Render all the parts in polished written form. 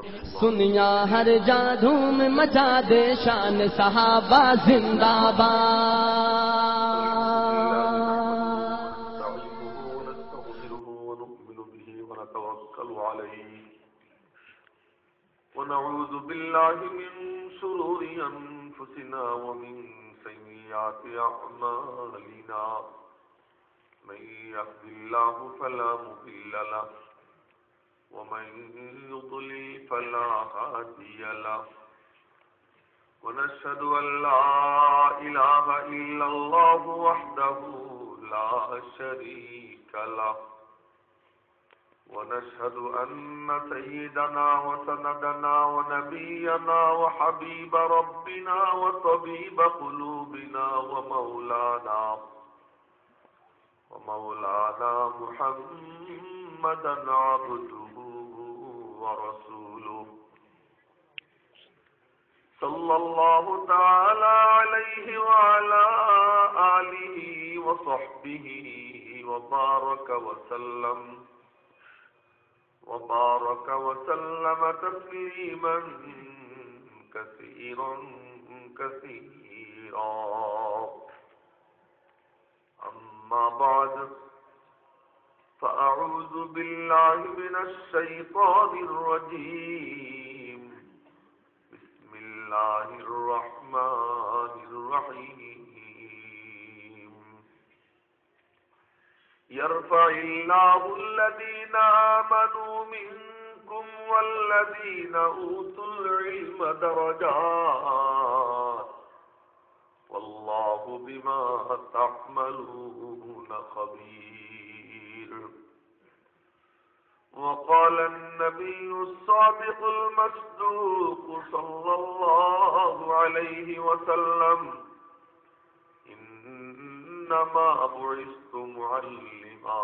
सुनिया हर जा धूम मचा दे शान सहाबा जिंदाबाद। ونعوذ بالله من شرور أنفسنا ومن سيئات أعمالنا من يهد الله فلا مضل له ومن يضلل فلا هادي له ونشهد أن لا إله إلا الله وحده لا شريك له ونشهد أن سيدنا وسندنا ونبينا وحبيب ربنا وطبيب قلوبنا ومولانا محمدا عبده ورسوله صلى الله تعالى عليه وعلى آله وصحبه وبارك وسلم تسليما كثيرا أما بعد فأعوذ بالله من الشيطان الرجيم بسم الله الرحمن الرحيم يرفع الله الذين آمنوا منكم والذين أوتوا العلم درجات والله بما تعملون خبير وقال النبي الصادق المصدوق صلى الله عليه وسلم إنما بعثت معلما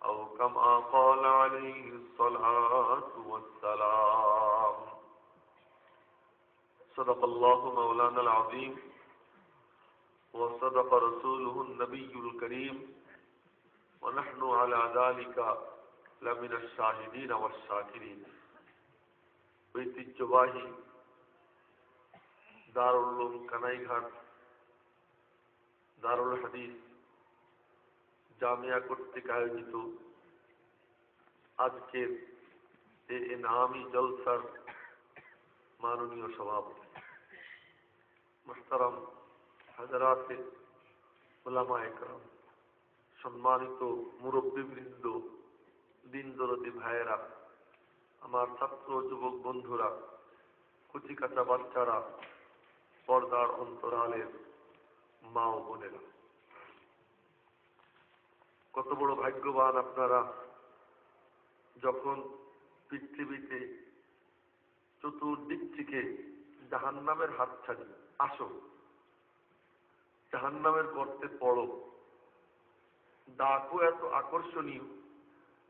أو كما قال عليه الصلاة والسلام صدق الله مولانا العظيم وصدق رسوله النبي الكريم ونحن على ذلك لمن الشاهدين والشاكرين ঐতিহ্যবাহী দারুল উলুম কানাইঘাট দারুল হাদিস জামিয়া কর্তৃক আয়োজিত আজকের এই ইনামি জলসার মাননীয় সভাপতি মুহতারাম হযরত উলামা একরাম, সম্মানিত মুরব্বিবৃন্দ, দিন দরদি ভাইয়েরা, আমার ছাত্র যুবক বন্ধুরা, কুচি কাঁচা বাচ্চারা, পর্দার অন্তরালের মা ও বোনেরা, কত বড় ভাগ্যবান আপনারা যখন পৃথিবীতে চতুর্দিক থেকে জাহান্নামের হাতছানি, আসো জাহান্নামের গর্তে পড়ো। ডাকও এত আকর্ষণীয়,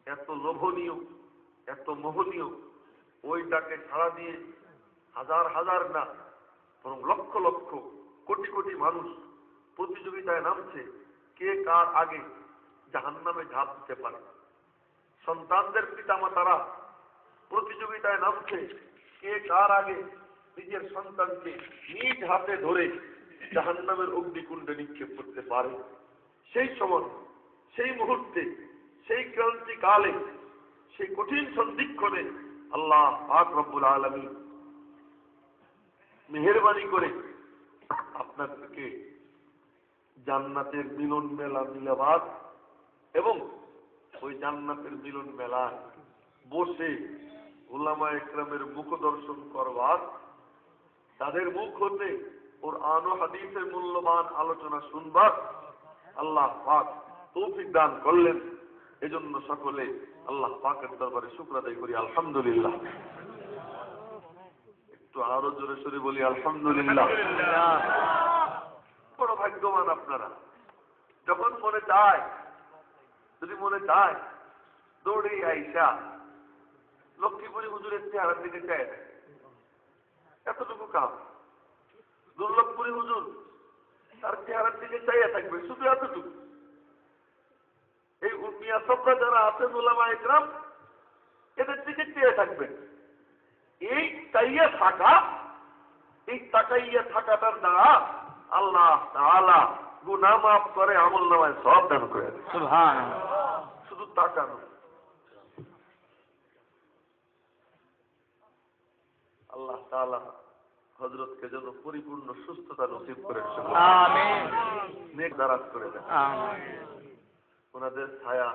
এত লোভনীয়, এত মোহনীয়, ওই ডাকে সাড়া দিয়ে হাজার হাজার না বরং লক্ষ লক্ষ কোটি কোটি মানুষ প্রতিযোগিতায় নামছে কে কার আগে জাহান্নামে ঝাঁপ দিতে পারে। সন্তানদের পিতামাতারা প্রতিযোগিতায় নামছে কে কার আগে নিজের সন্তানকে নিজ হাতে ধরে জাহান্নামের অগ্নিকুণ্ডে নিক্ষেপ করতে পারে। সেই সময়, সেই মুহূর্তে, সেই ক্রান্তিকালে, সেই কঠিন সন্ধিক্ষণে আল্লাহ পাক রব্বুল আলামিন মেহেরবানি করে আপনাদেরকে জান্নাতের মিলন মেলা মিলাবাদ এবং ওই জান্নাতের মিলন মেলায় বসে উলামা একরামের মুখ দর্শন করবার, তাদের মুখ হতে কুরআন ও হাদিসের মূল্যবান আলোচনা শুনবার আল্লাহ পাক তৌফিক দান করলেন। এজন্য সকলে আল্লাহ পাকের দরবারে শুকর আদায় করি আলহামদুলিল্লাহ। একটু আরো জোরে সরে বলি আলহামদুলিল্লাহ। বড় ভাগ্যবান আপনারা, যখন মনে চায়, যদি মনে চায় দৌড়ে আইসা লক্ষ্মীপুরী হুজুরের চেহারার দিকে চায়, এতটুকু কাম। দুর্লভপুরী হুজুর তার চেহারার দিকে চাইয়া থাকবে, শুধু এতটুকু। এই মিয়া সবরা যারা আছেন উলামা ইকরাম, এদের দিকে চেয়ে থাকবেন। এই তাকাইয়া থাকাটার দ্বারা আল্লাহ তাআলা গুনাহ মাফ করে, আমল নামায় সওয়াব দান করে দেন। সুবহানাল্লাহ। শুধু তাকানো। আল্লাহ তাআলা হযরতকে যেন পরিপূর্ণ সুস্থতা নসিব করে দেন। আমিন। নেক দারাজ করে দেন। আমিন। ওনাদের ছায়া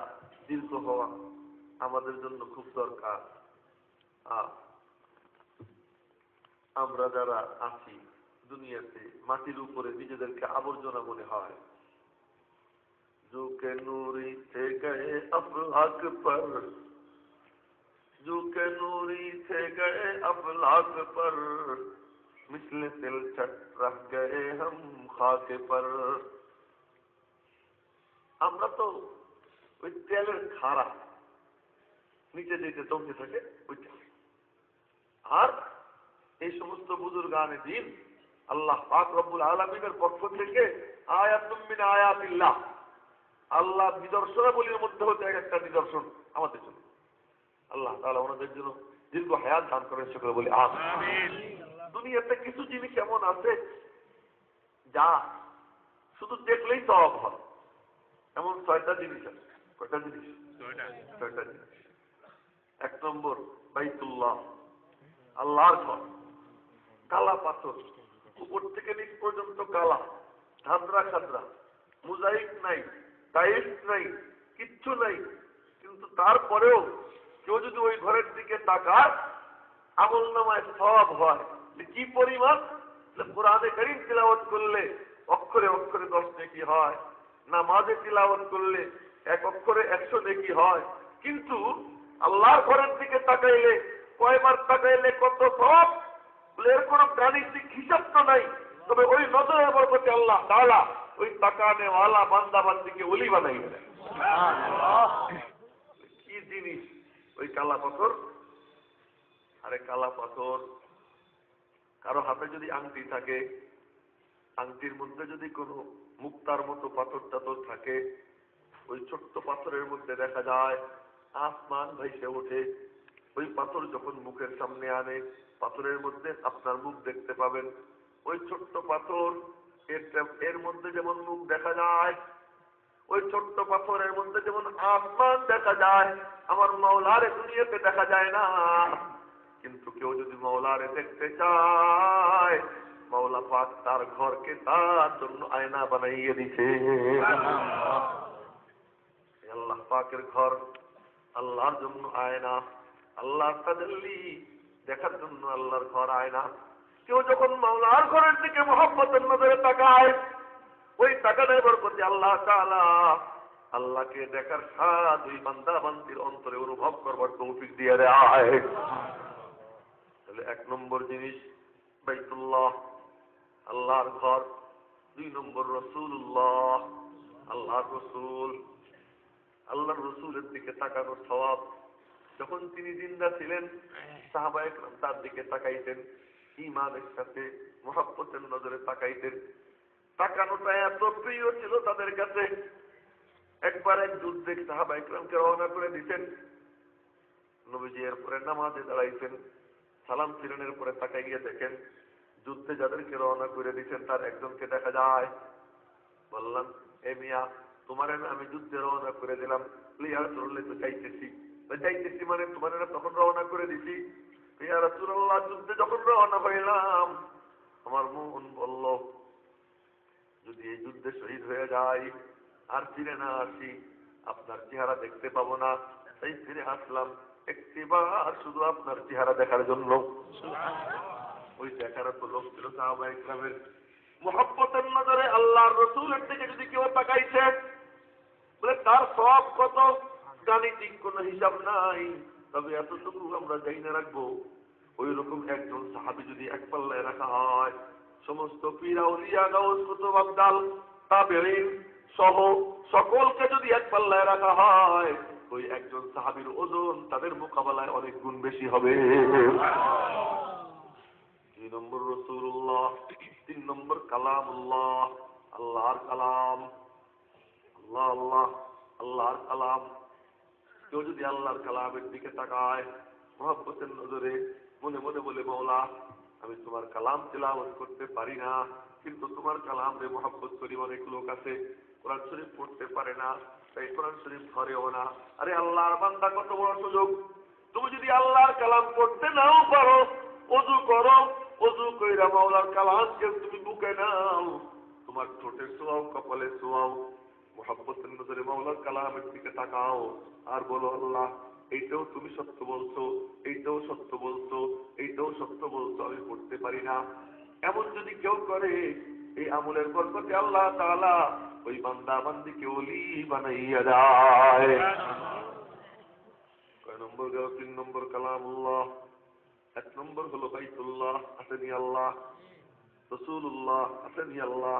দীর্ঘ হওয়া আমাদের জন্য খুব দরকার। আমরা যারা আছি দুনিয়াতে মাটির উপরে নিজেদেরকে আবর্জনা মনে হয়। जो के नूरी थे गए अफलाक पर, जो के नूरी थे गए अफलाक पर, मिसले तिलछट रह गए हम खाके पर। আমরা তো ওই তেলের খাড়া নিচে যেতে জমতে থাকে ওইটা। আর এই সমস্ত বুজুর্গানে দিন আল্লাহ পাক রব্বুল আলামিনের পক্ষ থেকে আয়াতুম মিন আয়াতিল্লাহ, আল্লাহ নিদর্শনাবলীর মধ্যে হতে একটা নিদর্শন আমাদের জন্য। আল্লাহ তাআলা ওনাদের জন্য দীর্ঘ হায়াত দান করেন, সকলে বলি আমিন। দুনিয়াতে কিছু জিনিস এমন আছে যা শুধু দেখলেই সওয়াব হয়। এমন 6টা জিনিস আছে। কয়টা জিনিস? 6টা জিনিস। 1 নম্বর বাইতুল্লাহ, আল্লাহর ঘর। কালা পাথর, উপর থেকে নিচ পর্যন্ত কালা, ধাঁধরা খাদরা, মোজাইক নাই, টাইলস নাই, কিচ্ছু নাই। কিন্তু তারপরেও কেউ যদি ওই ঘরের দিকে তাকায় আমল নামায় সওয়াব হয়। কি পরিমাণ? কোরআনে কারীম তিলাওয়াত করলে অক্ষরে অক্ষরে 10 নেকি হয়, নামাজে তিলাওয়াত করলে 1 অক্ষরে 100 নেকি হয়। কিন্তু আল্লাহর ঘরের দিকে তাকাইলে কয়বার তাকাইলে কত সওয়াব, এর কোনো গাণিতিক হিসাব তো নাই। তবে ওই নজরের বরকতে আল্লাহ তাআলা ওই তাকানে ওয়ালা বান্দা বান্দিকে ওলি বানাই দেন। কি জিনিস ওই কালা পাথর? আরে কালা পাথর, কারো হাতে যদি আংটি থাকে, আংটির মধ্যে যদি কোনো মুক্তার মতো পাথর টাথর থাকে, ওই ছোট্ট পাথরের মধ্যে দেখা যায় আসমান ভাইসে ওঠে। ওই পাথর যখন মুখের সামনে আনে, পাথরের মধ্যে আপনার মুখ দেখতে পাবেন। ওই ছোট্ট পাথর এর মধ্যে যেমন মুখ দেখা যায়, ওই ছোট্ট পাথরের মধ্যে যেমন আসমান দেখা যায়, আমার মাওলারে দুনিয়াতে দেখা যায় না। কিন্তু কেউ যদি মাওলারে দেখতে চায়, মাওলা পাক তার ঘরকে তার জন্য আয়না বানাইয়ে দিছে। আল্লাহ পাকের ঘর আল্লাহর জন্য আয়না, আল্লাহর তাজাল্লি দেখার জন্য আল্লাহর ঘর আয়না। কেউ যখন মাওলার ঘরের দিকে মহব্বতের নজরে তাকায়, ওই তাকানোর বরকতে আল্লাহ তাআলা আল্লাহকে দেখার স্বাদ ওই বান্দা বান্দির অন্তরে অনুভব করবার তৌফিক দিয়ে দেয়। তাহলে 1 নম্বর জিনিস বাইতুল্লাহ, আল্লাহর ঘর। 2 নম্বর রাসূলুল্লাহ, আল্লাহর রাসূল। আল্লাহর রাসূলের দিকে তাকানোর সওয়াব। যখন তিনি জিন্দা ছিলেন সাহাবায়ে কেরাম তার দিকে তাকাইতেন, ঈমানের সাথে মহব্বতের নজরে তাকাইতেন। তাকানোটা এত প্রিয় ছিল তাদের কাছে। একবার এক যুদ্ধে সাহাবায়ে কেরামকে রওনা করে দিতেন। নবীজি এরপরে নামাজে দাঁড়াইছেন, সালাম ফিরানোর পরে তাকাইয়া দেখেন যুদ্ধে যাদেরকে রওনা করে দিচ্ছেন তার একজনকে দেখা যায়। বললাম, এ মিয়া, তোমারে আমি যুদ্ধে রওনা করে দিলাম। ইয়া রাসূলুল্লাহ, তো যাইতেছি মানে তোমার তখন রওনা করে দিছি। ইয়া রাসূলুল্লাহ, যুদ্ধে যখন রওনা হইলাম আমার মন বলল যদি এই যুদ্ধে শহীদ হয়ে যাই আর ফিরে না আসি আপনার চেহারা দেখতে পাবো না। তাই ফিরে আসলাম একটিবার শুধু আপনার চেহারা দেখার জন্য। ওই দেখার তো লোক ছিল সাহাবায়ে কেরামের। মুহাব্বতের নজরে আল্লাহর রাসূলের দিকে যদি কেউ তাকাইছে, বলে তার সওয়াব কত, গাণিতিক কোনো হিসাব নাই। তবে এতটুকু আমরা জানিয়ে রাখবো, ওই রকম একজন সাহাবী যদি এক পাল্লায় রাখা হয়, সমস্ত পীর আউলিয়া গাউস কুতুব আবদাল তাবেঈন সহ সকলকে যদি এক পাল্লায় রাখা হয়, ওই একজন সাহাবীর ওজন তাদের মোকাবেলায় অনেক গুণ বেশি হবে। 2 নম্বর রাসূলুল্লাহ, 3 নম্বর কালামুল্লাহ, আল্লাহর কালাম। আল্লাহ আল্লাহ, আল্লাহর কালাম। কেউ যদি আল্লাহর কালামের দিকে তাকায় মহব্বতের নজরে, মনে মনে বলে মাওলা আমি তোমার কালাম তিলাওয়াত করতে পারি না, কিন্তু তোমার কালামে মহব্বত করি অনেক লোক আছে কোরআন শরীফ পড়তে পারে না, তাই কোরআন শরীফ ধরেও না। আরে আল্লাহর বান্দা কত বড় সুযোগ, তুমি যদি আল্লাহর কালাম পড়তে নাও পারো, ওযু করো, ওযু কইরা মাওলার কালামকে তুমি বুকে নাও, তোমার ঠোঁটে ছোঁয়াও, কপালে ছোঁয়াও, মহব্বতের নজরে মাওলার কালামের দিকে তাকাও আর বলো আল্লাহ এইটাও তুমি সত্য বলছো, এইটাও সত্য বলছো, এইটাও সত্য বলছো, আমি পড়তে পারি না। এমন যদি কেউ করে এই আমলের বরকতে আল্লাহ তাআলা ওই বান্দা বান্দিকে ওলি বানাইয়া দেয়। কয় নম্বর গেল? 3 নম্বর কালামুল্লাহ। 1 নম্বর হলো বাইতুল্লাহ, আসেনি আল্লাহ, রাসূলুল্লাহ আসেনি আল্লাহ,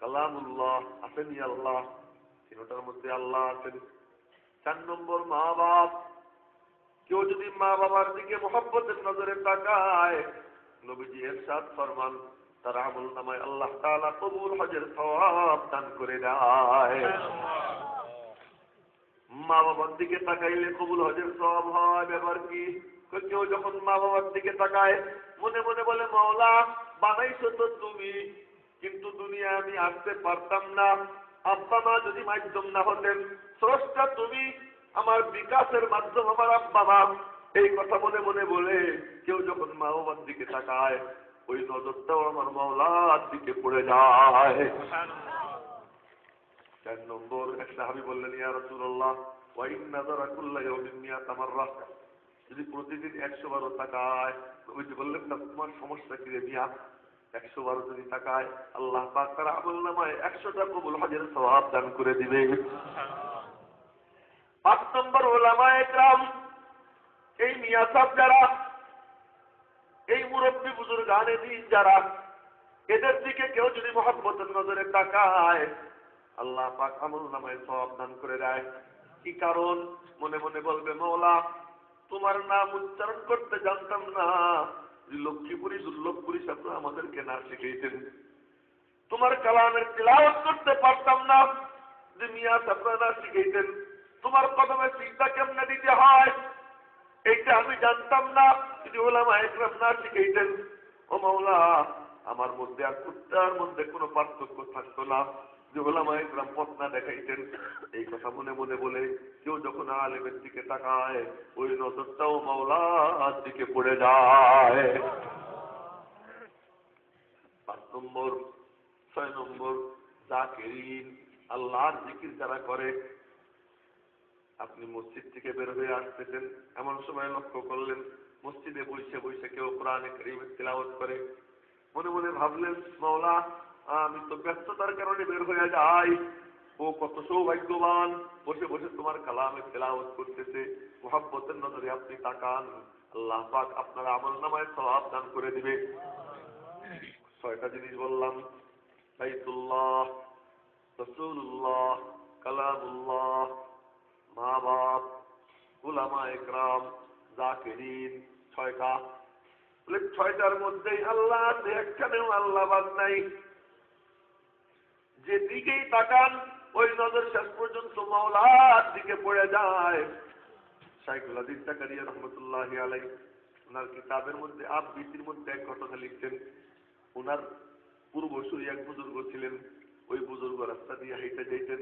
কালামুল্লাহ আসেনি আল্লাহ, তিনটার মধ্যে আল্লাহ আছেন। 4 নম্বর মা বাপ। কেউ যদি মা বাবার দিকে মহব্বতের নজরে তাকায়, নবীজি ইরশাদ ফরমান তার আমল নামায় আল্লাহ তাআলা কবুল হজের সওয়াব দান করে দেয়। মা বাবার দিকে তাকাইলে কবুল হজের সওয়াব হয়। ব্যাপার কি? কেউ যখন মা বাবার দিকে তাকায় মনে মনে বলে মাওলা বানাইছো তো তুমি, কিন্তু দুনিয়া আমি আসতে পারতাম না, আব্বা মা যদি মাধ্যম না হতেন, স্রষ্টা তুমি, আমার বিকাশের মাধ্যম আমার আব্বা মা, এই কথা মনে মনে বলে কেউ যখন মা বাবার দিকে তাকায় ওই নজরটাও আমার মাওলার দিকে পড়ে যায়। 4 নম্বর এক সাহাবী বললেন ইয়া রাসূলুল্লাহ ওয়া ইন নাযারা কুল্লা ইয়াউমিন মিয়াতা মাররা, যদি প্রতিদিন 100 বারও তাকায়, নবীজি বললেন তোমার সমস্যা কি রে মিয়া? 100 বারও যদি তাকায় আল্লাহ পাক তার আমলনামায় 100টা কবুল হজের সওয়াব দান করে দিবে। 5 নম্বর উলামায়ে কেরাম, এই মিয়া সাহেব যারা, এই মুরব্বী বুজুর্গানে দিন যারা, এদের দিকে কেউ যদি মহব্বতের নজরে তাকায় আল্লাহ পাক আমলনামায় সওয়াব দান করে দেয়। কি কারণ? মনে মনে বলবে মাওলা তোমার নাম উচ্চারণ করতে জানতাম না, লক্ষ্মীপুরী দুর্লভপুরী সাথে আমাদেরকে না শিখাইতেন, তোমার কালামের তিলাওয়াত করতে পারতাম না যে মিয়া সাহেবরা না শিখাইতেন, তোমার কদমে সিজদা কেমনে দিতে হয় এইটা আমি জানতাম না যদি উলামায়ে কেরাম না শিখাইতেন। ও মাওলা আমার মধ্যে আর কুত্তার মধ্যে কোনো পার্থক্য থাকতো না যে উলামায়ে কেরাম পথ না দেখাইতেন। এই কথা মনে মনে বলে কেউ যখন আলেমের দিকে তাকায় ওই নজরটাও মাওলার দিকে পড়ে যায়। 5 নম্বর 6 নম্বর যাকিরিন, আল্লাহর জিকির যারা করে। আপনি মসজিদ থেকে বের হয়ে আসতেছেন, এমন সময় লক্ষ্য করলেন মসজিদে বসে বসে কেউ কোরআনে কারীমের তিলাওয়াত করে, মনে মনে ভাবলেন মাওলা আমি তো ব্যস্ততার কারণে বের হয়ে যাই, ও কত সৌভাগ্যবান বসে বসে তোমার কালামের তিলাওয়াত করতেছে। মুহাব্বতের নজরে আপনি তাকান, আল্লাহ পাক আপনার আমলনামায় সওয়াব দান করে দিবে। 6টা জিনিস বললাম, বাইতুল্লাহ, রাসূলুল্লাহ, কালামুল্লাহ, মা বাপ, উলামায়ে কেরাম, যাকিরিন। 6টা বলে 6টার মধ্যেই আল্লাহ আছে, একখানেও আল্লাহ বাদ নাই। যেদিকেই তাকান ওই নজর শেষ পর্যন্ত মাওলার দিকে পড়ে যায়। শাইখুল হাদিস জাকারিয়া রাহমাতুল্লাহি আলাইহি ওনার কিতাবের মধ্যে আবৃত্তির মধ্যে এক ঘটনা লিখছেন। ওনার পূর্বসূরি এক বুজুর্গ ছিলেন, ওই বুজুর্গ রাস্তা দিয়ে হেঁটে যেতেন,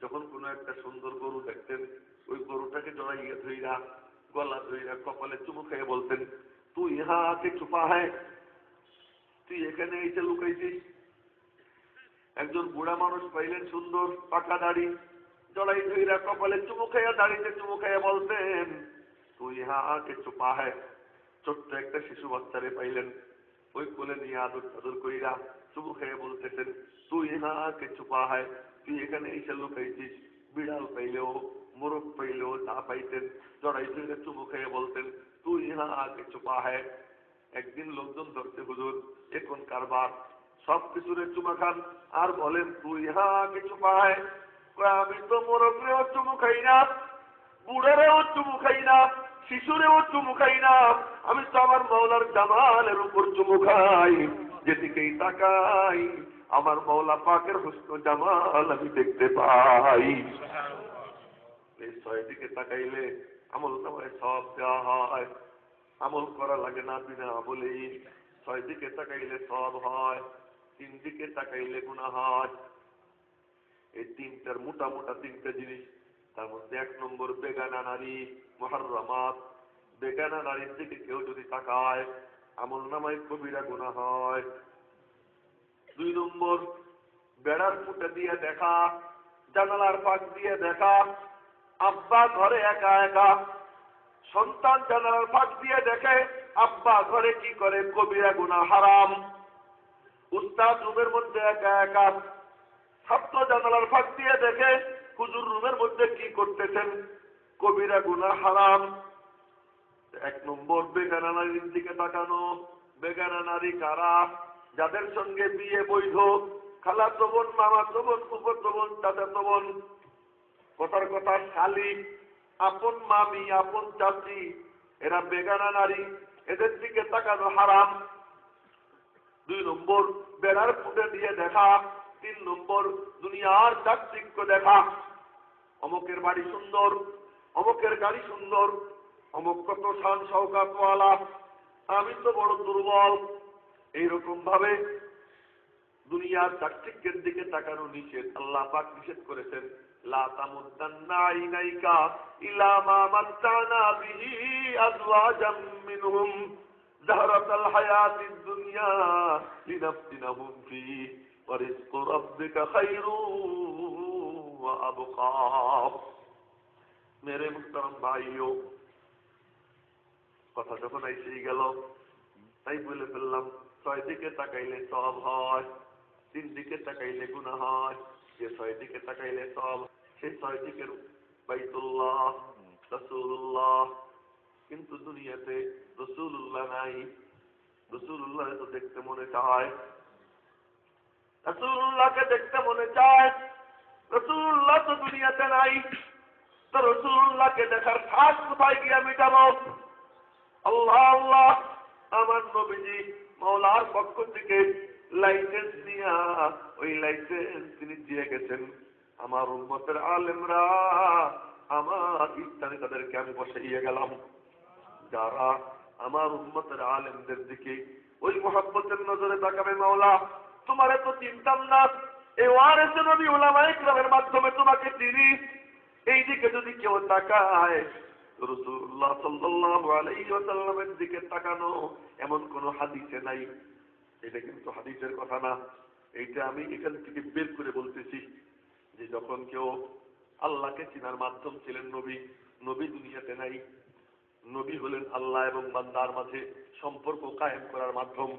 যখন কোনো একটা সুন্দর গরু দেখতেন ওই গরুটাকে জড়াইয়া ধইরা গলা ধইরা কপালে চুমু খেয়ে বলতেন তুই ইহা আকে ছুপা হয়, তুই এখানে এসে লুকাইছিস। একজন বুড়া মানুষ পাইলেন সুন্দর পাকা দাড়ি, জড়াই ধইরা কপালে চুমু খাইয়া দাড়িতে চুমু খাইয়া বলতেন তুই ইহা আকে ছুপা হয়। ছোট্ট একটা শিশু বাচ্চারে পাইলেন, ওই কোলে নিয়ে আদর আদর কইরা চুমু খেয়ে বলতেছেন তুই ইহা আকে ছুপা হয়, তুই এখানে এসে লুকাইছিস। বিড়াল পাইলেও মোরগ পাইলেও না পাইতেন জড়াই ধইরা চুমু খেয়ে বলতেন তুই ইহা আকে ছুপা হয়। একদিন লোকজন ধরতে হুজুর এখন কারবার, সব কিছুরে চুমা খান আর বলেন তুই ইহা আকে ছুপা হয়। আমি তো মোরগরেও চুমু খাই না, বুড়ারেও চুমু খাই না, শিশুরেও চুমু খাই না, আমি তো আমার মাওলার জামালের উপর চুমু খাই। যেদিকেই তাকাই আমার মাওলা পাকের হুসন জামাল আমি দেখতে পাই। এই 6 দিকে তাকাইলে আমল নামায় সওয়াব দেওয়া হয়। আমল করা লাগে না, বিনা আমলেই 6 দিকে তাকাইলে সওয়াব হয়, 3 দিকে তাকাইলে গুনাহ হয়। এই তিনটার মোটা মোটা 3টা জিনিস। তার মধ্যে 1 নম্বর বেগানা নারী, মুহাররামাত। বেগানা নারীর দিকে কেউ যদি তাকায় আমল নামায় কবিরা গুনাহ হয়। 2 নম্বর বেড়ার ফুটে দিয়ে দেখা, জানালার ফাঁক দিয়ে দেখা। আব্বা ঘরে একা একা, সন্তান জানালার ফাঁক দিয়ে দেখে আব্বা ঘরে কি করে, কবিরা গুনাহ, হারাম। উস্তাদ রুমের মধ্যে একা একা, ছাত্র জানালার ফাঁক দিয়ে দেখে হুজুর রুমের মধ্যে কি করতেছেন, কবিরা গুনাহ, হারাম। 1 নম্বর বেগানা নারীর দিকে তাকানো। বেগানা নারী কারা? যাদের সঙ্গে বিয়ে বৈধ, খালাতো বোন, মামাতো বোন, ফুফাতো বোন, চাচাতো বোন, কথার কথা শালি, আপন মামি, আপন চাচি, এরা বেগানা নারী, এদের দিকে তাকানো হারাম। 2 নম্বর বেড়ার ফুটে দিয়ে দেখা। 3 নম্বর দুনিয়ার চাকচিক্য দেখা। অমুকের বাড়ি সুন্দর, অমুকের গাড়ি সুন্দর, অমুক কত শান শওকাতওয়ালা, আমি তো বড় দুর্বল। এইরকম ভাবে দুনিয়ার চাকচিক্যের দিকে তাকানো নিষেধ। আল্লাহ পাক নিষেধ করেছেন, লা তামুদ্দান্না আইনাইকা ইলা মা মাত্তানা বিহি আজওয়াজাম মিনহুম যাহরাতাল হায়াতিদ দুনিয়া লিনাফতিনাহুম ফীহি ওয়া রিজকু রাব্বিকা খায়রুন ওয়া আবকা। মেরে মুহতারাম ভাইও, কথা যখন এসেই গেল তাই বলে ফেললাম, 6 দিকে তাকাইলে সওয়াব হয়, 3 দিকে তাকাইলে গুনাহ হয়। যে 6 দিকে তাকাইলে সওয়াব, সেই 6 দিকের বাইতুল্লাহ, রাসূলুল্লাহ। কিন্তু দুনিয়াতে রাসূলুল্লাহ নাই। রাসূলুল্লাহ তো দেখতে মনে চায়, রাসূলুল্লাহকে দেখতে মনে চায়। রাসূলুল্লাহ তো দুনিয়াতে নাই, তো রাসূলুল্লাহকে দেখার স্বাদ কোথায় গিয়ে মিটাবো? আল্লাহ আল্লাহ, আমার নবীজি মাওলার পক্ষ থেকে লাইসেন্স নিয়ে, ওই লাইসেন্স তিনি দিয়ে গেছেন। আমার উম্মতের আলেমরা, আমার স্থানে তাদেরকে আমি বসাইয়ে গেলাম। যারা আমার উম্মতের আলেমদের দিকে ওই মহব্বতের নজরে তাকাবে, মাওলা তোমারে তো চিনতাম না, এই ওয়ারিস নবী উলামায়ে কিরামের মাধ্যমে তোমাকে চিনি। এই দিকে যদি কেউ তাকায়, রাসূলুল্লাহ সাল্লাল্লাহু আলাইহি ওয়াসাল্লামের দিকে তাকানো এমন কোন হাদিসে নাই। এটা কিন্তু হাদিসের কথা না, এইটা আমি এখান থেকে বের করে বলতেছি যে যখন কেউ আল্লাহকে চিনার মাধ্যম ছিলেন নবী, নবী দুনিয়াতে নাই। নবী হলেন আল্লাহ এবং বান্দার মাঝে সম্পর্ক কায়েম করার মাধ্যম।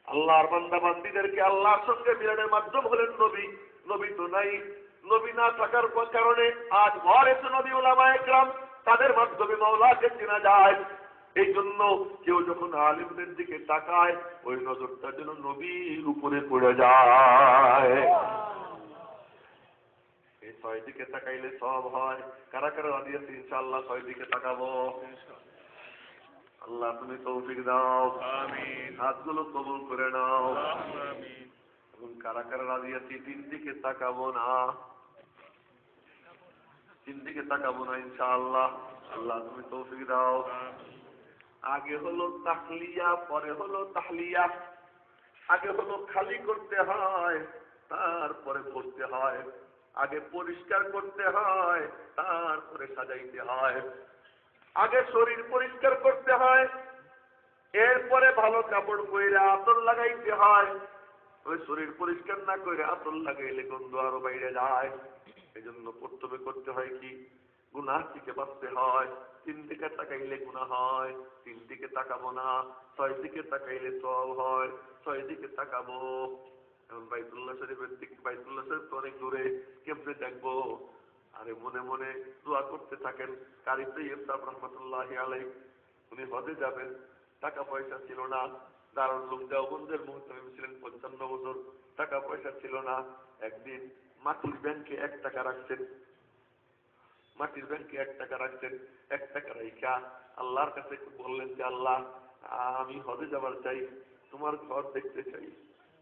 আল্লাহর বান্দা বান্দীদেরকে আল্লাহর সঙ্গে মিলনের মাধ্যম হলেন নবী। নবী তো নাই। নবী না থাকার কারণে আজ ওয়ারিস নবী উলামায়ে কিরাম, তাদের মাধ্যমে মাওলাকে চেনা যায়। এই জন্য কেউ যখন আলেমদের দিকে তাকায়, ওই নজরটা যেন নবীর উপরে পড়ে যায়। এই 6 দিকে তাকাইলে সওয়াব হয়। কারা কারা রাজি আছে ইনশাআল্লাহ 6 দিকে তাকাবো? আল্লাহ তুমি তৌফিক দাও, আমিন। হাতগুলো কবুল করে নাও, আমিন। এবং কারা কারা রাজি আছে 3 দিকে তাকাবো না? 3 দিকে তাকাবো না ইনশাআল্লাহ। আল্লাহ তুমি তৌফিক দাও। আগে হলো তাহলিয়া, পরে হলো তাহলিয়া। আগে হলো খালি করতে হয়, তারপরে ভরতে হয়। আগে পরিষ্কার করতে হয়, তারপরে সাজাইতে হয়। আগে শরীর পরিষ্কার করতে হয়, এরপরে ভালো কাপড় পরে আতর লাগাইতে হয়। ওই শরীর পরিষ্কার না করে আতর লাগাইলে গন্ধ আরো বাইরে যায়। এই জন্য প্রথমে করতে হয় কি, গুনাহ থেকে বাঁচতে হয়। 3 দিকে তাকাইলে গুনাহ হয়, 3 দিকে তাকাবো না। 6 দিকে তাকাইলে সওয়াব হয়, 6 দিকে তাকাবো। এখন বাইতুল্লাহ শরীফের দিকে, বাইতুল্লাহ শরীফ তো অনেক দূরে, কেমনে দেখবো? আরে মনে মনে দোয়া করতে থাকেন। কারি তৈয়ব সাহেব রহমতুল্লাহি আলাইহি, উনি হজে যাবেন, টাকা পয়সা ছিল না। দারুল উলুম দেওবন্দের মুহতামিম ছিলেন, 55 বছর, টাকা পয়সা ছিল না। একদিন মাটির ব্যাংকে 1 টাকা রাখছেন, মাটির ব্যাংকে 1 টাকা রাখছেন। 1 টাকা রাইখা আল্লাহর কাছে বললেন যে আল্লাহ, আমি হজে যাবার চাই, তোমার ঘর দেখতে চাই,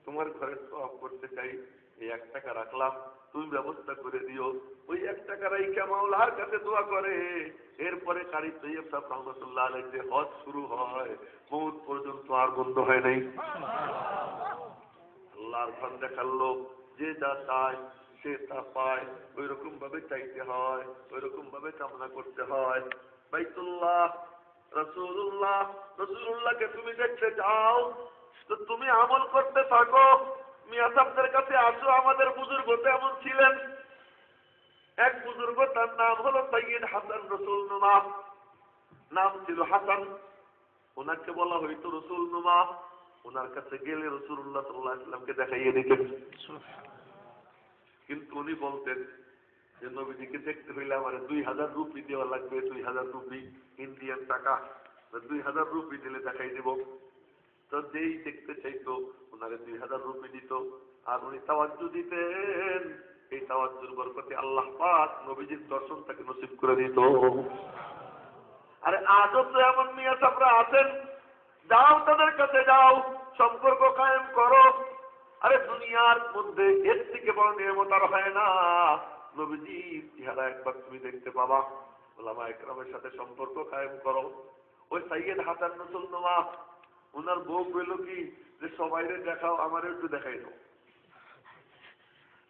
তোমার ঘরে সওয়াব করতে চাই, এই 1 টাকা রাখলাম, তুমি ব্যবস্থা করে দিও। ওই 1 টাকা রাইখা মাওলার কাছে দোয়া করে। এরপরে কারি তৈয়ব সাহেব রহমতুল্লাহ আলাইহি যে হজ শুরু হয়, মউত পর্যন্ত আর বন্ধ হয় নাই। আল্লাহর ঘর দেখার লোক, যে যা চায় সে তা পায়। ওই রকম ভাবে চাইতে হয়, ওই রকম ভাবে কামনা করতে হয়। বাইতুল্লাহ, রসুল্লাহকে তুমি দেখতে চাও তো তুমি আমল করতে থাকো। মিয়া সাহেবদের কাছে আসো, আমাদের বুজুর্গ এমন ছিলেন। এক বুজুর্গ, তার নাম হলো সৈয়দ হাসান রসুল নুমা, নাম ছিল হাসান। ওনাকে বলা হইতো রসুল নুমা। ওনার কাছে গেলে রাসূলুল্লাহ সাল্লাল্লাহু আলাইহি ওয়াসাল্লামকে দেখাইয়ে দিতেন। কিন্তু উনি বলতেন যে নবীজিকে দেখতে হইলে আমার 2000 রুপি দেওয়া লাগবে, 2000 রুপি ইন্ডিয়ান টাকা, 2000 রুপি দিলে দেখাই দেব। তো যেই দেখতে চাইতো ওনারে 2000 রুপি দিত। আর উনি তাওয়াজ্জু দিতেন, এই তাওয়াজ্জুর বরকতে আল্লাহ পাক নবীজির দর্শন তাকে নসিব করে দিত। আরে আজও তো এমন মিয়া সাহেবরা আছেন, যাও তাদের কাছে যাও, সম্পর্ক কায়েম করো। আরে দুনিয়ার মধ্যে এর থেকে বড় নিয়ামত আর হয় না। নবীজির চেহারা একবার তুমি দেখতে পাবা। ওলামা ইকরামের সাথে সম্পর্ক কায়েম করো। ওই সৈয়দ হাসান রসুল নুমা, ওনার বউ বলল কি যে সবাইরে দেখাও, আমারও একটু দেখাই দাও।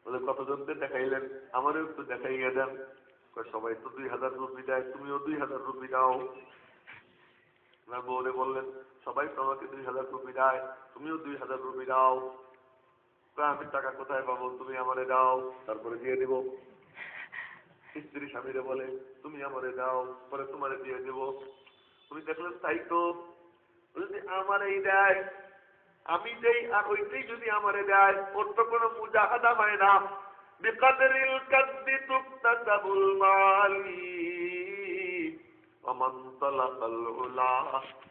বলে কতজনকে দেখাইলেন? আমারও একটু দেখাইয়া দেন। সবাই তো 2000 রুপি দেয়, তুমিও 2000 রুপি দাও। ওনার বউরে বললেন সবাই তো আমাকে 2000 রুপি দেয়, তুমিও 2000 রুপি দাও। আমি টাকা কোথায় পাবো? তুমি আমারে দাও, তারপরে দিয়ে দিব। স্ত্রী স্বামীরে বলে তুমি আমারে দাও, পরে তোমারে দিয়ে দেব। তুমি দেখলেন তাই তো, যদি আমার এই দেয় আমি দেই, আর ওইটাই যদি আমারে দেয়, ওর তো কোনো মুজাহাদা হয় না। বিকাদরিল কাদ্দি তুকতাসাবুল মালি ওমান তালাকাল উলা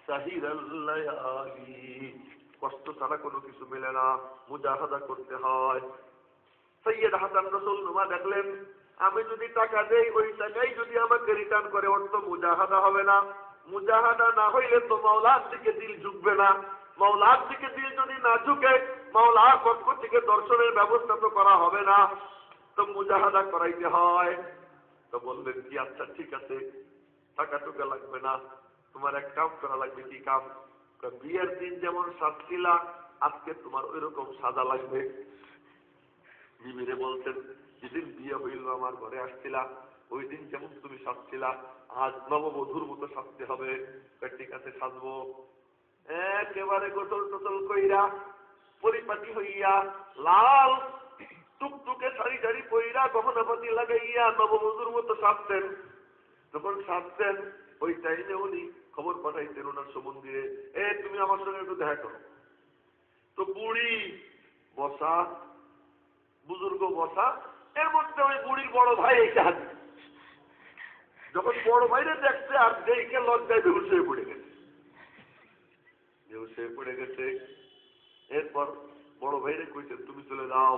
সাহিরাল লায়ালি। কষ্ট ছাড়া কোনো কিছু মেলে না, মুজাহাদা করতে হয়। সৈয়দ হাসান রসুল নুমা দেখলেন আমি যদি টাকা দেই, ওই টাকাই যদি আমাকে রিটার্ন করে, ওর তো মুজাহাদা হবে না। মুজাহাদা না হইলে তো মাওলার দিকে দিল ঝুঁকবে না। মাওলার দিকে দিল যদি না ঝুঁকে, মাওলার পক্ষ থেকে দর্শনের ব্যবস্থা তো করা হবে না। তো মুজাহাদা করাইতে হয়। তো বললেন কি আচ্ছা ঠিক আছে, টাকা টুকা লাগবে না, তোমার এক কাম করা লাগবে। কি কাম? বিয়ের দিন যেমন সাজছিলা, আজকে তোমার ওই রকম সাজা লাগবে। বিবিরে বলছেন যেদিন বিয়ে হইল আমার ঘরে আসছিলা, ওই দিন যেমন তুমি সাজছিলা, আজ নববধূর মতো সাজতে হবে। ঠিক আছে সাজবো। একেবারে গোসল টোসল কইরা পরিপাটি হইয়া লাল টুকটুকে শাড়ি শাড়ি পইরা গহনাপাতি লাগাইয়া নববধূর মতো সাজতেন। যখন সাজতেন ওই টাইমে উনি খবর পাঠাইতেন ওনার সম্বন্ধে, তুমি আমার সঙ্গে একটু দেখা করো। তো বুড়ি বসা, বুজুর্গ বসা, এর মধ্যে ওই বুড়ির বড় ভাই এসে হাজির। যখন বড় ভাইরে দেখছে আর দেখে লজ্জায় বেহুশ হয়ে পড়ে গেছে, বেহুশ হয়ে পড়ে গেছে। এরপর বড় ভাইরে কইছে তুমি চলে যাও,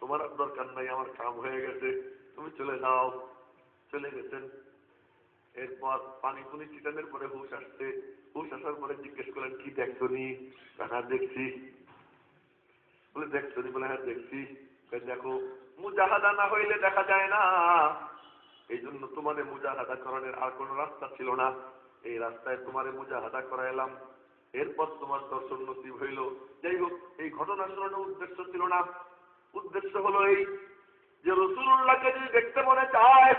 তোমার আর দরকার নাই, আমার কাম হয়ে গেছে, তুমি চলে যাও। চলে গেছেন। এরপর পানি পুনি ছিটানোর পরে হুশ আসছে। হুশ আসার পরে জিজ্ঞেস করলেন কি দেখছো নি? হ্যাঁ দেখছি। বলে দেখছো নি? বলে হ্যাঁ দেখছি। দেখো মুজাহাদা না হইলে দেখা যায় না, এই জন্য তোমারে মুজাহাদা করানোর আর কোন রাস্তা ছিল না, এই রাস্তায় তোমারে মুজাহাদা করাইলাম। এরপর তোমার দর্শন নসিব হইল। যাই হোক, এই ঘটনা শোনানোর উদ্দেশ্য ছিল না। উদ্দেশ্য হলো এই যে রাসূলুল্লাহকে যদি দেখতে মনে চায়,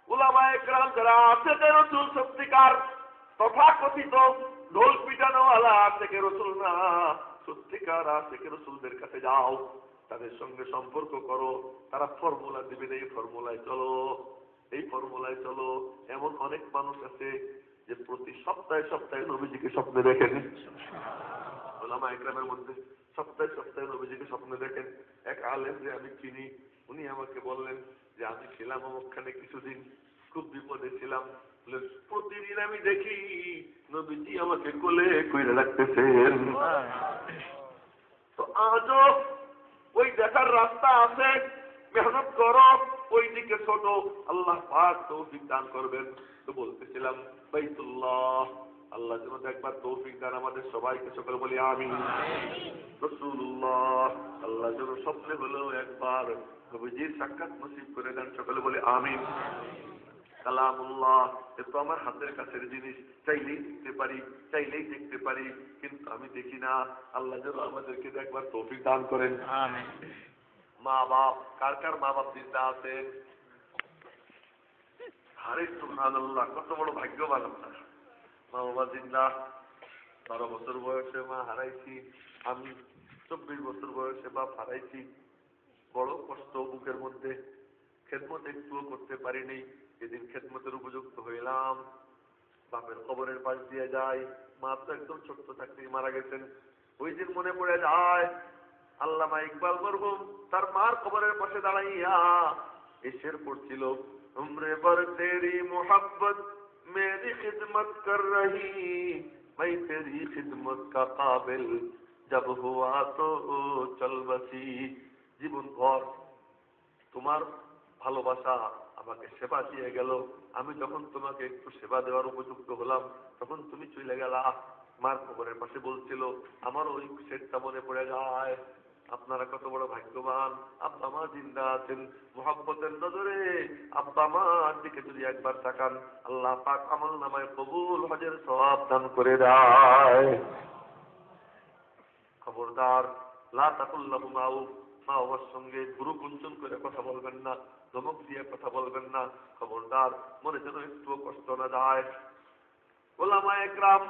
উলামায়ে কেরাম যারা আছে যে রাসূল সত্যিকার তথাকথিত ঢোল পিটানোওয়ালা থেকে রাসূল না, সত্যিকার থেকে রাসূলদের কাছে যাও, তাদের সঙ্গে সম্পর্ক করো। তারা ফর্মুলা দিবেন, এই ফর্মুলায় চলো, এই ফর্মুলায় চলো। এমন অনেক মানুষ আছে যে প্রতি সপ্তাহে সপ্তাহে নবীজিকে স্বপ্নে দেখেন। উলামায়ে কেরামের মধ্যে সপ্তাহে সপ্তাহে নবীজিকে স্বপ্নে দেখেন। এক আলেম যে আমি চিনি, উনি আমাকে বললেন যে আমি ছিলাম ওখানে কিছুদিন, খুব বিপদে ছিলাম। প্রতিদিন আমি দেখি নবীজি আমাকে কোলে কইরা রাখতেছেন। তো আজও ওই দেখার রাস্তা আছে, মেহনত করো, ওই দিকে ছোট, আল্লাহ পাক তৌফিক দান করবেন। তো বলতেছিলাম বাইতুল্লাহ, আল্লাহ যেন দেখবার তৌফিক দান আমাদের সবাইকে, সকলে বলি আমিন। রাসূলুল্লাহ আল্লাহ যেন স্বপ্নে হলেও একবার নবীজির সাক্ষাৎ নসিব করে দেন, সকলে বলি আমিন। কালামুল্লাহ এ তো আমার হাতের কাছের জিনিস, চাইলেই দেখতে পারি, চাইলেই দেখতে পারি, কিন্তু আমি দেখি না। আল্লাহ যেন আমাদেরকে দেখবার তৌফিক দান করেন। মা বাপ, কার কার মা বাপ চিন্তা আছেন? আরে সুবহানাল্লাহ, কত বড় ভাগ্যবান আপনারা। মা বাবা জিন্দা। 12 বছর বয়সে মা হারাইছি আমি, 24 বছর বয়সে বাপ হারাইছি। বড় কষ্ট বুকের মধ্যে, খেদমত একটুও করতে পারিনি। যেদিন খেদমতের উপযুক্ত হইলাম, বাপের কবরের পাশ দিয়ে যায়, মা তো একদম ছোট্ট থাকতেই মারা গেছেন। ওই দিন মনে পড়ে যায়, আল্লামা ইকবাল মরহুম তার মার কবরের পাশে দাঁড়াইয়া এসের পড়ছিল, উমরে ভর তেরি মোহাব্বত মেরি খিদমত কর রহি, मैं तेरी खिदमत का काबिल जब हुआ तो चल बसी। জীবন ভর তোমার ভালোবাসা আমাকে সেবা দিয়ে গেল, আমি যখন তোমাকে একটু সেবা দেওয়ার উপযুক্ত হলাম তখন তুমি চলে গেলা। মার কবরের পাশে বলছিল, আমার ওই সেটটা মনে পড়ে যায়। আপনারা কত বড় ভাগ্যবান, আব্বা মা জিন্দা আছেন। মুহাব্বতের নজরে আব্বা মার দিকে যদি একবার তাকান, আল্লাহ পাক আমল নামায় কবুল হজের সওয়াব দান করে দেয়। খবরদার, লা তাকুল লাহুমা উফ, মা বাবার সঙ্গে গুরু কুঞ্চন করে কথা বলবেন না, ধমক দিয়ে কথা বলবেন না। খবরদার, মনে যেন একটুও কষ্ট না যায়। ওলামায়ে কেরাম,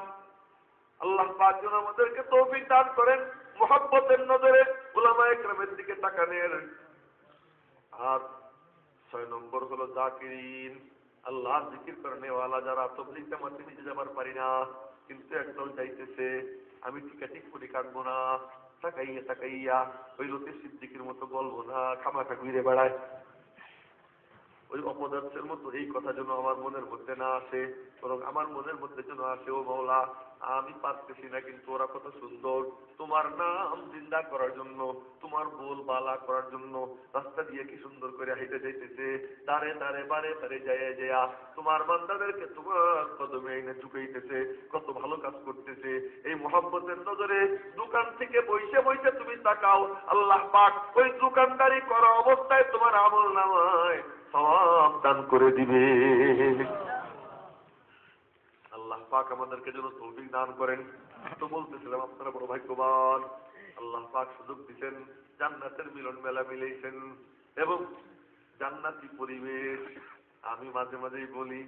আল্লাহ পাক যেন আমাদেরকে তৌফিক দান করেন মুহাব্বতের নজরে উলামায়ে কেরামের দিকে তাকানের। আর 6 নম্বর হলো জাকিরিন, আল্লাহর জিকির করনে ওয়ালা যারা। তবলিগ জামাতে নিজে যাবার পারি না, কিন্তু একদল যাইতেছে, আমি ঠিক করে কাটবো না, তাকাইয়া তাকাইয়া ওই লোকের সিদ্দিকের মতো বলবো না, খামাখা ঘুরে বেড়ায়। ওই অপদার্থের মতো এই কথা যেন আমার মনের মধ্যে না আসে, বরং আমার মনের মধ্যে যেন আসে, ও মাওলা আমি পারতেছি না, কিন্তু ওরা কত সুন্দর তোমার নাম জিন্দা করার জন্য, তোমার বল বালা করার জন্য রাস্তা দিয়ে কি সুন্দর করে হেঁটে যাইতেছে, দাঁড়ে দাঁড়ে বারে বারে যায় যায় তোমার বান্দাদেরকে তোমার কদমে এনে ঝুঁকাইতেছে, কত ভালো কাজ করতেছে। এই মুহাব্বতের নজরে দোকান থেকে বইসে বইসে তুমি তাকাও, আল্লাহ পাক ওই দোকানদারি করা অবস্থায় তোমার আমল নামায় সওয়াব দান করে দিবে। আল্লাহ পাক আমাদেরকে যেন তৌফিক দান করেন। তো বলতেছিলাম আপনারা বড় ভাগ্যবান, আল্লাহ পাক সুযোগ দিচ্ছেন, জান্নাতের মিলন মেলা মিলেছেন এবং জান্নাতি পরিবেশ। আমি মাঝে মাঝেই বলি,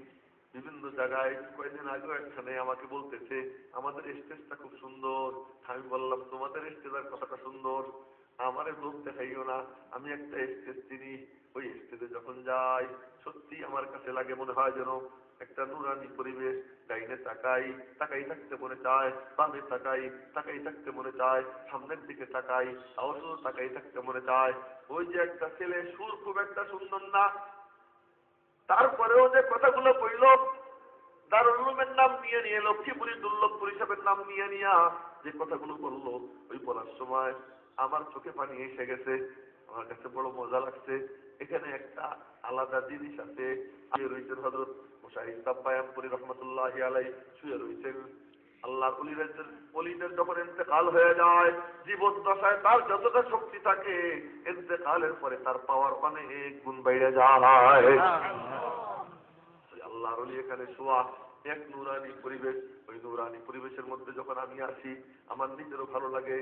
বিভিন্ন জায়গায়, কয়েকদিন আগেও একখানে আমাকে বলতেছে আমাদের স্টেজটা খুব সুন্দর। আমি বললাম তোমাদের স্টেজের কথাটা সুন্দর, আমারে লোক দেখাইও না। আমি একটা স্টেজ চিনি, ওই স্টেজে যখন যাই সত্যি আমার কাছে লাগে মনে হয় যেন একটা নুরানি পরিবেশ। ডাইনে তাকাই, তাকাই থাকতে মনে চায়, বামে তাকাই, তাকাই থাকতে মনে চায়, সামনের দিকে তাকাই, তাও তাকাই থাকতে মনে চায়। ওই যে একটা ছেলে, সুর খুব একটা সুন্দর না, তারপরেও যে কথাগুলো বলল, দারুল উলুমের নাম নিয়ে নিয়ে, লক্ষ্মীপুরী দুর্লভ পরিষদের নাম নিয়ে নিয়ে যে কথাগুলো বললো, ওই বলার সময় আমার চোখে পানি এসে গেছে। আমার কাছে বড় মজা লাগছে। এখানে একটা আলাদা জিনিস আছে। রয়েছেন হযরত মুশাহিদ সাব্বায়ানপুরী রহমতুল্লাহি আলাইহি, শুয়ে রয়েছেন। আল্লাহর ওলিদের যখন ইন্তেকাল হয়ে যায়, জীবন দশায় তার যতটা শক্তি থাকে, ইন্তেকালের পরে তার পাওয়ার অনেক গুণ বেড়ে যায়। আল্লাহর ওলি এখানে শোয়া, এক নুরানি পরিবেশ। ওই নুরানি পরিবেশের মধ্যে যখন আমি আসি, আমার নিজেরও ভালো লাগে।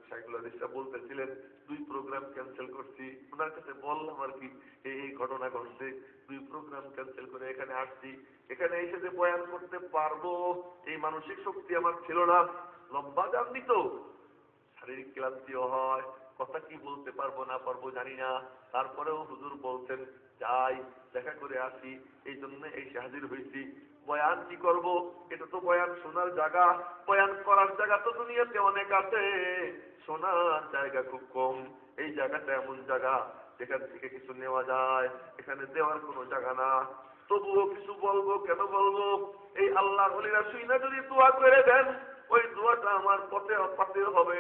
সাইকুলারিস্টরা বলতেছিলেন 2 প্রোগ্রাম ক্যান্সেল করছি, ওনার কাছে বললাম আর কি এই ঘটনা ঘটছে, 2 প্রোগ্রাম ক্যান্সেল করে এখানে আসছি। এখানে এসে যে বয়ান করতে পারবো এই মানসিক শক্তি আমার ছিল না। লম্বা জার্নি তো, শারীরিক ক্লান্তিও হয়, কথা কি বলতে পারবো না পারবো জানি না। তারপরেও হুজুর বলছেন যাই দেখা করে আসি, এই জন্য এসে হাজির হয়েছি। বয়ান কি করবো, এটা তো বয়ান শোনার জায়গা, বয়ান করার জায়গা তো দুনিয়াতে অনেক আছে, শোনার জায়গা খুব কম। এই জায়গাটা এমন জায়গা যেখান থেকে কিছু নেওয়া যায়, এখানে দেওয়ার কোনো জায়গা না। তবুও কিছু বলবো, কেন বলবো, এই আল্লাহর ওলিরা শুই না যদি দোয়া করে দেন, ওই দোয়াটা আমার পাতে হবে,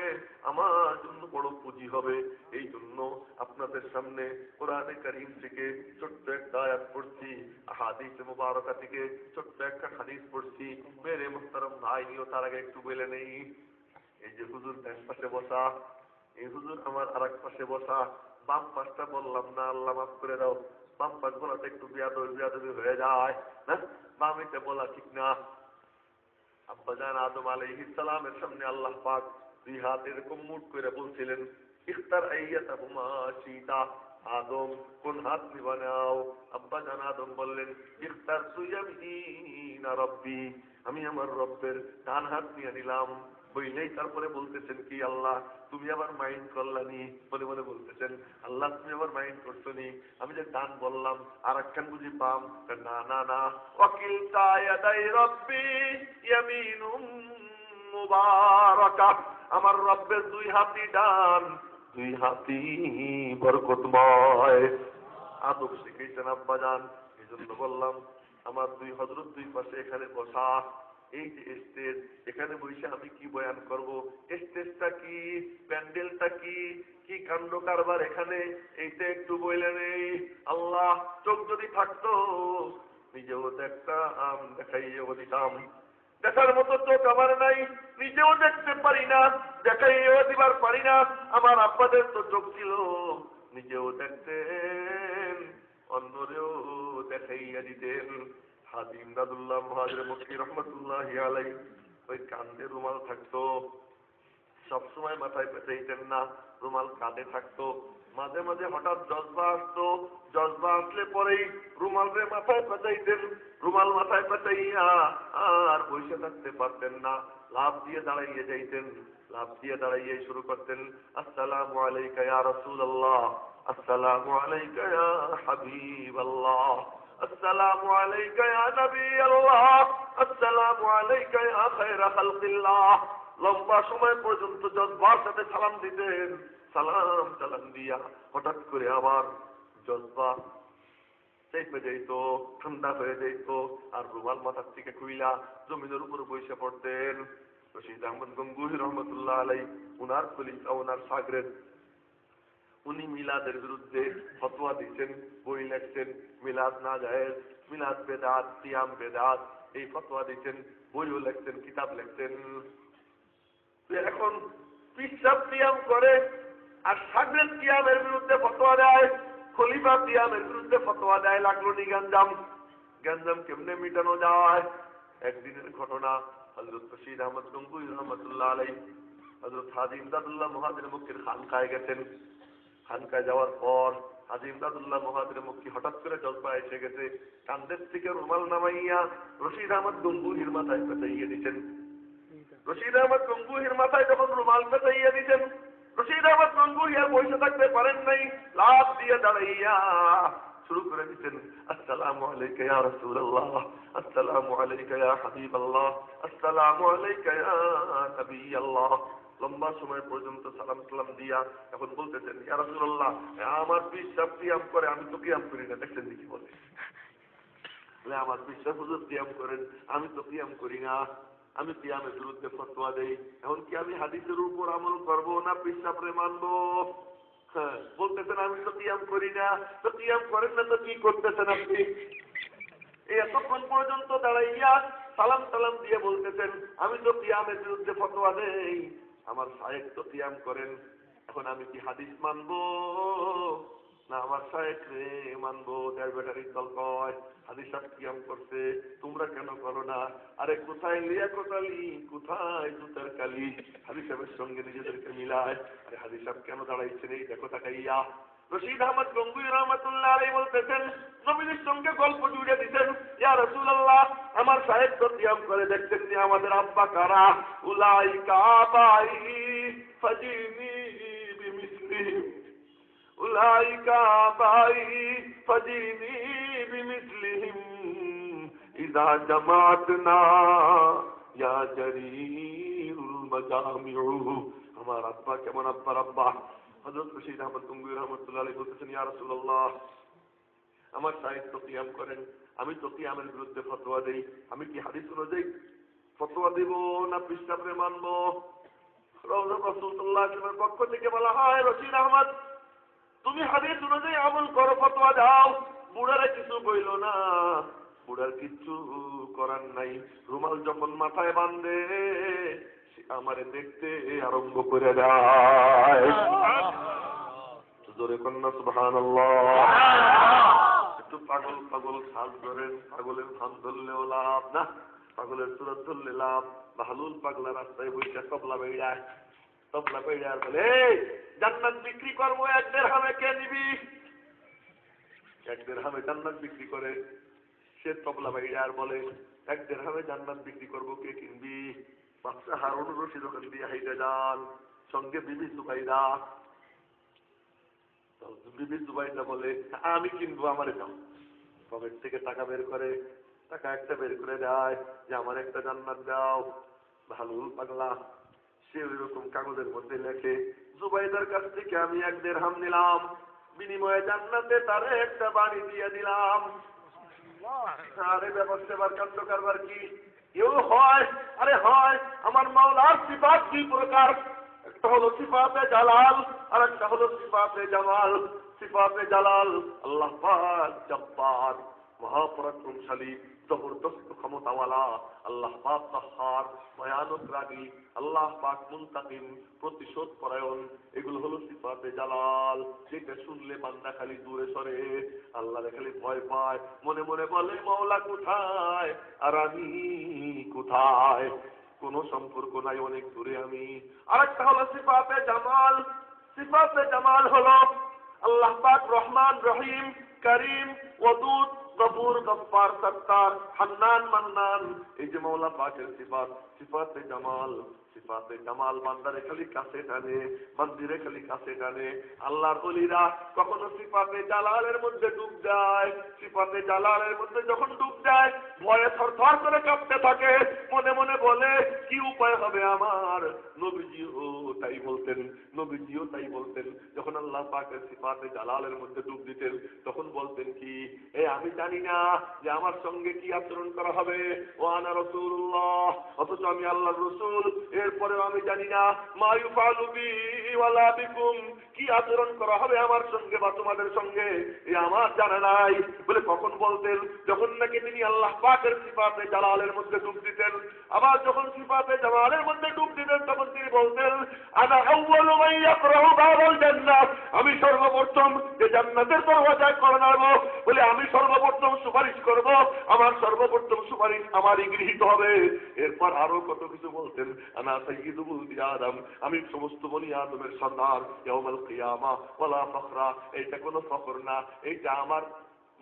আমার জন্য বড় পুঁজি হবে। এই জন্য আপনাদের সামনে কোরআনে কারীম থেকে ছোট্ট একটা আয়াত পড়ছি, হাদিস মুবারকা থেকে ছোট্ট একটা হাদিস পড়ছি। মেরে মুহতারাম ভাইও তার আগে একটু বলে নেই, এই যে হুজুর ডান পাশে বসা, এই হুজুর আমার আর এক পাশে বসা, বাম পাশটা বললাম না, আল্লাহ মাফ করে দাও, বাম পাশ বলাতে একটু বিয়াদবি হয়ে যায় না, বামিতে বলা ঠিক না। আব্বাজান আদম আলাইহিস সালামের সামনে আল্লাহ পাক দুই হাত এরকম মুঠ করে বলছিলেন, ইখতার আইয়াতাহুমা শিতা, আদম কোন হাত নিবা নাও। আব্বাজান আদম বললেন, ইখতার তুইয়ামিনা রব্বি, আমি আমার রব্বের ডান হাত নিয়ে নিলাম। বইলেই তারপরে বলতেছেন কি, আল্লাহ তুমি আবার মাইন্ড করলানি, বলে বলে বলতেছেন আল্লাহ তুমি আবার মাইন্ড করছো নি, আমি যে ডান বললাম আর একখান বুঝি বাম। না না না, ওয়াকিলতা ইয়াদাই রব্বি ইয়ামিনুম মুবারাকা, আমার রব্বের দুই হাতই ডান, দুই হাতই বরকতময়। আদব শিখেছেন আব্বাজান। এই জন্য বললাম আমার দুই হযরত দুই পাশে এখানে বসা, এই যে স্টেজ, এখানে বসে আমি কি বয়ান করব, স্টেজটা কি, প্যান্ডেলটা কি, কি কাণ্ড কারবার এখানে, এইটা একটু বইলে নেই। আল্লাহ চোখ যদি থাকতো নিজেও দেখতাম, দেখাইয়েও দিতাম। দেখার মতো চোখ আমার নাই, নিজেও দেখতে পারি না, দেখাইয়েও দিবার পারি না। আমার আব্বাদের তো চোখ ছিল, নিজেও দেখতেন, অন্যরেও দেখাইয়া দিতেন। হাজী ইমদাদুল্লাহ মুহাজির মক্কি রহমতুল্লাহি আলাইহি ওই কান্দে রুমাল থাকতো, সবসময় মাথায় পেঁচাইতেন না, রুমাল কাঁধে থাকতো। মাঝে মাঝে হঠাৎ জজবা আসতো, জজবা আসলে পরেই রুমালরে মাথায় পেঁচাইতেন। রুমাল মাথায় পেঁচাইয়া আর বসে থাকতে পারতেন না, লাফ দিয়ে দাঁড়াইয়ে যাইতেন। লাফ দিয়ে দাঁড়াইয়ে শুরু করতেন, আসসালামু আলাইকা ইয়া রাসূলুল্লাহ, আসসালামু আলাইকা ইয়া হাবিবাল্লাহ, আসসালামু আলাইকা ইয়া নবিয়াল্লাহ, আসসালামু আলাইকা ইয়া খায়রা খালকিল্লাহ। লম্বা সময় পর্যন্ত জজবার সাথে সালাম দিতেন। সালাম দিয়া হঠাৎ করে আবার জজবা চেপে যাইত, ঠান্ডা হয়ে যাইত, আর রুমাল মাথার থেকে খুইলা জমিনের উপর বসে পড়তেন। রশিদ আহমদ গঙ্গুহি রহমতুল্লাহ আলাই, উনার খলিফা, উনার সাগরেদ, উনি মিলাদের বিরুদ্ধে ফতোয়া দিচ্ছেন, বই লেখছেন, মিলাদ না জায়েজ, মিলাদ বেদাত, সিয়াম বেদাত, এই ফতোয়া দিচ্ছেন, বইও লেখছেন, কিতাব লেখছেন। এখন পিসাব সিয়াম করে আর সাগরেদ সিয়ামের বিরুদ্ধে ফতোয়া দেয়, খলিফা সিয়ামের বিরুদ্ধে ফতোয়া দেয়, লাগলো নি গঞ্জাম। গঞ্জাম কেমনে মিটানো যায়? একদিনের ঘটনা, হযরত রশিদ আহমদ গঙ্গুহি রহমতুল্লাহ আলাইহি হযরত হাজী ইমদাদুল্লাহ মুহাজির মক্কির খানকায় গেছেন। খানকায় যাওয়ার পর হাজী ইমদাদুল্লাহ মুহাজির মক্কি হঠাৎ করে জজবা এসে গেছে, কান্দের থেকে রুমাল নামাইয়া রশিদ আহমদ গঙ্গুহির মাথায় পেঁচাইয়ে দিচ্ছেন। রশিদ আহমদ গঙ্গুহির মাথায় যখন রুমাল পেঁচাইয়া দিচ্ছেন, রশিদ আহমদ গঙ্গুহি আর বসে থাকতে পারেন নাই, লাফ দিয়ে দাঁড়াইয়া শুরু করে দিচ্ছেন, আসসালামু আলাইকা ইয়া রাসূলুল্লাহ, আসসালামু আলাইকা ইয়া হাবিবাল্লাহ, আসসালামু আলাইকা ইয়া নবিয়াল্লাহ। লম্বা সময় পর্যন্ত সালাম সালাম দিয়া এখন বলতেছেন, ইয়া রাসূলুল্লাহ, আমার বিশ্বাস কিয়াম করে, আমি তো কিয়াম করি না। দেখছেন কি বলে, আমার বিশ্বাস হুজুর কিয়াম করেন, আমি তো কিয়াম করি না, আমি কিয়ামের বিরুদ্ধে ফতোয়া দেই। এখন কি আমি হাদিসের উপর আমল করবো না পিসাবরে মানবো? বলতেছেন আমি তো কিয়াম করি না, তো কিয়াম করেন না তো কি করতেছেন আপনি? এই এতক্ষণ পর্যন্ত দাঁড়াইয়া সালাম দিয়ে বলতেছেন আমি তো কিয়ামের বিরুদ্ধে ফতোয়া দেই, আমার শায়েখ তো কিয়াম করেন, এখন আমি কি হাদিস মানবো না আমার শায়েখ রে মানবো? দেড় ব্যাটারির দল কয় হাদিস সাহেব কিয়াম করছে, তোমরা কেন করো না? আরে কোথায় লিয়া কোথালি, কোথায় জুতার কালি? হাদিস সাহেবের সঙ্গে নিজেদেরকে মিলায়। আরে হাদিস সাহেব কেন দাঁড়াইছেন এই দেখো তাকাইয়া। রশিদ আহমদ গঙ্গুহি রহমতুল্লাহ আলাইহি বলতেছেন, নবীর সঙ্গে গল্প জুড়ে দিতেন, ইয়া রাসূলুল্লাহ, আমার সাহেব তো কিয়াম করে, দেখতেন যে আমাদের আব্বা কারা? উলাইকা আবাই ফাজিনি বিমিসলিহিম, উলাইকা আবাই ফাজিনি বিমিসলিহিম ইযা জামাতনা ইয়া জারীরুল মাজামিউ। আমার আব্বা কেমন আব্বার আব্বা? হযরত রশিদ আহমদ গঙ্গুহি রহমতুল্লাহ আলাইহি বলতেছেন, ইয়া রাসূলুল্লাহ, আমার সাহেব তো কিয়াম করেন, আমি তো কিয়ামের বিরুদ্ধে ফতোয়া দেই, আমি কি হাদিস অনুযায়ী ফতোয়া দিব না পৃষ্ঠাপে মানবো? রাসূল সাল্লাল্লাহু আলাইহি ওয়াসাল্লামের পক্ষ থেকে বলা হয়, রশিদ আহমদ তুমি হাদিস অনুযায়ী আমল করো, ফতোয়া দাও। বুড়ারা কিছু বইল না, বুড়ার কিছু করার নাই। রুমাল যখন মাথায় বাঁধে আমারে দেখতে আরম্ভ করে দেয়। জোরে কন্যা সুবহানাল্লাহ। একটু পাগল পাগল সাজ ধরেন, পাগলের ভান ধরলেও লাভ না, পাগলের সুরত ধরলে লাভ। বাহলুল পাগলা রাস্তায় বসে তবলা বেড়ায়, তবলা বেড়ায় বলে জান্নাত বিক্রি করবো 1 দিরহামে, কে নিবি? 1 দিরহামে জান্নাত বিক্রি করে সে তবলা বেড়ায় বলে 1 দিরহামে জান্নাত বিক্রি করবো, কে কিনবি? বাদশা হারুন রশিদ ওখান দিয়ে হাইটে যান, সঙ্গে বিবি জুবাইদা। বিবি জুবাইদা বলে আমি কিনবো, আমারে দাও। পকেট থেকে টাকা বের করে, টাকা একটা বের করে দেয় যে আমার একটা জান্নাত দাও। ভালুল পাগলা সে ওই রকম কাগজের মধ্যে লেখে জুবাইদার কাছ থেকে আমি 1 দিরহাম নিলাম, বিনিময়ে জান্নাতে তারে একটা বাড়ি দিয়ে দিলাম। আরে ব্যবস্থা কাণ্ড কারবার কি কেউ হয়? আরে হয়। আমার মাওলার সিফাত 2 প্রকার, একটা হলো সিফাতে জালাল আর একটা হলো সিফাতে জামাল। সিফাতে জালাল আল্লাহ পাক জব্বার, মহাপরাক্রমশালী, জবরদস্ত ক্ষমতাওয়ালা। আল্লাহ পাক কাহ্হার, ভয়ানক রাগী। আল্লাহ পাক মুনতাকিম, প্রতিশোধ পরায়ণ। এগুলো হলো সিফাতে জালাল, যেটা শুনলে বান্দা খালি দূরে সরে, আল্লাহরে খালি ভয় পায়, মনে মনে বলে মাওলা কোথায় আর আমি কোথায়, কোনো সম্পর্ক নাই, অনেক দূরে আমি। আরেকটা হলো সিফাতে জামাল। সিফাতে জামাল হলো আল্লাহ পাক রহমান, রহিম, করিম, ওয়াদুদ, গফুর, গফফার, সত্তার, হান্নান, মান্নান। এই যে মাওলা পাকের সিফাত, সিফাতে জামাল। সিফাতে জামাল বান্দারে খালি কাছে টানে, মন্দিরে খালি কাছে টানে। আল্লাহর ওলিরা কখনো সিফাতে জালালের মধ্যে ডুব যায়। সিফাতে জালালের মধ্যে যখন ডুব যায় ভয়ে থরথর করে কাঁপতে থাকে, মনে মনে বলে কি উপায় হবে আমার। নবীজিও তাই বলতেন, নবীজিও তাই বলতেন। যখন আল্লাহ পাকের সিফাতে জালালের মধ্যে ডুব দিতেন তখন বলতেন কি, আমি জানি না যে আমার সঙ্গে কি আচরণ করা হবে, ও আনা রাসূলুল্লাহ, অথচ আমি আল্লাহর রাসূল। এরপরেও আমি জানি না মা ইউফালু বি ওয়ালা বিকুম, কি আচরণ করা হবে আমার সঙ্গে বা তোমাদের সঙ্গে, আমার জানা নাই। বলে কখন বলতেন? যখন নাকি তিনি আল্লাহ পাকের সিফাতে জালালের মধ্যে ডুব দিতেন। আবার যখন সিফাতে জালালের মধ্যে ডুব দিতেন তখন তিনি বলতেন আনা আউয়ালু মান ইয়াকরাউ বাবাল জান্নাত, আমি সর্বপ্রথম যে জান্নাতের দরওয়াজায় কড়া নাড়ব। বলে আমি সর্বপ্রথম সুপারিশ করব, আমার সর্বপ্রথম সুপারিশ আমারই গৃহীত হবে। এরপর আরো কত কিছু বলতেন, আনা সাইয়্যিদু বুলদি আদম, আমি সমস্ত বনি আদমের সর্দার, ইয়াউমাল কিয়ামা ওয়ালা ফখরা, এইটা কোনো ফখর না, এইটা আমার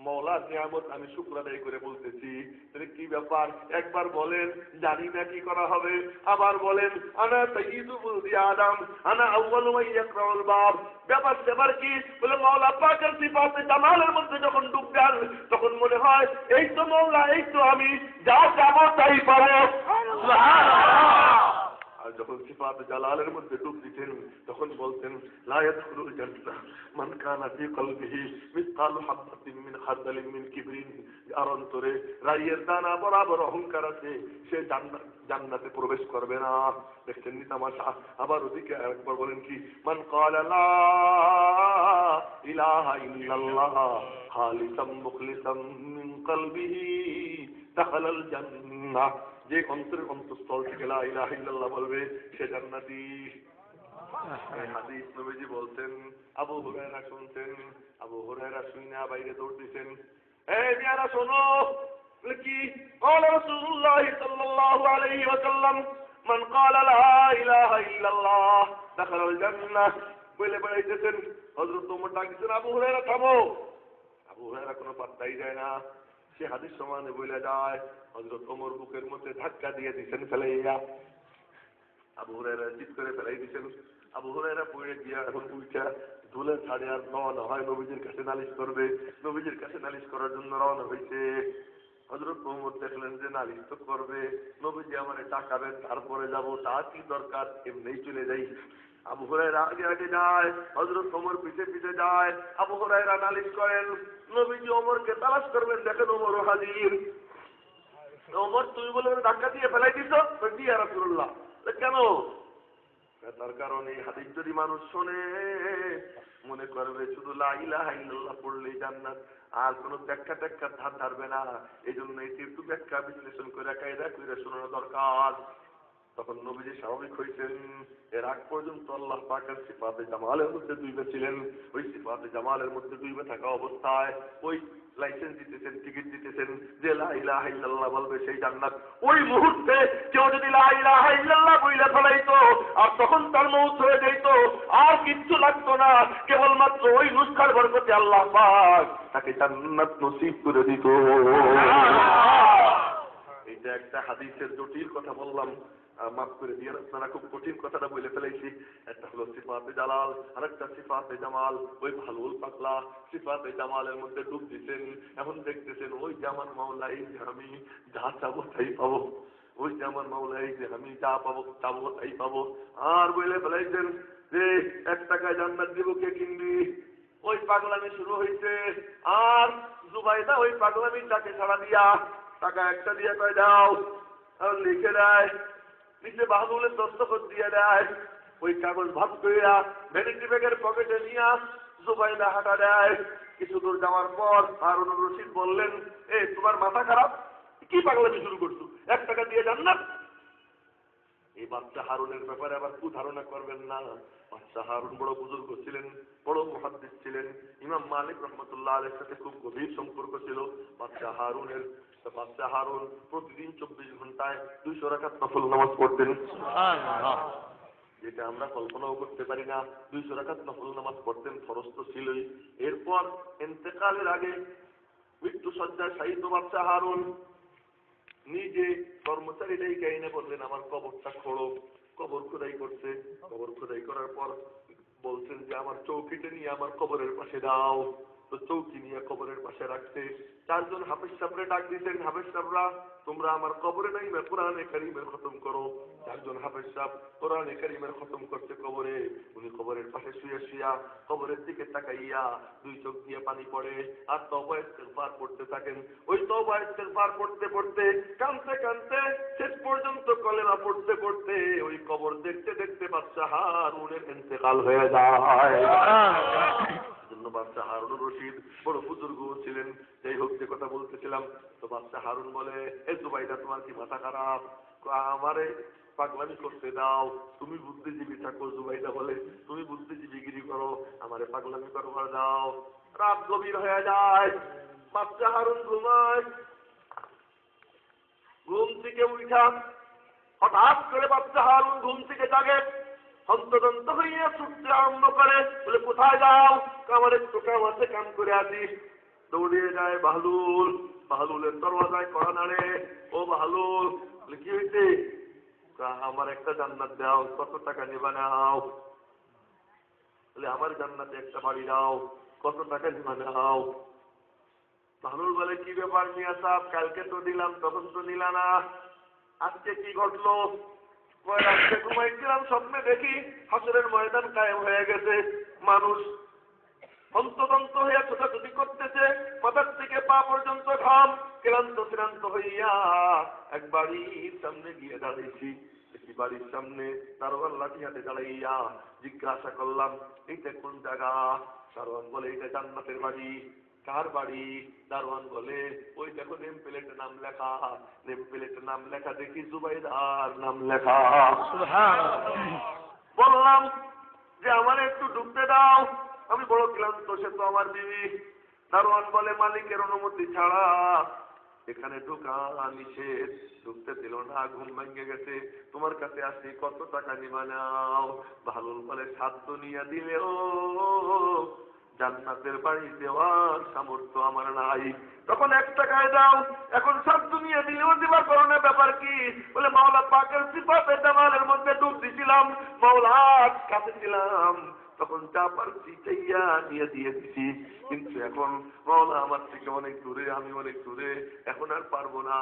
মওলার নিয়ামত, আমি শুকর আদায় করে বলতেছি। তাহলে কি ব্যাপার? একবার বলেন জানি না কি করা হবে, আবার বলেন আনা সাইয়্যিদু বুলদি আদম, আনা আউয়ালু মান ইয়াকরাউল বাব। ব্যাপার কি? বলে মাওলা পাকের সিফাতে জামালের মধ্যে যখন ডুব দেন তখন মনে হয় এই তো মাওলা, এই তো আমি, যা যাবো তাই পাবো। আর যখন সিফাতে জালালের মধ্যে ডুব দিতেন তখন বলতেন লা ইয়াদখুলুল জান্নাহ মান কানা ফি কলবিহি মিসকালু হাববাতিন মিন খারদালিন মিন কিবরিন, আর অন্তরে রাইয়ের দানা বরাবর অহংকার আছে, সে জান্নাতে প্রবেশ করবে না। দেখছেন নি তামাশা? আবার ওদিকে একবার বলেন কি, মান ক্বালা লা ইলাহা ইল্লাল্লাহ খালিসাম মুখলিসাম মিন কলবিহি দাখালাল জান্নাহ, যে অন্তরের অন্তঃস্থল থেকে লা ইলাহা ইল্লাল্লাহ বলবে সে জান্নাতি। হাদিস নবীজি বলতেন, আবু হুরায়রা শুনতেন, আবু হুরায়রা শুনে বাইরে দৌড় দিতেন, মিয়ারা শোনো। কি? ক্বালা রাসূলুল্লাহ সাল্লাল্লাহু আলাইহি ওয়াসাল্লাম মান ক্বালা লা ইলাহা ইল্লাল্লাহ দাখালাল জান্নাহ। বলে বেড়াইতেছেন। হযরত ওমর ডাক দিতেন, আবু হুরায়রা থামো। আবু হুরায়রা কোনো পাত্তাই দেয় না, সে হাদিস সমানে বলে যায়। হযরত ওমর বুকের মধ্যে ধাক্কা দিয়ে দিচ্ছেন ফেলাইয়া, আবু হুরায়রা চিৎ করে ফেলাই দিচ্ছেন। আবু হুরায়রা পড়ে গিয়া এখন উঠা ধুলে ছাড়ে আর রওনা হয় নবীজির কাছে নালিশ করবে। নবীজির কাছে নালিশ করার জন্য রওনা হয়েছে। হযরত ওমর দেখলেন যে নালিশ তো করবে, নবীজি আমারে টাকাবেন তারপরে যাব, তা কি দরকার, এমনিই চলে যাই। আবু হুরায়রা আগে আগে যায়, হযরত ওমর পিছে পিছে যায়। আবু হুরায়রা নালিশ করেন, নবীজি ওমরকে তালাশ করবেন, দেখেন ওমরও হাজির। ওমর তুমি বলে ধাক্কা দিয়ে ফেলাই দিছো? জি ইয়া রাসূলুল্লাহ। কেন? তার কারণ এই হাদিস যদি মানুষ শোনে মনে করবে শুধু লা ইলাহা ইল্লাল্লাহ পড়লেই জান্নাত, আর কোনো ব্যাখ্যা ট্যাখ্যার ধার ধারবে না। এই জন্য এটি একটু ব্যাখ্যা বিশ্লেষণ করে কায়দা করে শোনানো দরকার। তখন নবীজি স্বাভাবিক হয়েছেন। এর আগ পর্যন্ত আল্লাহ পাকের সিফাতে জামালের মধ্যে ডুবে ছিলেন। ওই সিফাতে জামালের মধ্যে ডুবে থাকা অবস্থায় ওই লাইসেন্স দিতেছেন, টিকিট দিতেছেন যে লা ইলাহা ইল্লাল্লাহ বলবে সেই জান্নাত। ওই মুহূর্তে কেউ যদি লা ইলাহা ইল্লাল্লাহ বইলা ফেলাইতো আর তখন তার মউত হয়ে যাইতো, আর কিচ্ছু লাগতো না, কেবলমাত্র ওই নুসখার বরকতে আল্লাহ পাক তাকে জান্নাত নসিব করে দিত। এইটা একটা হাদিসের জটিল কথা বললাম, মাফ করে দিয়ে, আপনারা খুব কঠিন কথাটা বলে ফেলেছি। একটা হলো সিফাতে জালাল, আর একটা সিফাতে জামাল। ওই ভালুল পাতলা সিফাতে জামালের মধ্যে ডুব দিচ্ছেন। এখন দেখতেছেন ওই যে আমার মাওলা, এই যে আমি যা চাবো তাই পাবো, ওই যে আমার মাওলা, এই যে আমি যা পাবো চাবো তাই পাবো। আর বলে ফেলাইছেন যে 1 টাকায় জান্নাত দিব, কে কিনবি? ওই পাগলামি শুরু হয়েছে। আর জুবাইদা ওই পাগলামির তাকে ছাড়া দিয়া টাকা একটা দিয়ে কয় দাও, লিখে দেয়, নিচে বাহদুলের দস্তখত দিয়ে দেয়। ওই কাগজ ভাগ করিয়া ভ্যানিটি ব্যাগের পকেটে নিয়ে জুবাইদা হাঁটা দেয়। কিছু দূর যাওয়ার পর হারুন রশিদ বললেন, এ তোমার মাথা খারাপ, কি পাগলামি শুরু করছো? 1 টাকা দিয়ে জান্নাত? এই বাচ্চা হারুনের ব্যাপারে আবার কুধারণা করবেন না। বাচ্চা হারুন বড় বুজুর্গ ছিলেন, বড় মুহাদ্দিস ছিলেন। ইমাম মালিক রহমতুল্লাহ আলাইহির সাথে খুব গভীর সম্পর্ক ছিল বাচ্চা হারুনের। বাচ্চা হারুন প্রতিদিন 24 ঘন্টায় 200 রাকাত নফল নামাজ পড়তেন, যেটা আমরা কল্পনাও করতে পারি না। 200 রাকাত নফল নামাজ পড়তেন, ফরজ তো ছিলই। এরপর ইন্তেকালের আগে মৃত্যু সজ্জায় শায়িত বাচ্চা হারুন নিজে কর্মচারীটাই গাইনে বললেন, আমার কবরটা খোঁড়ো। কবর খোদাই করছে। কবর খোদাই করার পর বলছেন যে আমার চৌকিটা নিয়ে আমার কবরের পাশে দাও। তো চৌকি নিয়ে কবরের পাশে রাখছে। 4 জন হাফেজ সাহেবরে ডাক দিতেন, হাফেজ সাহেবরা তোমরা আমার কবরে নাই কোরআনে কারীমের খতম করো। 4 জন হাফেজ সাহেব কোরআনে কারীমের খতম করতে কবরে। উনি কবরের পাশে শুয়ে শুয়া কবরের দিকে তাকাইয়া 2 চোখ দিয়ে পানি পড়ে আর তওবা ইস্তিগফার পড়তে থাকেন। ওই তওবা ইস্তিগফার পড়তে পড়তে কাঁদতে কাঁদতে শেষ পর্যন্ত কলেমা পড়তে পড়তে ওই কবর দেখতে দেখতে বাচ্চা হারুনের ইন্তেকাল হয়ে যায়। জন্য বাচ্চা হারুন রশিদ বড় বুজুর্গ ছিলেন। যাই হোক, যে কথা বলতেছিলাম, তো বাচ্চা হারুন বলে, এ জুবাইদা তোমার কি মাথা খারাপ? আমারে পাগলামি করতে দাও, তুমি বুদ্ধিজীবী থাকো। জুবাইদা বলে, তুমি বুদ্ধিজীবীগিরি করো, আমারে পাগলামি করবার দাও। রাত গভীর হয়ে যায়, বাচ্চা হারুন ঘুমায়। ঘুম থেকে উঠা হঠাৎ করে বাচ্চা হারুন ঘুম থেকে জাগে, হন্তদন্ত হইয়া ছুটতে আরম্ভ করে। বলে, কোথায় যাও? আমার একটু কাম আছে, কাম করে আসিস। দৌড়িয়ে যায় বাহলুল। বাহলুলের দরওয়াজায় কড়া নাড়ে। ও বাহলুল, কি হয়েছে? আমার একটা জান্নাত দাও। কত টাকা নেবা নাও? বলে, আমার জান্নাতে একটা বাড়ি দাও। কত টাকা নেবা নাও? বাহলুল বলে, কি ব্যাপার মিয়া সাহেব, কালকে তো দিলাম, তখন তো নিলা না, আজকে কি ঘটলো? রাত্রে ঘুমাইছিলাম, স্বপ্নে দেখি হাসরের ময়দান কায়েম হয়ে গেছে। মানুষ হন্তদন্ত হইয়া ছোটাছুটি করতেছে, মাথার থেকে পা পর্যন্ত ঘাম। ক্লান্ত শ্রান্ত হইয়া এক বাড়ির সামনে গিয়ে দাঁড়িয়েছি। দেখি বাড়ির সামনে দারোয়ান লাঠি হাতে দাঁড়াইয়া। জিজ্ঞাসা করলাম, এইটা কোন জায়গা? দারোয়ান বলে, এটা জান্নাতের বাড়ি। কার বাড়ি? দারোয়ান বলে, ওই দেখো নেম প্লেটে নাম লেখা। নেম প্লেটে নাম লেখা দেখি জুবাইদার নাম লেখা। বললাম যে আমার একটু ঢুকতে দাও, আমি বড় ক্লান্ত, সে তো আমার বিবি। দারোয়ান বলে, মালিকের অনুমতি ছাড়া এখানে ঢোকা নিষেধ। ঢুকতে দিল না, ঘুম ভেঙে গেছে। তোমার কাছে আসি, কত টাকা নিবা নাও? ভালো বলে, 7 দুনিয়া দিলেও জান্নাতের বাড়ি দেওয়ার সামর্থ্য আমার নাই। তখন 1 টাকায় দাও। এখন 7 দুনিয়া দিলেও দিবার কারণে ব্যাপার কি? বলে, মাওলা পাকের সিফাতে জামালের মধ্যে ডুব দিছিলাম, মাওলার কাছে ছিলাম, তখন যা পারছি চাইয়া নিয়ে দিয়ে দিছি, কিন্তু এখন মাওলা আমার থেকে অনেক দূরে, আমি অনেক দূরে, এখন আর পারবো না।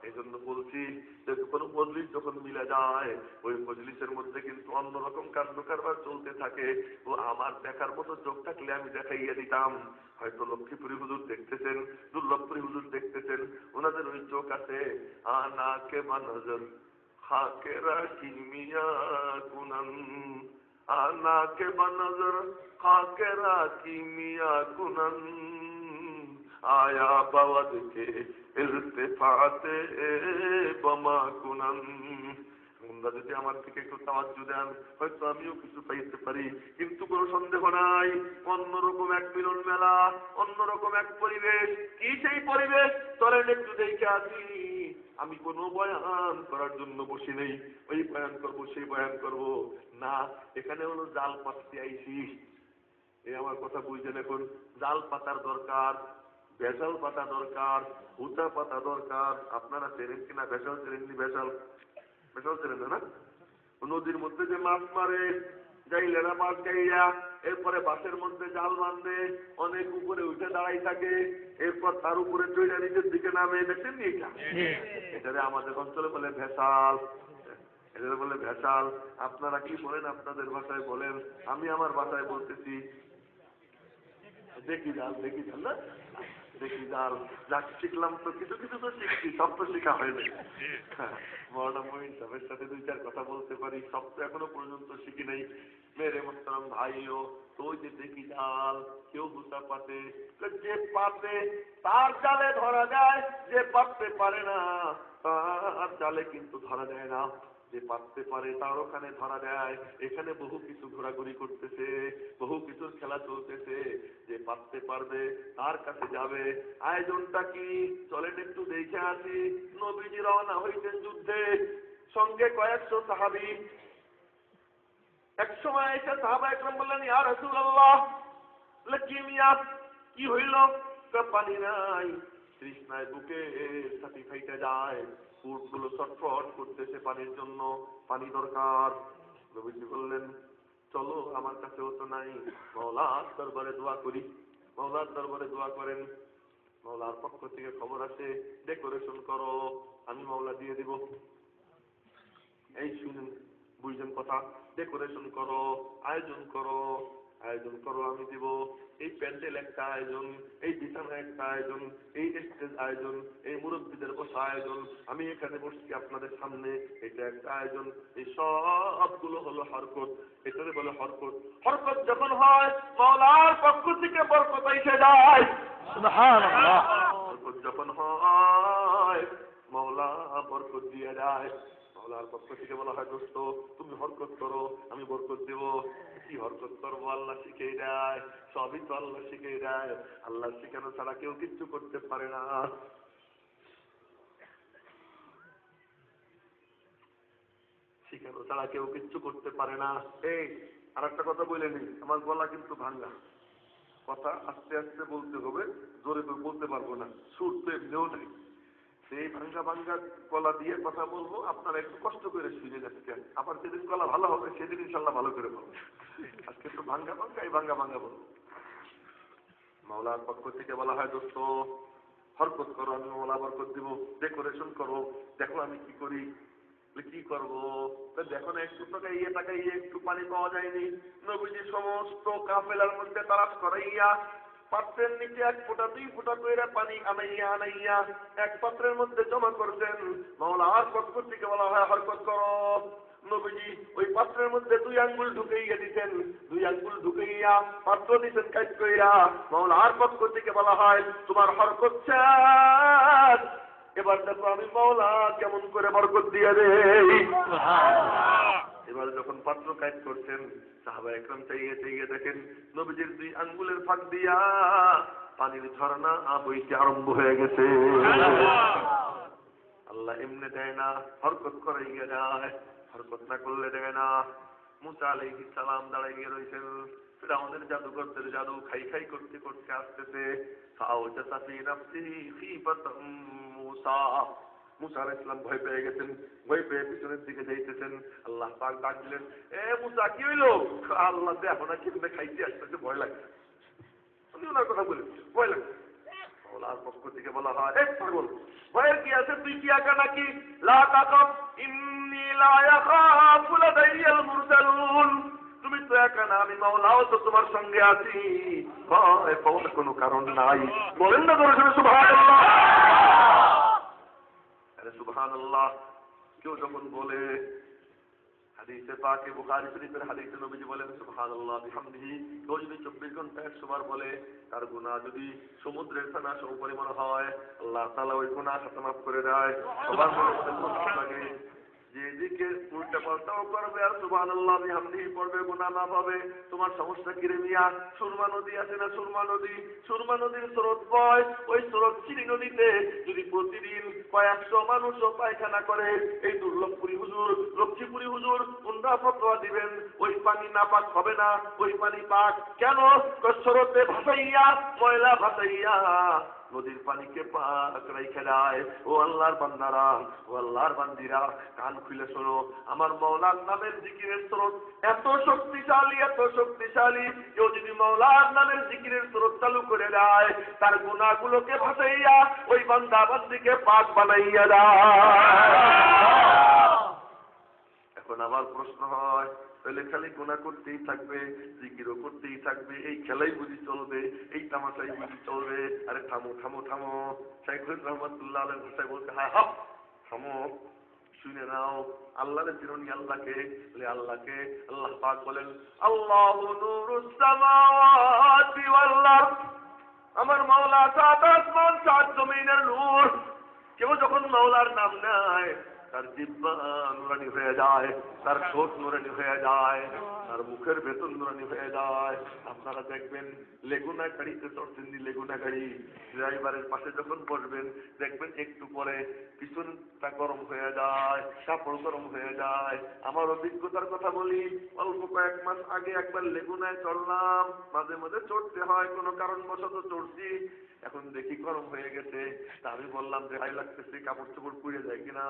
এই জন্য বলছি যে কোনো মজলিস যখন মিলে যায়, ওই মজলিসের মধ্যে কিন্তু অন্যরকম কাণ্ড কারবার চলতে থাকে। ও আমার দেখার মতো চোখ থাকলে আমি দেখাইয়া দিতাম। হয়তো লক্ষ্মীপুরি হুজুর দেখতেছেন, দুর্লভপুরি হুজুর দেখতেছেন, ওনাদের ওই চোখ আছে, আনা কে বা নজর খাকে রাখি মিয়া কুনান, আনা কে বা নজর খাকে রাখি মিয়া কুনান, আয়া বাওয়াদ কে ইরতিফাতে বমা কুনান। তোমরা যদি আমার থেকে একটু তাওয়াজ্জু দেন, হয়তো আমিও কিছু পাইতে পারি, কিন্তু কোনো সন্দেহ নাই অন্যরকম এক মিলন মেলা, অন্যরকম এক পরিবেশ। কি সেই পরিবেশ? চলেন একটু দেখে আসি। আমি কোনো বয়ান করার জন্য বসি নেই, ওই বয়ান করবো সেই বয়ান করবো না। এখানে হলো জাল পাততে আইছি। এই আমার কথা বুঝছেন? এখন জাল পাতার দরকার, ভেসাল পাতা দরকার, হুতা পাতা দরকার। আপনারা চেনেন কিনা ভেসাল? চেনেননি? ভেসাল ভেসাল চেনেন না? নদীর মধ্যে যে মাছ মারে, যাইলেনা মাছ গাইয়া, এরপরে বাসের মধ্যে জাল বাঁধে, অনেক উপরে উঠে দাঁড়াই থাকে, এরপর তার উপরে চইলা নিচের দিকে নামে। দেখছেন নি এটা? এটারে আমাদের অঞ্চলে বলে ভেসাল, এটারে বলে ভেসাল। আপনারা কি বলেন আপনাদের ভাষায় বলেন, আমি আমার ভাষায় বলতেছি দেখি জাল। দেখি জাল না, দেখি জাল। যাক শিখলাম তো, কিছু কিছু তো শিখছি, সব তো শিখা হয়নি। মৌলানা মঈন সাহেবের সাথে দুই চার কথা বলতে পারি, সব তো এখনো পর্যন্ত শিখি নাই। মেরে মোহতারাম ভাইও তো ওই যে দেখি জাল, কেউ হুতা পাতে, যে পাতে তার জালে ধরা যায়, যে পাততে পারে না তার জালে কিন্তু ধরা যায় না। যে পাততে পারে তার ওখানে ধরা দেয়। এখানে বহু কিছু ঘোরাঘুরি করতেছে, বহু কিছুর খেলা চলতেছে। যে পাততে পারবে তার কাছে যাবে। আয়োজনটা কি? চলেন একটু দেখে আসি। নবীজি রওনা হইতেন যুদ্ধে, সঙ্গে কয়েকশো সাহাবী। এক সময় এসে সাহাবা একরাম বললেন, ইয়া রাসূলুল্লাহ, কি মিয়া, কি হইল? পানি নাই, তৃষ্ণায় বুকে ছাতি খাইতে যায়, উটগুলো ছটফট করতেছে পানির জন্য, পানি দরকার। নবীজি বললেন, চলো আমার কাছেও তো নাই, মাওলার দরবারে দোয়া করি। মাওলার দরবারে দোয়া করেন। মাওলার পক্ষ থেকে খবর আসে, ডেকোরেশন করো, আমি মাওলা দিয়ে দিব। এই শুনুন, বুঝলেন কথা? ডেকোরেশন করো, আয়োজন করো, আয়োজন করো, আমি দিব। এই প্যান্ডেল একটা আয়োজন, এই বিছানা একটা আয়োজন, এই স্টেজ আয়োজন, এই মুরব্বীদের বসা আয়োজন, আমি এখানে বসছি আপনাদের সামনে, এটা একটা আয়োজন। এই সবগুলো হলো হরকত। এটারে বলে হরকত। হরকত যখন হয়, মাওলার পক্ষ থেকে বরকত এসে যায়। সুবহানাল্লাহ। হরকত যখন হয়, মাওলা বরকত দিয়ে যায়। মাওলার পক্ষ থেকে বলা হয়, দোস্ত তুমি হরকত করো, আমি বরকত দেব। কি হরকত করবো? আল্লাহ শিখিয়ে দেয়। সবই তো আল্লাহ শিখিয়ে দেয়। আল্লাহ শিখানো ছাড়া কেউ কিচ্ছু করতে পারে না। শিখানো ছাড়া কেউ কিচ্ছু করতে পারে না। এই আর একটা কথা বলে নি, আমার গলা কিন্তু ভাঙ্গা, কথা আস্তে আস্তে বলতে হবে, জোরে তো বলতে পারবো না, সুর তো এমনিও নাই। সেই ভাঙ্গা ভাঙ্গা গলা দিয়ে কথা বলবো, আপনারা একটু কষ্ট করে শুনে যাচ্ছেন। আবার যেদিন গলা ভালো হবে সেদিন ইনশাল্লাহ ভালো করে বলবো। আজকে একটু ভাঙ্গা ভাঙ্গা, এই ভাঙ্গা ভাঙ্গা বলবো। মাওলার পক্ষ থেকে বলা হয়, দোস্ত হরকত করো, আমি মাওলা বরকত দিব। ডেকোরেশন করো, দেখো আমি কি করি। কি করবো? দেখো না, একটু টাকাইয়ে টাকাইয়ে একটু পানি পাওয়া যায়নি। নবীজি সমস্ত কাফেলার মধ্যে তালাশ করাইয়া পাত্রের নিচে 1 ফুটা 2 ফুটা করে পানি আনাইয়া আনাইয়া এক পাত্রের মধ্যে জমা করতেন। মাওলার পক্ষ থেকে বলা হয়, হরকত করো। নবীজি ওই পাত্রের মধ্যে 2 আঙ্গুল ঢুকাইয়া দিতেন। 2 আঙ্গুল ঢুকাইয়া পাত্র দিতেন কাজ কইরা। মাওলার পক্ষ থেকে বলা হয়, তোমার হরকত শেষ। এবার দেখো আমি মাওলা কেমন করে বরকত দিয়ে দেই। এবার যখন পাত্র কাজ করছেন, সাহাবা একরাম চাইয়ে চাইয়ে দেখেন নবীজির 2 আঙ্গুলের ফাঁক দিয়া পানির ঝর্ণা বইতে আরম্ভ হয়ে গেছে। আল্লাহ এমনি দেয় না, হরকত করাইয়া যায়। হরকত না করলে দেয় না। মুসা আলাইহিস সালাম দাঁড়াইয়া রয়েছেন। ফিরআউনের জাদুকরদের জাদু খাই খাই করতে করতে আসতেছে। ফাওজাসা ফি নাফসিহি খিফাতাম মুসা। মুসা আলাইহিস সালাম ভয় পেয়ে গেছেন, ভয় পেয়ে পিছনের দিকে যাইতেছেন। আল্লাহ পাক ডাক দিলেন, এ মুসা কি হইলো? আল্লাহ দেখো না কিভাবে খাইতে আসতেছে, ভয় লাগছে। আমি ওনার কথা বলি, ভয় লাগছে। আল্লাহর পক্ষ থেকে বলা হয়, এক পাগল, ভয়ের কি আছে? তুই কি একা নাকি? লা তাকাফ ইন্নী লা ইয়াখাফু লাদাইয়াল মুরসালুন। তুমি তো একা না, আমি মাওলাও তো তোমার সঙ্গে আছি, ভয় পাওয়ার কোনো কারণ নাই। বলেন না তোর সাথে সুবহানাল্লাহ? আরে সুবহানাল্লাহ কেউ যখন বলে, হাদিসে পাকে বুখারী শরীফের হাদিসে নবীজি বলেন সুবহানাল্লাহ বিহামদিহি, কেউ যদি 24 ঘন্টা 100 বার বলে, তার গুনাহ যদি সমুদ্রের ফেনা সম পরিমাণ হয়, আল্লাহ তাআলা ওই গুনাহ খাতা মাফ করে দেয়। সবার মনে লাগে যেদিকে উল্টা পাল্টাও করবে আর সুবহানাল্লাহ বিহামদিহি পড়বে, গুনাহ মাফ হবে। তোমার সমস্যা কি রে মিয়া? সুরমা নদী আছে না, সুরমা নদী, সুরমা নদীর স্রোত বয়, ওই স্রোত চিনি নদীতে যদি প্রতিদিন কয়েকশো মানুষও পায়খানা করে, এই দুর্লভপুরী হুজুর, লক্ষ্মীপুরী হুজুর উন্ডা ফতোয়া দিবেন ওই পানি নাপাক হবে না, ওই পানি পাক। কেন? স্রোতে ভাসাইয়া, ময়লা ভাসাইয়া নদীর পানিকে পাক রাইখে দেয়। ও আল্লাহর বান্দারা, ও আল্লাহর বান্দিরা, কান খুলে শোনো, আমার মাওলার নামের জিকিরের স্রোত এত শক্তিশালী, এত শক্তিশালী। কেউ যদি মাওলার নামের জিকিরের স্রোত চালু করে দেয়, তার গুনাহগুলোকে ভাসাইয়া ওই বান্দা বান্দিকে পাক বানাইয়া দেয়। এখন আবার প্রশ্ন হয়, তাহলে খালি গুনাহ করতেই থাকবে, জিকিরও করতেই থাকবে, এই খেলাই বুঝি চলবে, এই তামাশাই বুঝি চলবে? আরে থামো থামো থামো। শাইখুল রহমাতুল্লাহ আলাইহি ভাষায় বলতে হয়, হ্যাঁ থামো, শুনে নাও। আল্লাহর চিরনি আল্লাহকে, আল্লাহকে আল্লাহ পাক বলেন, আল্লাহু নূরুস সামাওয়াতি ওয়াল আরদ, আমার মাওলা সাত আসমান সাত জমিনের নূর। কেউ যখন মাওলার নাম নেয়, তার জিহ্বা নুরানি হয়ে যায়, তার ঠোঁট নুরানি হয়ে যায়, তার মুখের ভেতর নুরানি হয়ে যায়। আপনারা দেখবেন লেগুনা গাড়িতে চড়ছেন, লেগুনা গাড়ি, ড্রাইভারের পাশে যখন বসবেন দেখবেন একটু পরে পিছনটা গরম হয়ে যায়, কাপড় গরম হয়ে যায়। আমার অভিজ্ঞতার কথা বলি, অল্প কয়েক মাস আগে একবার লেগুনায় চড়লাম, মাঝে মাঝে চড়তে হয়, কোনো কারণবশত চড়ছি, এখন দেখি গরম হয়ে গেছে। তা আমি বললাম যে ভাই লাগতেছে, কাপড় চোপড় পুড়ে যায় কিনা?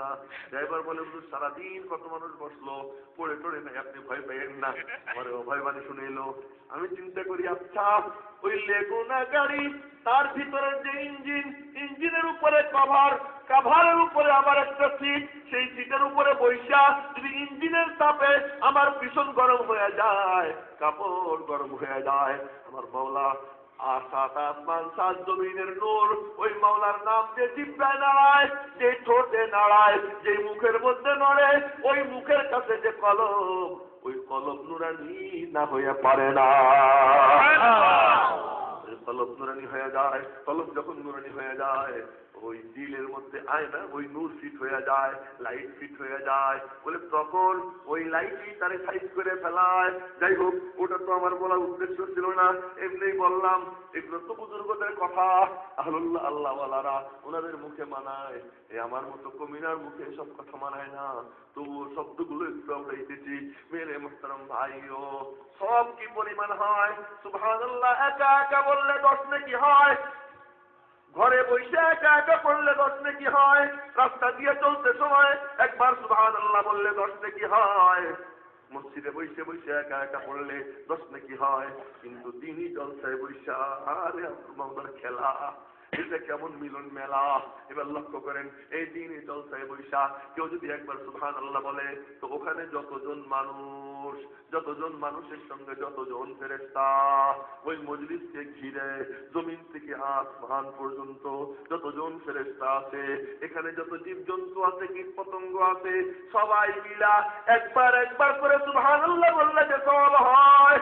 ড্রাইভার বলে, সারাদিন কত মানুষ বসলো, পড়ে টড়ে নাই, আপনি ভয় পাইয়েন না। আমার ভয় বাণী শুনে এলো। আমি চিন্তা করি, আচ্ছা ওই লেগুনা গাড়ি, তার ভিতরের যে ইঞ্জিন, ইঞ্জিনের উপরে কভার, কভারের উপরে আবার একটা সিট, সেই সিটের উপরে বৈশা যদি ইঞ্জিনের তাপে আমার ভীষণ গরম হয়ে যায়, কাপড় গরম হয়ে যায়, আমার মাওলা আর সাত আসমান সাত জমিনের নূর, ওই মাওলার নাম যে জিহ্বায় নাড়ায়, যে ঠোঁটে নাড়ায়, যে মুখের মধ্যে নড়ে, ওই মুখের কাছে যে কলম, ওই কলম নুরানি না হয়ে পারে না। কলম নুরানি হয়ে যায়। কলম যখন নুরানি হয়ে যায়, ওই দিলের মধ্যে আয়না, ওই নূর ফিট হয়ে যায়, লাইট ফিট হয়ে যায়। বলে তখন ওই লাইটই তারে সাইজ করে ফেলায়। যাই হোক, ওটা তো আমার বলার উদ্দেশ্য ছিল না, এমনি বললাম। এগুলো তো বুজুর্গদের কথা, আহলুল্লাহ আল্লাহওয়ালারা ওনাদের মুখে মানায়, আমার মতো কমিনার মুখে সব কথা মানায় না। তবুও শব্দগুলো একটু আমরা দিতেছি। মেরে মুহতারাম ভাইও, সব কি পরিমাণ হয়? সুবহানাল্লাহ একা একা বললে 10 নেকি হয়, ঘরে বসে একা একা পড়লে 10 নেকি হয়, রাস্তা দিয়ে চলতে সময় একবার সুবহানাল্লাহ বললে 10 নেকি হয়, মসজিদে বসে বসে একা একা পড়লে 10 নেকি হয়। কিন্তু দিনই জলসায় বসে আরে মাওলার খেলা, এটা কেমন মিলন মেলা। এবার লক্ষ্য করেন, এই দিনই জলসায় বৈশা কেউ যদি একবার সুবহানাল্লাহ বলে, তো ওখানে যতজন মানুষের সঙ্গে যতজন ফেরেশতা ওই মজলিসকে ঘিরে, জমিন থেকে আসমান পর্যন্ত যতজন ফেরেশতা আছে, এখানে যত জীবজন্তু আছে, কীট পতঙ্গ আছে, সবাই মিলা একবার একবার করে সুবহানাল্লাহ বললে যে সওয়াব হয়।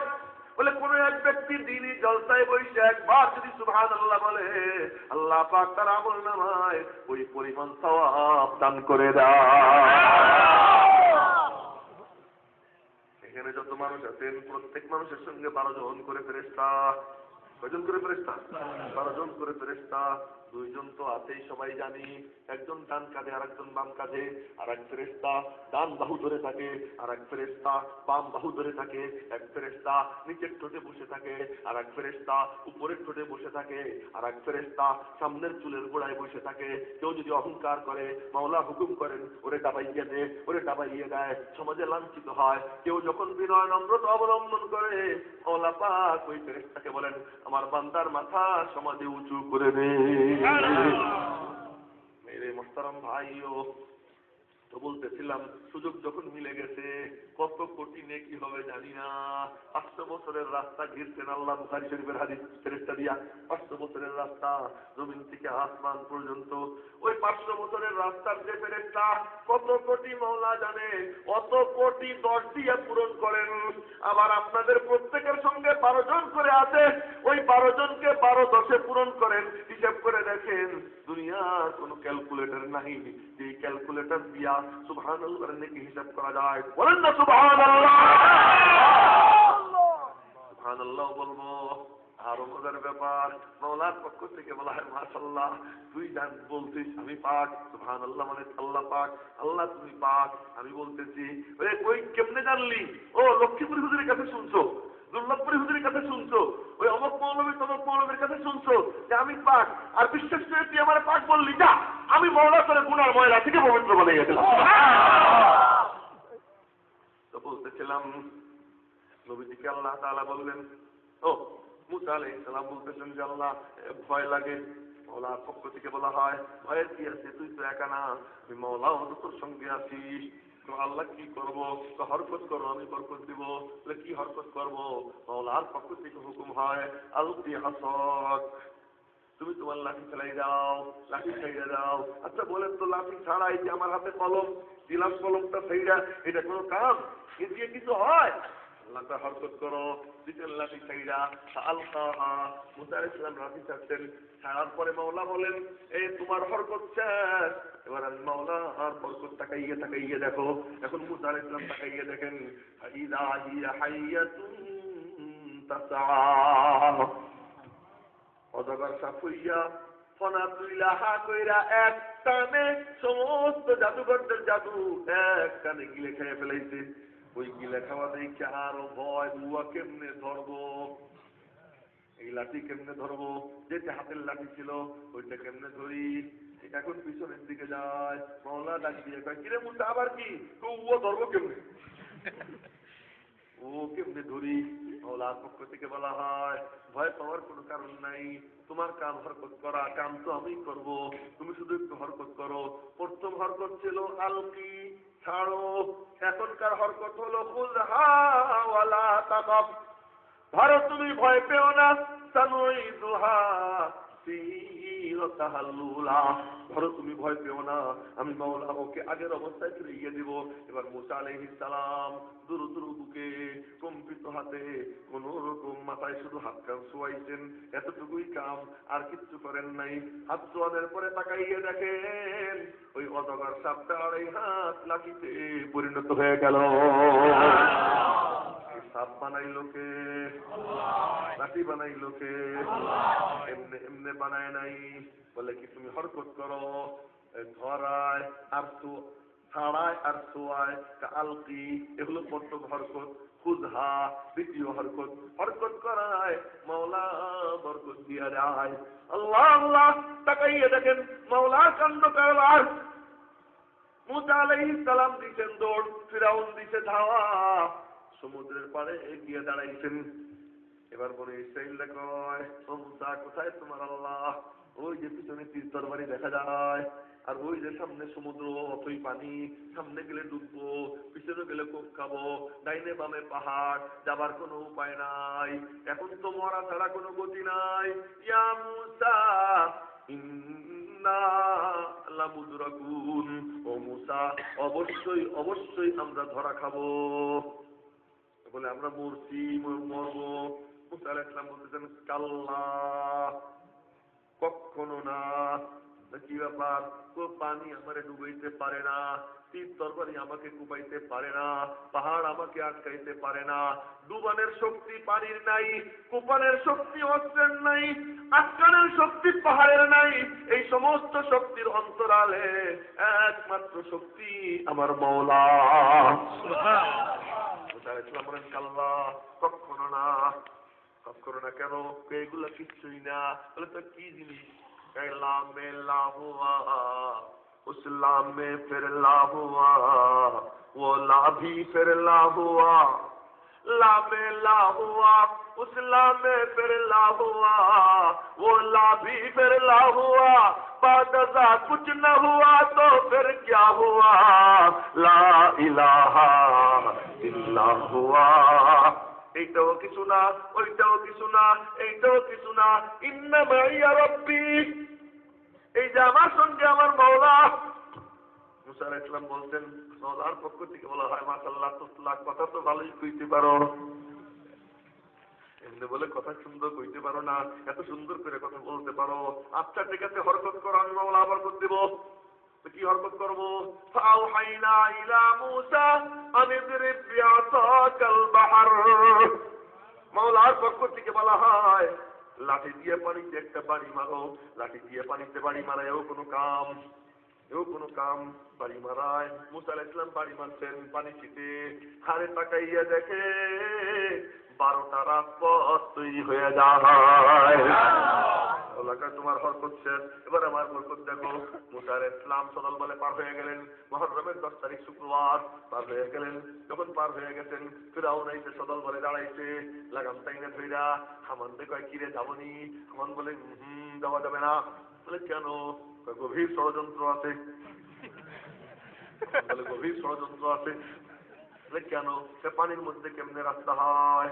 বলে কোন এক ব্যক্তি দিনই জলসায় বসে একবার যদি সুবহানাল্লাহ বলে, আল্লাহ পাক তার আমলনামায় ওই পরিমাণ সওয়াব দান করে দেয়। এখানে যত মানুষ আছেন প্রত্যেক মানুষের সঙ্গে 12 জন করে ফেরেশতা, কয়জন করে ফেরেশতা? 12 জন করে ফেরেশতা। 2 জন তো আছেই সবাই জানি, একজন ডান কাঁধে আর একজন বাম কাঁধে, আর এক ফেরেশতা ডান বাহু ধরে থাকে, আর এক ফেরেশতা বাম বাহু ধরে থাকে, এক ফেরেশতা নিচের ঠোঁটে বসে থাকে, আর এক ফেরেশতা উপরের ঠোঁটে বসে থাকে, আর এক ফেরেশতা সামনের চুলের গোড়ায় বসে থাকে। কেউ যদি অহংকার করে, মাওলা হুকুম করেন ওরে ডাবাইয়ে দে, ওরে ডাবাইয়ে দেয়, সমাজে লাঞ্ছিত হয়। কেউ যখন বিনয় নম্রতা অবলম্বন করে, মাওলা পাক ওই ফেরেশতাকে বলেন আমার বান্দার মাথা সমাজে উঁচু করে দে। মেরে মোহতারাম ভাইও তো বলতেছিলাম, সুযোগ যখন মিলে গেছে কত কোটি নেকি হবে জানি না। 500 বছরের রাস্তা ঘিরছেন আল্লাহ, বুখারী শরীফের হাদিস ফেরেশতা দিয়া। 500 বছরের রাস্তা জমিন থেকে আসমান পর্যন্ত। ওই 500 বছরের রাস্তার যে ফেরেশতা কত কোটি মাওলা জানে, অত কোটি 10 দিয়ে পূরণ করেন। আবার আপনাদের প্রত্যেকের সঙ্গে 12 জন করে আছে, ওই 12 জনকে 12 10 পূরণ করেন। হিসাব করে দেখেন, দুনিয়ার কোনো ক্যালকুলেটর নাই যে ক্যালকুলেটর দিয়া সুবহানাল্লাহর নেকি হিসাব করা যায়। বলেন না সুবহানাল্লাহ। সুবহানাল্লাহ বলবো। আরো মজার ব্যাপার, মাওলার পক্ষ থেকে বলা হয় মাশাআল্লাহ তুই জান বলছিস আমি পাক, সুবহানাল্লাহ মানে আল্লাহ পাক, আল্লাহ তুমি পাক। আমি বলতেছি ওরে কই কেমনে জানলি? ও লক্ষ্মীপুর হুজুরের কাছে শুনছো, দুর্লভপুরি হুজুরের কাছে শুনছো, ওই অমক মৌলবী তমক মৌলবীর কাছে শুনছো যে আমি পাক, আর বিশ্বাস করে তুই আমার পাক বললি, যা আমি মওলা করে গুনার ময়লা থেকে পবিত্র বানিয়ে দিলাম। তো বলতেছিলাম নবীজিকে আল্লাহ তাআলা বললেন, ও মুসা আলাইহিস সালাম বলতেছেন যে আল্লাহ ভয় লাগে। মাওলার পক্ষ থেকে বলা হয় ভয়ের কি আছে, তুই তো একা না, আমি মাওলাও তোর সঙ্গে আছি। তো আল্লাহ কি করবো? তো হরকত করো আমি বরকত দিব। বলে কি হরকত করবো? মাওলার পক্ষ থেকে হুকুম হয় আলকি হাসক, তুমি তোমার লাঠি ফেলাই দাও, লাঠি ছাইড়া দাও। আচ্ছা বলেন তো লাঠি ছাড়া এই যে আমার হাতে কলম দিলাম, কলমটা ছাইড়া এটা কোনো কাম? এ দিয়ে কিছু হয়? আল্লাহটা হরকত করো, দিতেন লাঠি ছাইড়া। আলকাহা মুসা আলাইহিস সালাম লাঠি ছাড়তেন, ছাড়ার পরে মাওলা বলেন এই তোমার হরকত শেষ, এবার আমি মাওলা আর বরকত তাকাইয়ে তাকাইয়ে দেখো। এখন মুসা আলাইহিস সালাম তাকাইয়ে দেখেন ইযা হিয়া হাইয়াতুন তাসআ, অজগর সাফুইয়া ফনা তুইলা হা কইরা এক টানে সমস্ত জাদুঘরদের জাদু এক টানে গিলে খেয়ে ফেলাইছে। ওই গিলে খাওয়া দেখে আরো ভয়, বুয়া কেমনে ধরবো, এই লাঠি কেমনে ধরবো, যেটা হাতের লাঠি ছিল ওইটা কেমনে ধরি। এখন পিছনের দিকে যায়, মাওলা ডাক দিয়ে কয় কিরে মুসা আবার কি, ও ধরবো কেমনে, ও কেমনে ধরি? মাওলার পক্ষ থেকে বলা হয় ভয় পাওয়ার কোনো কারণ নাই, তোমার কাম হরকত করা, কাম তো আমি করব, তুমি শুধু একটু হরকত করো। প্রথম হরকত ছিল আলকি, ছাড়ো। এখনকার হরকত হলো খুযহা ওয়ালা তাকাফ, ধরো তুমি ভয় পেও না। সানুইদুহা ধরো তুমি ভয় পেও না, আমি মাওলা ওকে আগের অবস্থায় ফিরিয়ে দিব। এবার মুসা আলাইহিস সালাম দুরু দুরু বুকে কম্পিত হাতে কোন রকম মাথায় শুধু হাত কান শোয়াইছেন, এতটুকুই কাম, আর কিচ্ছু করেন নাই। হাত শোয়ানোর পরে তাকাইয়ে দেখেন ওই অজগর সাপটা 2.5 হাত লাঠিতে পরিণত হয়ে গেল। সাপ বানাইলো কে? লাঠি বানাইলো কে? এমনে এমনে বানায় নাই। বলে কি তুমি হরকত করো, ধরায় আর ছাড়ায় আর শোয়ায়, আলকি এগুলো প্রথম হরকত। খুযহা দ্বিতীয় হরকত। হরকত করায় মাওলা বরকত দিয়া যায়। আল্লাহ আল্লাহ তাকাইয়ে দেখেন মাওলার কাণ্ড কারবার। মুসা আলাইহিস সালাম দিছেন দৌড়, ফিরাউন দিছে ধাওয়া, সমুদ্রের পাড়ে গিয়ে দাঁড়াইছেন। এবার বলে ইসরাইলরা কয় ও মুসা কোথায় তোমার আল্লাহ? ওই যে পিছনে তীর তরবারি দেখা যায়, আর ওই যে সামনে সমুদ্র, অথই পানি, সামনে গেলে ডুববো, পিছনে গেলে কোপ খাবো, ডাইনে বামে পাহাড়, যাবার কোনো উপায় নাই, এখন তো মরা ছাড়া কোনো গতি নাই। ইয়া মুসা ইন্না লামুদরাকুন, ও মুসা অবশ্যই অবশ্যই আমরা ধরা খাবো। বলে আমরা মরছি, মরবো। মুসা আলাইহিস সালাম বলতেছেন কাল্লা, কখনো না, কি ব্যাপার? পানি আমারে ডুবাইতে পারে না, তীর তরবারি আমাকে কুপাইতে পারে না, পাহাড় আমাকে আটকাইতে পারে না। ডুবানের শক্তি পানির নাই, কুপানের শক্তি অস্ত্রের নাই, আটকানোর শক্তি পাহাড়ের নাই। এই সমস্ত শক্তির অন্তরালে একমাত্র শক্তি আমার মওলা। বলেন কাল্লা, কখনো না, কখনো না। কেন? এগুলা কিচ্ছুই না। বলে তো কি জিনিস? उस ला में फिर ला हुआ, वो ला भी फिर ला हुआ, ला में ला हुआ, उस ला में फिर ला हुआ, वो ला भी फिर ला हुआ, बादजा कुछ न हुआ तो फिर क्या हुआ, ला इलाहा इल्ला हुआ। এইটাও কিছু না, ওইটাও কিছু না, এইটাও কিছু না, ইন্না মাইয়া রব্বি, এই যে আমার সঙ্গে আমার মাওলা। মুসা আলাইহিস সালাম বলতেন, মাওলার পক্ষ থেকে বলা হয়, মাশাআল্লাহ তুসলা, কথা তো ভালোই কইতে পারো। এমনি বলে কথা সুন্দর কইতে পারো না, এত সুন্দর করে কথা বলতে পারো। আচ্ছা ঠিক আছে, হরকত করো, আমি মাওলা আবার করে দেব। কি হরকত করবো? ফাওহাইনা ইলা মুসা আন ইদরিব বিআসাকাল বাহর। মাওলার পক্ষ থেকে বলা হয়, লাঠি দিয়ে পানিতে একটা বাড়ি মারো। লাঠি দিয়ে পানিতে বাড়ি মারা এও কোনো কাম, এও কোনো কাম। বাড়ি মারায় মুসা আলাইহিস সালাম বাড়ি মারছেন পানি ছিটে, হারে তাকাইয়া দেখে 12টা রাজপথ তৈরি হয়ে যায়। তোমার হরকত শেষ, এবার আমার বরকত দেখো। মুসা আলাইহিস সালাম সদল বলে পার হয়ে গেলেন। মুহররমের 10 তারিখ শুক্রবার পার হয়ে গেলেন। যখন পার হয়ে গেছেন, ফিরআউন এসে সদল বলে দাঁড়াইছে, লাগাম টাইনে ধইরা। হামান দে কয় কিরে যাবনি? হামান বলে যাওয়া যাবে না। বলে কেন? গভীর ষড়যন্ত্র আছে। বলে গভীর ষড়যন্ত্র আছে। বলে কেন? পানির মধ্যে কেমনে রাস্তা হয়?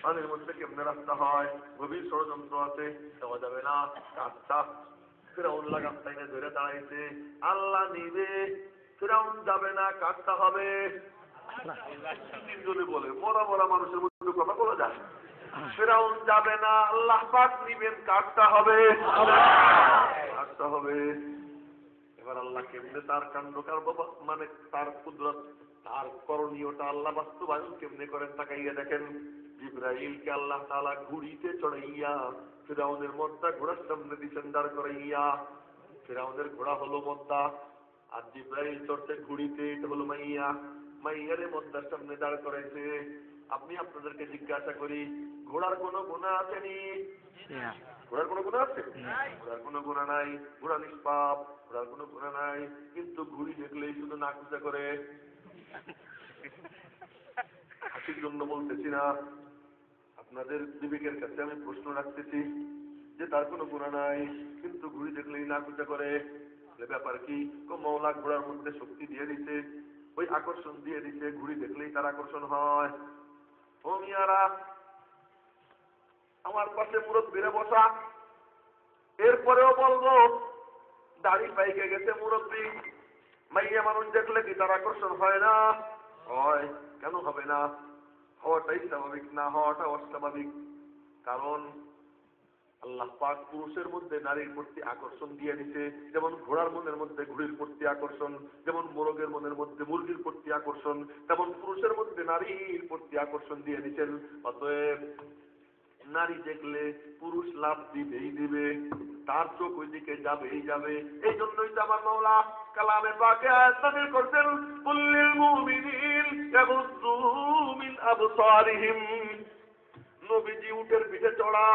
পানির মধ্যে কেমনে রাস্তা হয়? গভীর ষড়যন্ত্র আছে, যাওয়া যাবে না। আচ্ছা, ফিরআউন লাগাম টাইনে ধরে দাঁড়াইছে। আল্লাহ নিবে, ফিরআউন যাবে না, কাটতে হবে। যদি বলে বড় বড় মানুষের মধ্যে কথা বলা যায়। ফিরআউন যাবে না, আল্লাহ পাক নিবেন, কাটতে হবে, কাটতে হবে। এবার আল্লাহ কেমনে তার কাণ্ড মানে তার কুদরত, তার করণীয়টা আল্লাহ বাস্তবায়ন কেমনে করেন তাকাইয়া দেখেন। জিবরাইলকে আল্লাহ তাআলা ঘুড়িতে চড়াইয়া ফিরআউনের মদ্দা ঘোড়ার সামনে দিছেন দাঁড় করাইয়া। ফিরআউনের ঘোড়া হলো মদ্দা, আর জিবরাইল চড়ছে ঘুড়িতে, এটা হলো মাইয়া। মাইয়ারে মদ্দার সামনে দাঁড় করাইছে। আপনি আপনাদেরকে জিজ্ঞাসা করি, ঘোড়ার কোনো গুনাহ আসেনি? ঘোড়ার কোনো গুনাহ আছে? ঘোড়ার কোনো গুনাহ নাই, ঘোড়া নিষ্পাপ, ঘোড়ার কোনো গুনাহ নাই। কিন্তু ঘুড়ি দেখলেই শুধু নাকুচা করে। হাসির জন্য বলতেছি না, আপনাদের বিবেকের কাছে আমি প্রশ্ন রাখতেছি যে তার কোনো গুনাহ নাই, কিন্তু ঘুড়ি দেখলেই নাকুচা করে। ব্যাপার কি? মওলা ঘোড়ার মধ্যে শক্তি দিয়ে দিছে, ওই আকর্ষণ দিয়ে দিছে, ঘুড়ি দেখলেই তার আকর্ষণ হয়। ও মিয়ারা, আমার পাশে মুরব্বীরা বসা, এরপরেও বলবো দাড়ি পাইকে গেছে মুরব্বী, মাইয়া মানুষ দেখলে কি তার আকর্ষণ হয় না? হয়। কেন হবে না? হওয়াটাই স্বাভাবিক, না হওয়াটা অস্বাভাবিক। কারণ আল্লাহ পাক পুরুষের মধ্যে নারীর প্রতি আকর্ষণ দিয়ে দিতে, যেমন ঘোড়ার মনের মধ্যে ঘুড়ির প্রতি আকর্ষণ, যেমন মোরগের মনের মধ্যে মুরগির প্রতি আকর্ষণ, তেমন পুরুষের মধ্যে নারীর প্রতি আকর্ষণ দিয়ে দিচ্ছেন। অতএব নারী দেখলে পুরুষ লাভ দিবেই দিবে, তার চোখ ওই দিকে যাবেই যাবে। এই জন্যই তো আমার মাওলা কালামে পাকে আয়াত নাযিল করছেন, কুল্লিল মুমিনিন ইয়াগুদ্দু মিন আবসারিহিম। নবীজি উটের পিঠে চড়া,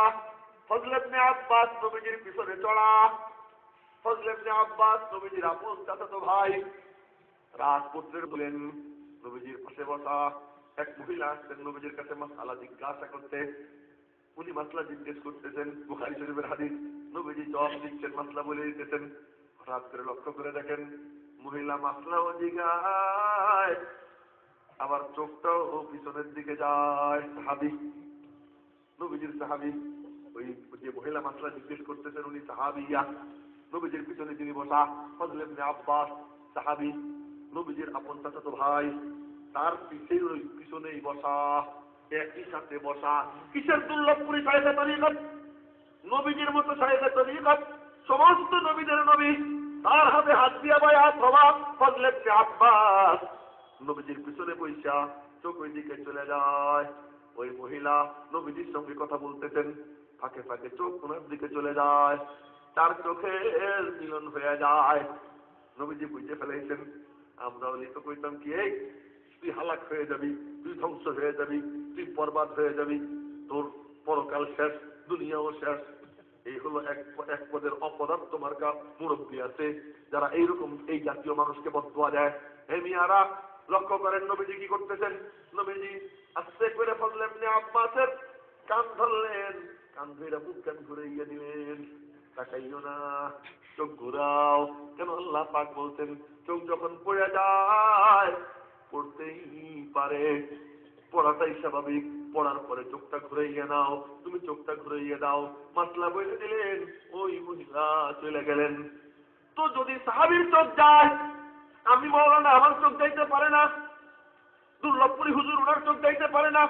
ফজল ইবনে আব্বাস নবীজির পিছনে চড়া। ফজল ইবনে আব্বাস নবীজির আপন চাচাতো ভাই, রাজপুত্রের বলেন নবীজির পাশে বসা। এক মহিলা আসছেন নবীজির কাছে মাসআলা জিজ্ঞাসা করতে। উনি মাসলা জিজ্ঞেস করতেছেন, বুখারী শরীফের হাদিস, নবীজি জবাব দিচ্ছেন, মাসলা বলে দিতেছেন। হঠাৎ করে লক্ষ্য করে দেখেন মহিলা মাসলাও জিগায়, আবার চোখটাও পিছনের দিকে যায়। সাহাবী, নবীজির সাহাবী। ওই যে মহিলা মাসলা জিজ্ঞেস করতেছেন উনি সাহাবিয়া, নবীজির পিছনে যিনি বসা ফজল ইবনে আব্বাস সাহাবী, নবীজির আপন চাচাতো ভাই, তার পিছনেই বসা, একই সাথে বসা। কিসের দুর্লভ পুরি শায়েখে তরিকত, নবীজির মতো শায়েখে তরিকত, সমস্ত নবীদের নবী, তার হাতে হাত দিয়া বায়াত হওয়া ফজল ইবনে আব্বাস নবীজির পিছনে বইসা চোখ ওই দিকে চলে যায়। ওই মহিলা নবীজির সঙ্গে কথা বলতেছেন, ফাঁকে ফাঁকে চোখ ওনার দিকে চলে যায়, তার চোখের মিলন হয়ে যায়। নবীজি বুঝতে ফেলেছেন, আমরা বলি তো কইতাম কি, এই তুই হালাক হয়ে যাবি, তুই ধ্বংস হয়ে যাবি, তুই বরবাদ হয়ে যাবি, তোর পরকাল শেষ, দুনিয়াও শেষ। এই হলো এক পদের অপদার্থ মার্কা মুরব্বী আছে যারা এইরকম এই জাতীয় মানুষকে বদদোয়া দেয়। হে মিয়ারা, লক্ষ্য করেন নবীজি কি করতেছেন। নবীজি আস্তে করে ফজল ইবনে আব্বাসের কান ধরলেন, কান ধরে মুখ কান ঘুরাইয়া দিলেন। তাকাইও না, চোখ ঘুরাও। কেন? আল্লাহ পাক বলতেন চোখ যখন পড়ে যায়, পড়তেই পারে, পড়াটাই স্বাভাবিক, পড়ার পরে চোখটা ঘুরাইয়া নাও। তুমি চোখটা ঘুরাইয়া দাও, মাসলা বলে দিলেন, ওই মহিলা চলে গেলেন। তো যদি সাহাবীর চোখ যায়, আমি মাওলানা আমার চোখ যাইতে পারে না, দুর্লভপুরী হুজুর ওনার চোখ যাইতে পারে না,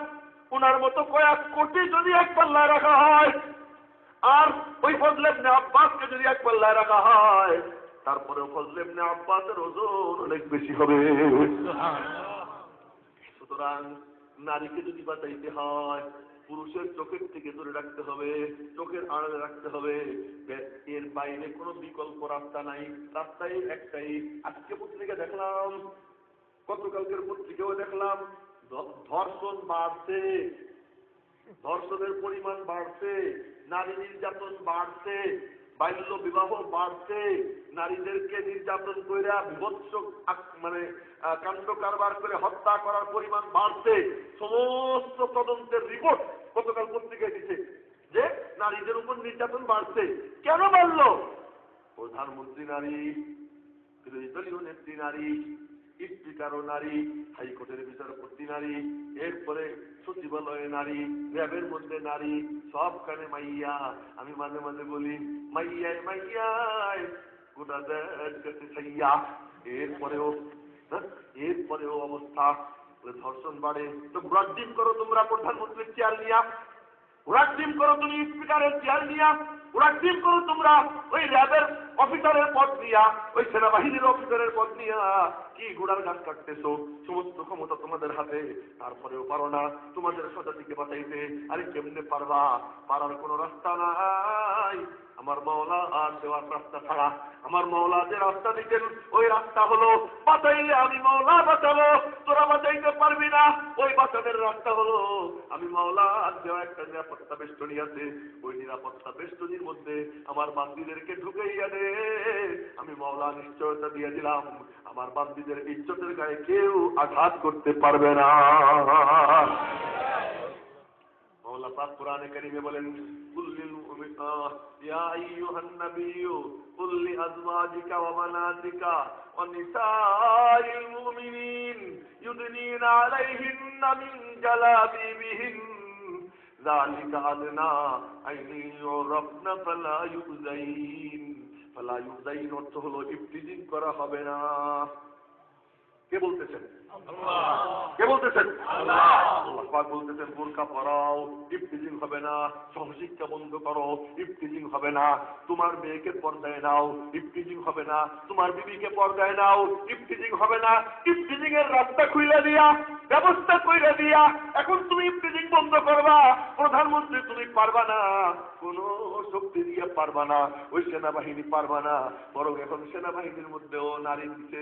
ওনার মতো কয়েক কোটি যদি এক পাল্লায় রাখা হয়, আর ওই ফজল ইবনে আব্বাসকে যদি এক পাল্লায় রাখা হয়, তারপরেও ফজল ইবনে আব্বাসের ওজন অনেক বেশি হবে। সুতরাং নারীকে যদি বাঁচাইতে হয়, পুরুষের চোখের থেকে ধরে রাখতে হবে, চোখের আড়ালে রাখতে হবে। এর বাইরে কোনো বিকল্প রাস্তা নাই, রাস্তাই একটাই। আজকে পত্রিকা দেখলাম, গতকালকের পত্রিকাও দেখলাম, ধর্ষণ বাড়ছে, ধর্ষণের পরিমাণ বাড়ছে, নারী নির্যাতন বাড়ছে, বাল্য বিবাহ বাড়ছে, নারীদেরকে নির্যাতন করে বিভৎস কাণ্ড কারবার করে হত্যা করার পরিমাণ বাড়ছে। সমস্ত তদন্তের রিপোর্ট গতকাল পত্রিকায় দিচ্ছে যে নারীদের উপর নির্যাতন বাড়ছে। কেন বাড়ল? প্রধানমন্ত্রী নারী, বিরোধী দলীয় নেত্রী নারী, স্পিকারও নারী, হাইকোর্টের বিচারপতি নারী, এরপরে সচিবালয়ে নারী, র্যাবের মধ্যে নারী, সবখানে মাইয়া। আমি মাঝে মাঝে বলি, মাইয়ায় মাইয়ায় গোটা দেশ গেছে ছাইয়া। এরপরেও অবস্থা। ধর্ষণ বাড়ে। তো ঘোড়ার ডিম করো তোমরা প্রধানমন্ত্রীর চেয়ার নিয়া, ঘোড়ার ডিম করো তুমি স্পিকারের চেয়ার নিয়া, ঘোড়ার ডিম করো তোমরা ওই র্যাবের অফিসারের পদ নিয়া, ওই সেনাবাহিনীর অফিসারের পদ নিয়া। কি ঘোড়ার গাছ কাটতেছো? সমস্ত ক্ষমতা তোমাদের হাতে, তারপরেও পারো না তোমাদের স্বজাতিকে বাঁচাইতে। আরে কেমনে পারবা? পারার কোনো রাস্তা নাই আমার মাওলা আর দেওয়ার রাস্তা ছাড়া। আমার মাওলা যে রাস্তা দিতেন, ওই রাস্তা হলো বাঁচাইলে আমি মাওলা বাঁচাবো, তোরা বাঁচাইতে পারবি না। ওই বাঁচানোর রাস্তা হলো আমি মাওলা আর দেওয়া একটা নিরাপত্তা বেষ্টনী আছে, ওই নিরাপত্তা বেষ্টনীর মধ্যে আমার বান্দিদেরকে ঢুকাইয়া দে। আমি মাওলা নিশ্চয়তা দিয়ে দিলাম, আমার বান্দিদের ইজ্জতের গায়ে কেউ আঘাত করতে পারবে না। মাওলা পাক কোরআনে কারিমে বলেন, কুল্লিল মুমিনা ইয়া আইয়ুহান নাবিয়্যু কুল্লি আজওয়াজিকা ওয়া বানাতিকা ওয়া নিসাইল মুমিনিন ইউদনিনা আলাইহিন্না মিন জালাবিবিহিন যালিকা আদনা আইন ইউরাফনা ফালা ইউযাইন অর্থ হলো ইফতিজিং করা হবে না। কে বলতেছেন? কে বলতেছেন? আল্লাহ পাক বলতেছেন বোরকা পরাও, ইফতিজিং হবে না। সহশিক্ষা বন্ধ করো, ইফতিজিং হবে না। তোমার মেয়েকে পর্দায় নাও, ইফতিজিং হবে না। তোমার বিবিকে পর্দায় নাও, ইফতিজিং হবে না। ইফতিজিং এর রাস্তা খুলে দিয়া, ব্যবস্থা করে দিয়া এখন তুমি ইফতিজিং বন্ধ করবা। প্রধানমন্ত্রী তুমি পারবা না, কোন শক্তি দিয়ে পারবা না, ওই সেনাবাহিনী পারবা না। বরং এখন সেনাবাহিনীর মধ্যেও নারী দিচ্ছে।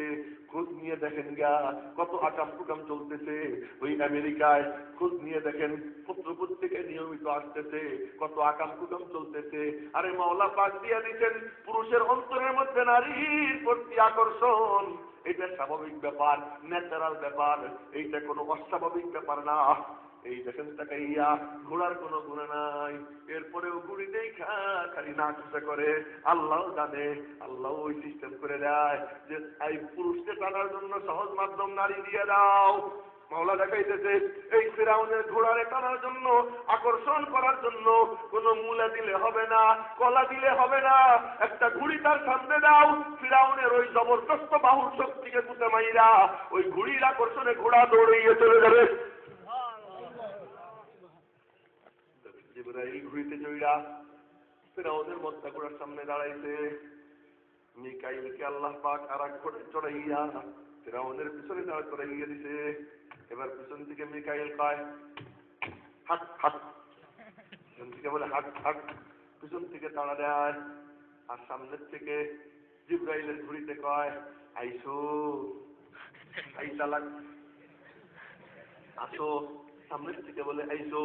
খোঁজ নিয়ে দেখেন গা কত আকাম কুকাম চলতেছে। ওই আমেরিকায় খোঁজ নিয়ে দেখেন, পত্র পত্রিকায় নিয়মিত আসতেছে, কত আকাম কুকাম চলতেছে। আরে মাওলা পাক দিয়া দিচ্ছেন, পুরুষের অন্তরের মধ্যে নারীর প্রতি আকর্ষণ, এটা স্বাভাবিক ব্যাপার, ন্যাচারাল ব্যাপার, এইটা কোনো অস্বাভাবিক ব্যাপার না। এই দেখেন তাকাইয়া, ঘোড়ার কোনো গুণা নাই, এরপরেও ঘুড়িতেই খালি না খুশা করে। আল্লাহ জানে, আল্লাহ ওই সিস্টেম করে দেয় যে এই পুরুষকে টানার জন্য সহজ মাধ্যম নারী দিয়ে দাও। মাওলা দেখাইতেছে, এই ফিরাউনের ঘোড়ারে টানার জন্য, আকর্ষণ করার জন্য কোনো মূলা দিলে হবে না, কলা দিলে হবে না। একটা ঘুড়ি তার সামনে দাও, ফিরাউনের ওই জবরদস্ত বাহুর শক্তিকে কুতে মাইরা ওই ঘুড়ির আকর্ষণে ঘোড়া দৌড়িয়ে চলে যাবে। জিবরাইল ঘুড়িতে চইরা ফিরাউনের মদ্দাগুড়ার সামনে দাঁড়াইছে। মিকাইলকে আল্লাহ পাক আরাক করে চড়াইয়া ফিরাউনের পিছনে দাঁড় করাইয়া দিছে। এবার পিছন থেকে মিকাইল কয় হাট হাট, পিছন থেকে বলে হাট হাট, পিছন থেকে তাড়া দেয়। আর সামনের থেকে জিব্রাইলের ঘুড়িতে কয় আইসো, আইসা লাগ আসো। সামনের থেকে বলে আইসো,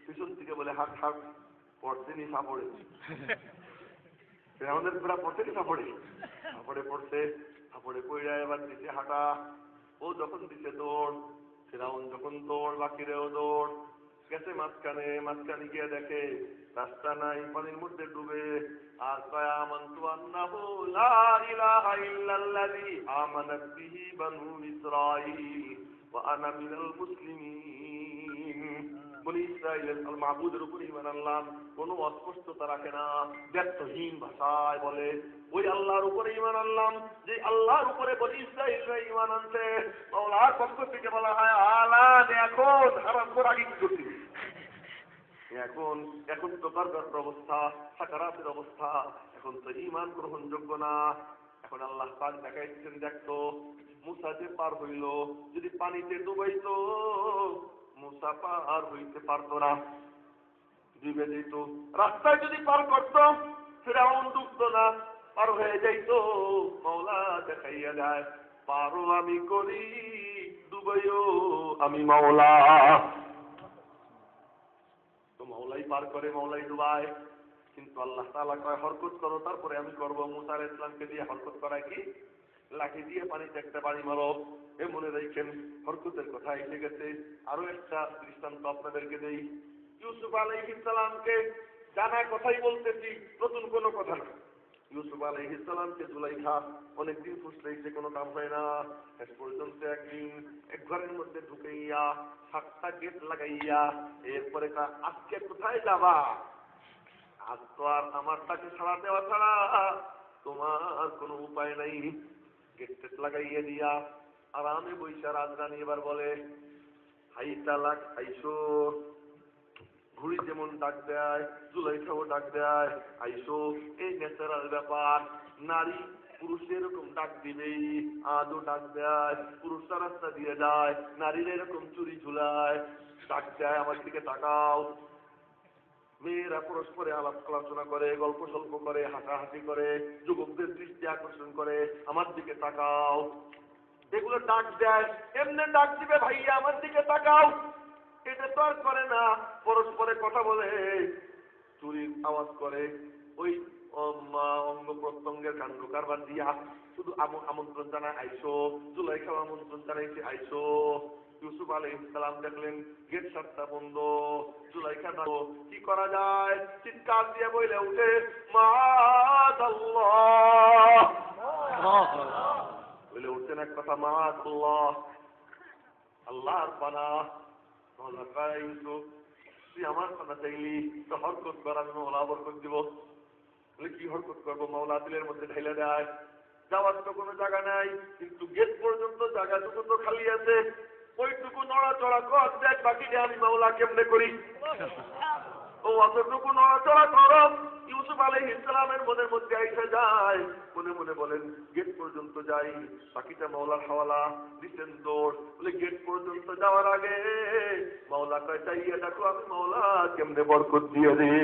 পিছন থেকে বলে হাট হাট। পড়তেনি সাপড়ে, ফিরাউনের ঘোড়া পড়তেনি সাপড়ে, সাপড়ে পড়ছে, সাপড়ে পড়ে এবার দিছে হাঁটা। ও যখন দিছে দৌড়, ফিরাউন যখন দৌড়, বাকিরেও দৌড়। গেছে মাঝখানে, মাঝখানে গিয়ে দেখে রাস্তা নাই, পানির মধ্যে ডুবে। আর কয় আমানতু আন্নাহু লা ইলাহা ইল্লাল্লাযী আমানাত বিহি বানু ইসরাঈল ওয়া আনা মিনাল মুসলিমিন। বনি ইসরাঈলের মাবুদের উপর ঈমান আনলাম। কোনো অস্পষ্টতা রাখে না, ব্যর্থহীন ভাষায় বলে ওই আল্লাহর উপরে ঈমান আনলাম যে আল্লাহর উপরে বনি ইসরাঈলরা ঈমান আনছে। মাওলার পক্ষ থেকে বলা হয় আলান, এখন হারাম করা আগে কি করছিস? এখন এখন তো বরকতের অবস্থা, সাকারাতের অবস্থা, এখন তো ঈমান গ্রহণযোগ্য না। এখন আল্লাহ পাক দেখাইছেন, দেখতো মুসা যে পার হইল, যদি পানিতে ডুবাইতো মুসা পার হইতে পারতো না, ডুবে যেত। রাস্তায় যদি পার করত ফিরাউন ডুবতো না, পার হয়ে যাইতো। মাওলা দেখাইয়া যায় পারো আমি করি, ডুবাইও আমি মাওলা। তো মাওলাই পার করে, মাওলাই ডুবায়। কিন্তু আল্লাহ তাআলা কয় হরকত করো, তারপরে আমি করবো। মুসা আলাইহিস সালামকে দিয়ে হরকত করায় কি? লাঠি দিয়ে পানিতে একটা বাড়ি মারো। এ মনে রাখেন, হরকতের কথা এসে গেছে। আরো একটা দৃষ্টান্ত আপনাদেরকে দেই। ইউসুফ আলাইহিস সালামকে জানা কথাই বলতেছি, নতুন কোনো কথা না। ইউসুফ আলাইহিস সালামকে জুলাইখা অনেকদিন খুঁজলেইছে, কোনো কাম হয় না। শেষ পর্যন্ত একদিন এক ঘরের মধ্যে ঢুকাইয়া 7টা গেট লাগাইয়া এরপরে আজকে কোথায় যাবা? আজ তো আর আমার তাকে ছাড়া দেওয়া ছাড়া তোমার কোনো উপায় নাই। গেট টেট লাগাইয়া দিয়া আরামে বৈশা রাজরানী এবার বলে হাই তালাক আইসো। ঘুড়ি যেমন ডাক দেয়, জুলাইখাও ডাক দেয় আইসো। এই ন্যাচারাল ব্যাপার। নারী পুরুষের এরকম ডাক দিবেই, আজও ডাক দেয়। পুরুষরা রাস্তা দিয়ে যায়, নারীরা এরকম চুরি ঝুলায়, ডাক দেয় আমার দিকে তাকাও। মেয়েরা পরস্পরে আলাপ আলোচনা করে, গল্প সল্প করে, হাসাহাসি করে, যুবকদের দৃষ্টি আকর্ষণ করে আমার দিকে তাকাও। এগুলো ডাক দেয়। এমনি ডাক দিবে ভাইয়া আমার দিকে তাকাও, এটা তো আর করে না। পরস্পরে কথা বলে, চুরির আওয়াজ করে, ওই অঙ্গ প্রত্যঙ্গের কাণ্ড কারবার দিয়া শুধু আমন্ত্রণ জানায় আইসো। জুলাইখাও আমন্ত্রণ জানাইছে আইসো। ইউসুফ আলাইহিস সালাম দেখলেন গেট 7টা বন্ধ, জুলাইখা না, কি করা যায়? চিৎকার দিয়ে বইলে উঠে মাআযাল্লাহ। বলে উঠছেন এক কথা, মাআযাল্লাহ, আল্লাহর পানাহ। ইউসুফ তুই আমার পানা চাইলি, তো হরকত কর, আমি মাওলা বরকত দিব। বলে কি হরকত করবো? মাওলা দিলের মধ্যে ঢেলে দেয়। যাওয়ার তো কোনো জায়গা নাই, কিন্তু গেট পর্যন্ত জায়গাটুকু তো খালি আছে। ওইটুকু নড়াচড়া কর, দেখ বাকিটা আমি মাওলা কেমনে করি। ও অতটুকু নড়াচড়া কর। ইউসুফ আলাইহিস সালামের মনের মধ্যে আইসা যায়, মনে মনে বলেন গেট পর্যন্ত যাই, বাকিটা মাওলার হাওয়ালা। দিচ্ছেন দৌড়। বলে গেট পর্যন্ত যাওয়ার আগে মাওলা কয় চাইয়া দেখো আমি মাওলা কেমনে বরকত দিয়ে দিই।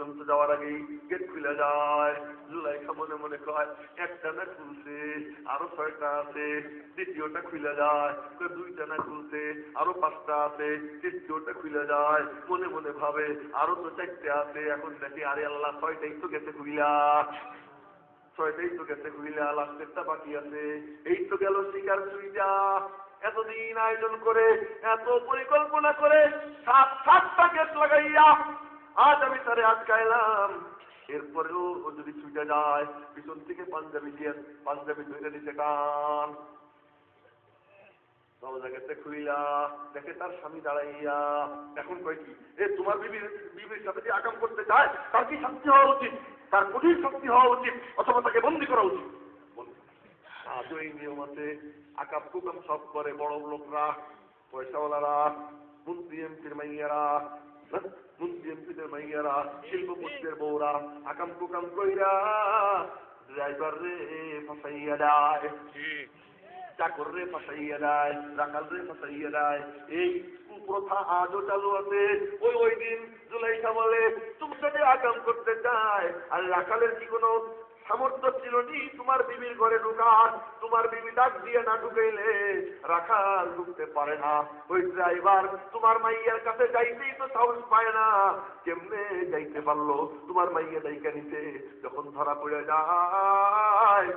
পর্যন্ত যাওয়ার আগেই গেট খুলে যায়। জুলাইখা মনে মনে কয় একটা না খুলছে, আরো 6টা আছে। দ্বিতীয়টা খুলে যায়। 2টা না খুলছে, আরো 5টা আছে। তৃতীয়টা খুলে যায়। মনে মনে ভাবে আরো তো 4টে আছে। এখন দেখি আরে আল্লাহ 6টাই তো গেছে খুইলা, 6টাই তো গেছে খুইলা, লাস্টেরটা বাকি আছে। এই তো গেল শিকার সুইটা। এতদিন আয়োজন করে, এত পরিকল্পনা করে 7টা গেট লাগাইয়া আজ আমি তারে আটকাইলাম। এরপরেও ও যদি ছুটে যায়, পিছন থেকে পাঞ্জাবি ধরে দিতে টান। দরজা গেছে খুইলা, দেখে তার স্বামী দাঁড়াইয়া। এখন কয় কি, এ তোমার বিবির সাথে যে আকাম করতে চায় তার কি শাস্তি হওয়া উচিত? তার কঠিন শাস্তি হওয়া উচিত, অথবা তাকে বন্দী করা উচিত। আজও এই নিয়ম আছে। আকাম কুকাম সব করে বড় লোকরা, পয়সাওয়ালারা, মন্ত্রী এমপির মাইয়ারা। এমপিদের মাইয়ারা, শিল্পপতিদের বউরা আকাম কুকাম কইরা ড্রাইভার রে ফাঁসাইয়া দেয়, চাকর রে ফাঁসাইয়া দেয়, রাখাল রে ফাঁসাইয়া দেয়। এই কুপ্রথা আজও চালু আছে। ওই দিন জুলাইখা বলে তুমি যদি আকাম করতে চায়, আর রাখালের কি কোনো সামর্থ্য ছিল নি তোমার বিবির ঘরে ঢুকার? তোমার বিবি ডাক দিয়ে না ঢুকাইলে রাখাল ঢুকতে পারে না। ওই ড্রাইভার তোমার মাইয়ার কাছে যাইতেই তো সাহস পায় না, কেমনে যাইতে পারলো তোমার মাইয়া ডাইকা নিতে? যখন ধরা পড়ে যায়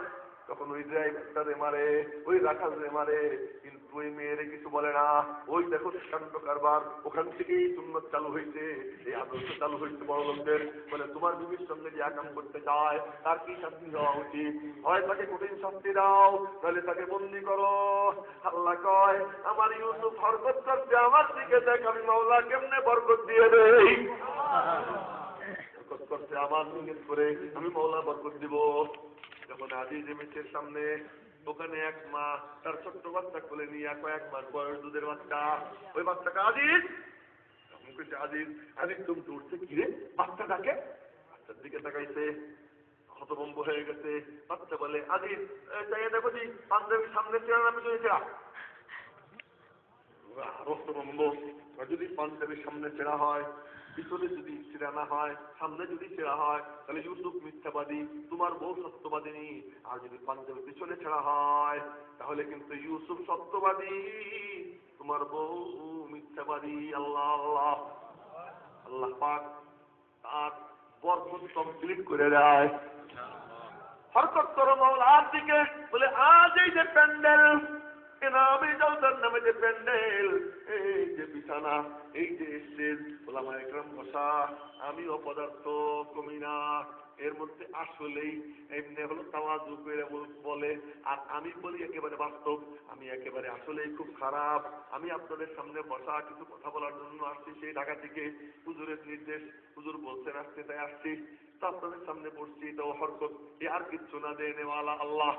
তখন ওই ড্রাইভারটারে মারে, ওই রাখাল রে মারে, কিন্তু ওই মেয়েরে কিছু বলে না। ওই দেখো কাণ্ড কারবার, ওখান থেকেই সুন্নত চালু হয়েছে, এই আদর্শ চালু হয়েছে বড় লোকদের। বলে তোমার বিবির সঙ্গে যে আকাম করতে চায় তার কি শাস্তি দেওয়া উচিত? হয় তাকে কঠিন শাস্তি দাও, তাহলে তাকে বন্দি করো। আল্লাহ কয় আমার ইউসুফ হরকত করছে, আমার দিকে দেখ আমি মাওলা কেমনে বরকত দিয়ে দেই। হরকত করছে আমার নিয়ত করে, আমি মাওলা বরকত দিব। যখন আজিজ মেসের সামনে, ওখানে এক মা তার ছোট্ট বাচ্চা কোলে নিয়ে, কয়েক মাস বয়স দুধের বাচ্চা, ওই বাচ্চাকে আজিজ আজিজ আজিজ তুমি দৌড়ছে কিরে বাচ্চাটাকে? বাচ্চার দিকে তাকাইছে, হতভম্ব হয়ে গেছে। বাচ্চা বলে আজিজ চাইয়ে দেখো জি পাঞ্জাবির সামনে ছেড়া না পিছনে ছেড়া? হতভম্ব। যদি পাঞ্জাবির সামনে ছেড়া হয়, পিছনে যদি ছেড়া না হয়, সামনে যদি ছেড়া হয়, তাহলে ইউসুফ মিথ্যাবাদী, তোমার বউ সত্যবাদিনী। আর যদি পাঞ্জাবি পিছনে ছেড়া হয় তাহলে কিন্তু ইউসুফ সত্যবাদী, তোমার বউ মিথ্যাবাদী। আল্লাহ আল্লাহ আল্লাহ পাক তার বরকত কমপ্লিট করে দেয়। হরকত করো মাওলার দিকে। বলে আজ এই যে প্যান্ডেল, নামে জলদার নামে যে প্যান্ডেল, এই যে বিছানা, এই যে স্টেজ, ওলামা একরাম বসা, আমি অপদার্থ কমি না, এর মধ্যে আসলেই এমনি হলো তাওয়াজু করে বলে, আর আমি বলি একেবারে বাস্তব, আমি একেবারে আসলেই খুব খারাপ। আমি আপনাদের সামনে বসা কিছু কথা বলার জন্য আসছি সেই ঢাকা থেকে, হুজুরের নির্দেশ, হুজুর বলছেন আসতে তাই আসছি, তো আপনাদের সামনে বসছি। এটাও হরকত, এ আর কিচ্ছু না, দেনেওয়ালা আল্লাহ,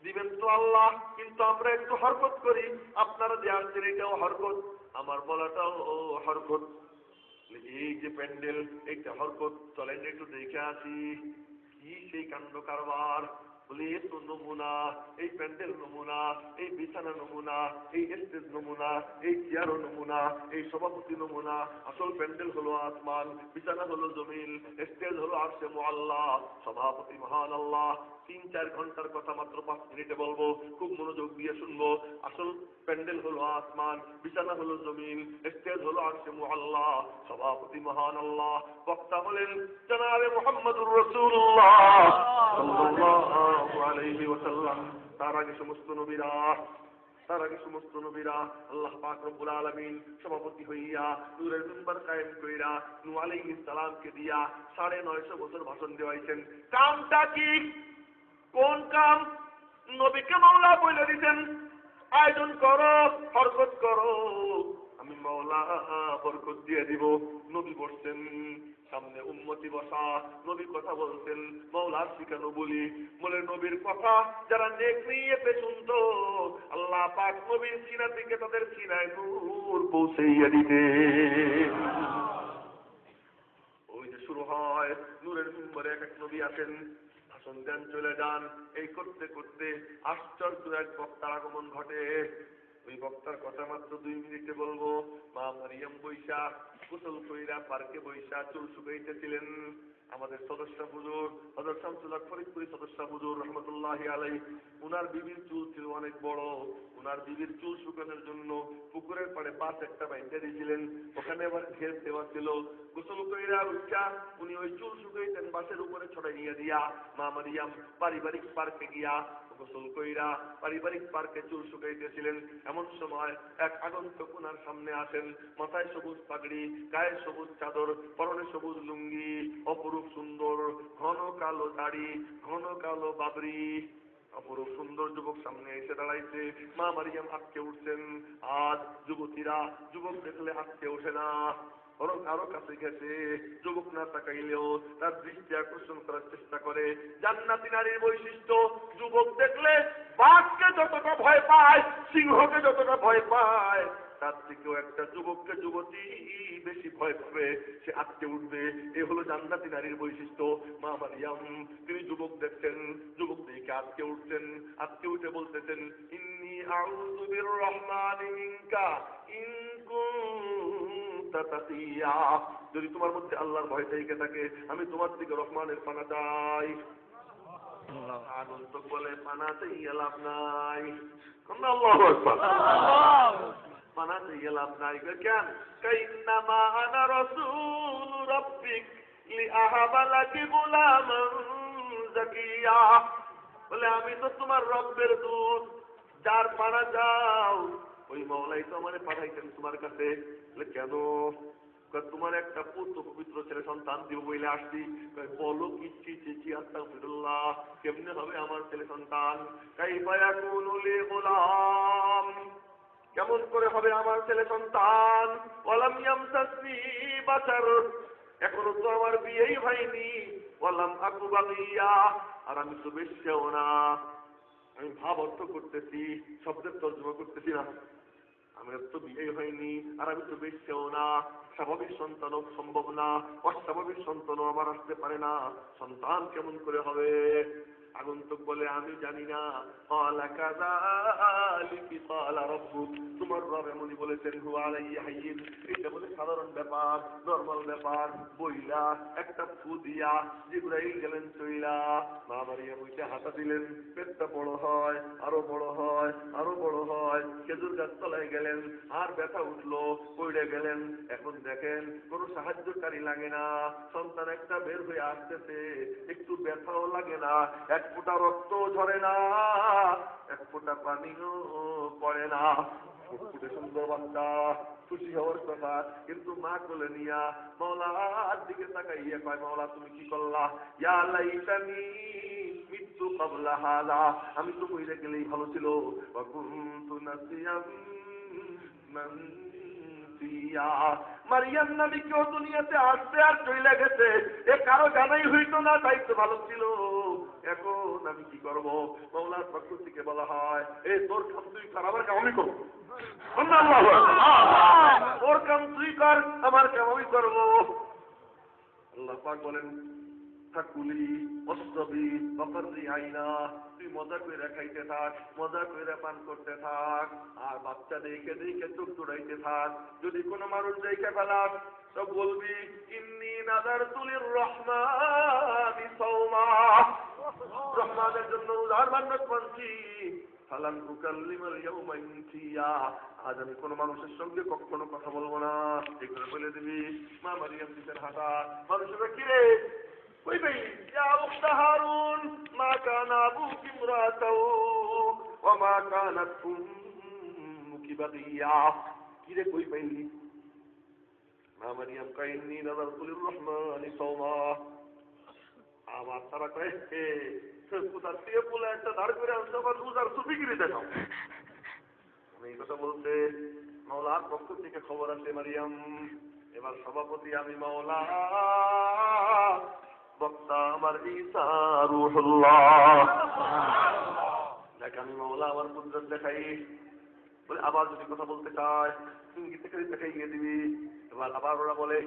দিবেন তো আল্লাহ। কিন্তু আমরা একটু হরকত করি, আপনারা যে আসছেন এটাও হরকত, আমার বলাটাও হরকত। এই যে প্যান্ডেল, এইটা হরকত, চলেন একটু দেখে আসি কি সেই কাণ্ড কারবার। বলে এ তো নমুনা, এই প্যান্ডেল নমুনা, এই বিছানা নমুনা, এই স্টেজ নমুনা, এই চেয়ারও নমুনা, এই সভাপতি নমুনা। আসল প্যান্ডেল হলো আসমান, বিছানা হলো জমিন, স্টেজ হলো আরশে মুআল্লা, সভাপতি মহান আল্লাহ। 3-4 ঘন্টার কথা মাত্র 5 মিনিটে বলবো, খুব মনোযোগ দিয়ে শুনবো। আসল প্যান্ডেল হলো আসমান, বিছানা হলো জমিন, স্টেজ হলো আরশে মুআল্লা, সভাপতি মহান আল্লাহ। বক্তা হলেন জনাবে মুহাম্মদুর রাসূলুল্লাহ সাল্লাল্লাহু আলাইহি ওয়াসাল্লাম। তার আগে সমস্ত নবীরা, আল্লাহ পাক রব্বুল আলামিন সভাপতি হইয়া নূরের মিম্বার কায়েম কইরা নূহ আলাইহিস সালামকে দিয়া 950 বছর ভাষণ দেওয়াইছেন। কামটা কি? কোন কাম? নবীকে মাওলা বলে দিতেন আয়োজন করো, হরকত করো, আমি মাওলা বরকত দিয়ে দিব। নবী বসছেন, সামনে উম্মতি বসা, নবী কথা বলছেন, মাওলার শিখানো বলি। বলে নবীর কথা যারা নেক নিয়তে শুনতো, আল্লাহ পাক নবীর সিনা থেকে তাদের সিনায় নূর পৌঁছাইয়া দিতে। ওই যে শুরু হয়, নূরের মিম্বরে এক এক নবী আসেন, ভাষণ দেন, চলে যান। এই করতে করতে আশ্চর্য এক বক্তার আগমন ঘটে। ওই বক্তার কথা মাত্র 2 মিনিটে বলবো। মা মারিয়াম বৈশা গোসল কইরা পার্কে বৈশা চুল শুকাইতেছিলেন। আমাদের সদস্য হুজুর হযরত শামসুল হক ফরিদপুরি সদস্য হুজুর রাহমাতুল্লাহি আলাইহি, উনার বিবির চুল ছিল অনেক বড়। উনার বিবির চুল শুকানোর জন্য পুকুরের পাড়ে বাঁশ একটা বাইন্ধে দিয়েছিলেন, ওখানে আবার ঘের দেওয়া ছিল। গোসল কইরা উঠা উনি ওই চুল শুকাইতেন বাঁশের উপরে ছড়াইয়া দিয়া। মা মারিয়াম পারিবারিক পার্কে গিয়া গোসল কইরা পারিবারিক পার্কে চুল শুকাইতেছিলেন। এমন সময় এক আগন্তুক ওনার সামনে আসেন, মাথায় সবুজ পাগড়ি, গায়ে সবুজ চাদর, পরনে সবুজ লুঙ্গি, অপরূপ সুন্দর, ঘন কালো দাড়ি, ঘন কালো বাবরি, অপরূপ সুন্দর যুবক সামনে এসে দাঁড়াইছে। মা মারিয়াম আটকে উঠছেন। আজ যুবতীরা যুবক দেখলে আটকে ওঠে না, বরং আরো কাছে গেছে। যুবক না তাকাইলেও তার দৃষ্টি আকর্ষণ করার চেষ্টা করে। জান্নাতি নারীর বৈশিষ্ট্য, যুবক দেখলে বাঘকে যতটা ভয় পায়, সিংহকে যতটা ভয় পায়, তার থেকেও একটা যুবককে যুবতী বেশি ভয় পাবে, সে আটকে উঠবে। এ হলো জান্নাতি নারীর বৈশিষ্ট্য। মা মারিয়াম তিনি যুবক দেখছেন, যুবক দেখে আটকে উঠছেন, আটকে উঠে বলতেছেন, ইন্নী আউযু বিররহমানি মিনকা ইন কুনতা তাকিয়া, যদি তোমার মধ্যে আল্লাহর ভয় থেকে থাকে আমি তোমার থেকে রহমানের পানা চাই। আগন্তুক বলে পানা চাইয়া লাভ নাই। আল্লাহু আকবার। পানা চাইয়া লাভ নাই কেন? কাইন্নামা আনা রাসূলু রাব্বিক লিআহাবা লাকি গুলামান যাকিয়া, বলে আমি তো তোমার রব্বের দূত, যার পানা চাও ওই মাওলাই তো আমারে পাঠাইতেন তোমার কাছে। বলে কেন? তোমার একটা পুত্র পবিত্র ছেলে সন্তান দিব বলে আসছি। বলো কিচ্ছি চিচি আস্তাগফিরুল্লাহ, কেমনে হবে আমার ছেলে সন্তান? কাইফা ইয়াকুনু লি গুলাম, কেমন করে হবে আমার ছেলে সন্তান? ওয়ালাম ইয়ামসাসনি বাশার, এখনো তো আমার বিয়েই হয়নি। ওয়ালাম আকু বাগিয়া, আর আমি তো বেশ্যাও না। আমি ভাব অর্থ করতেছি, শব্দের তর্জমা করতেছি না। আমার তো বিয়ে হয়নি, আর আমি তো বেশ্যাও না। স্বাভাবিক সন্তানও সম্ভব না, অস্বাভাবিক সন্তানও আমার আসতে পারে না। সন্তান কেমন করে হবে? আগন্তুক বলে আমি জানি না। ক্বালা কাযালিকি ক্বালা রাব্বুক, তোমার রব এমনই বলেছেন, হুয়া আলাইহি হাইয়্যিন, এটা বলে সাধারণ ব্যাপার, নরমাল ব্যাপার। বইলা একটা ফু দিয়া জিবরাইল গেলেন চইলা, মা মারিয়াম ওইটা হাতা দিলেন, পেটটা বড় হয়, আরো বড় হয়, আরো বড় হয়। খেজুর গাছ তলায় গেলেন, আর ব্যথা উঠলো, পড়ে গেলেন। এখন দেখেন কোনো সাহায্যকারী লাগে না, সন্তান একটা বের হয়ে আসতেছে, একটু ব্যথাও লাগে না, এক ফোঁটা রক্ত ঝরে না, এক ফোঁটা পানিও পড়ে না। ফুটফুটে সুন্দর বাচ্চা, খুশি হওয়ার কথা। কিন্তু মা কোলে নিয়া মাওলার দিকে তাকাইয়া কয়, মাওলা তুমি কি করলা? ইয়া লাইতানি মিতু ক্বাবলা হাযা, আমি তো মরে গেলেই ভালো ছিল। ওয়া কুনতু নাসিয়াম মানসিয়া, মারিয়াম নবী কেউ দুনিয়াতে আসতে আর চলে গেছে, এ কারো জানাই হইতো না, তাই তো ভালো ছিল। এখন আমি কি করব? মাওলার পক্ষ থেকে বলা হয়, এই তোর কাম তুই কর, আমার কাম আমি করবো। তোর কাম তুই কর, আমার কাম আমি করবো। আল্লাহ পাক বলেন, থাকুলি অস্তবি বকরি আইনা, তুই মজা করে খাইতে থাক, মজা করে পান করতে থাক, আর বাচ্চা দেখে দেখে চোখ জোড়াইতে থাক। যদি কোনো মানুষ দেখে ফেলাস তো বলবি, ইন্নী নাযারতু লিররহমানি সাওমা, রহমানের জন্য রোজার মান্যত মানছি। ফালান উকাল্লিমাল ইয়াওমা ইনসিয়া, আজ আমি কোনো মানুষের সঙ্গে কখনো কথা বলবো না। এগুলো বলে দিবি। মা মারিয়াম দিতেন হাঁটা, মানুষেরা কিরে কই ভাই, ইয়া উখতা হারুন মা কানা আবুকি ইমরাতাহু ওয়া মা কানাত উম্মুকি বাগিয়া, কিরে কই পাইলি? মা মারিয়াম কয়, ইন্নী নাযারতু লিররহমানি সাওমা, আমার তারা কয় কোথা থেকে বলে একটা দাঁড় করে আসতে আবার রোজার ছবি কিনে দেখাও। আমি এই কথা বলতে মাওলার পক্ষ থেকে খবর আসে, মারিয়াম এবার সভাপতি আমি মাওলা, বক্তা আমার ঈসা রূহুল্লাহ। দেখ আমি মাওলা আমার কুদরত দেখাই। বলে আবার যদি কথা বলতে চায় ইঙ্গিত থেকে দেখাই গিয়ে দিবি। এবার আবার ওরা বলে,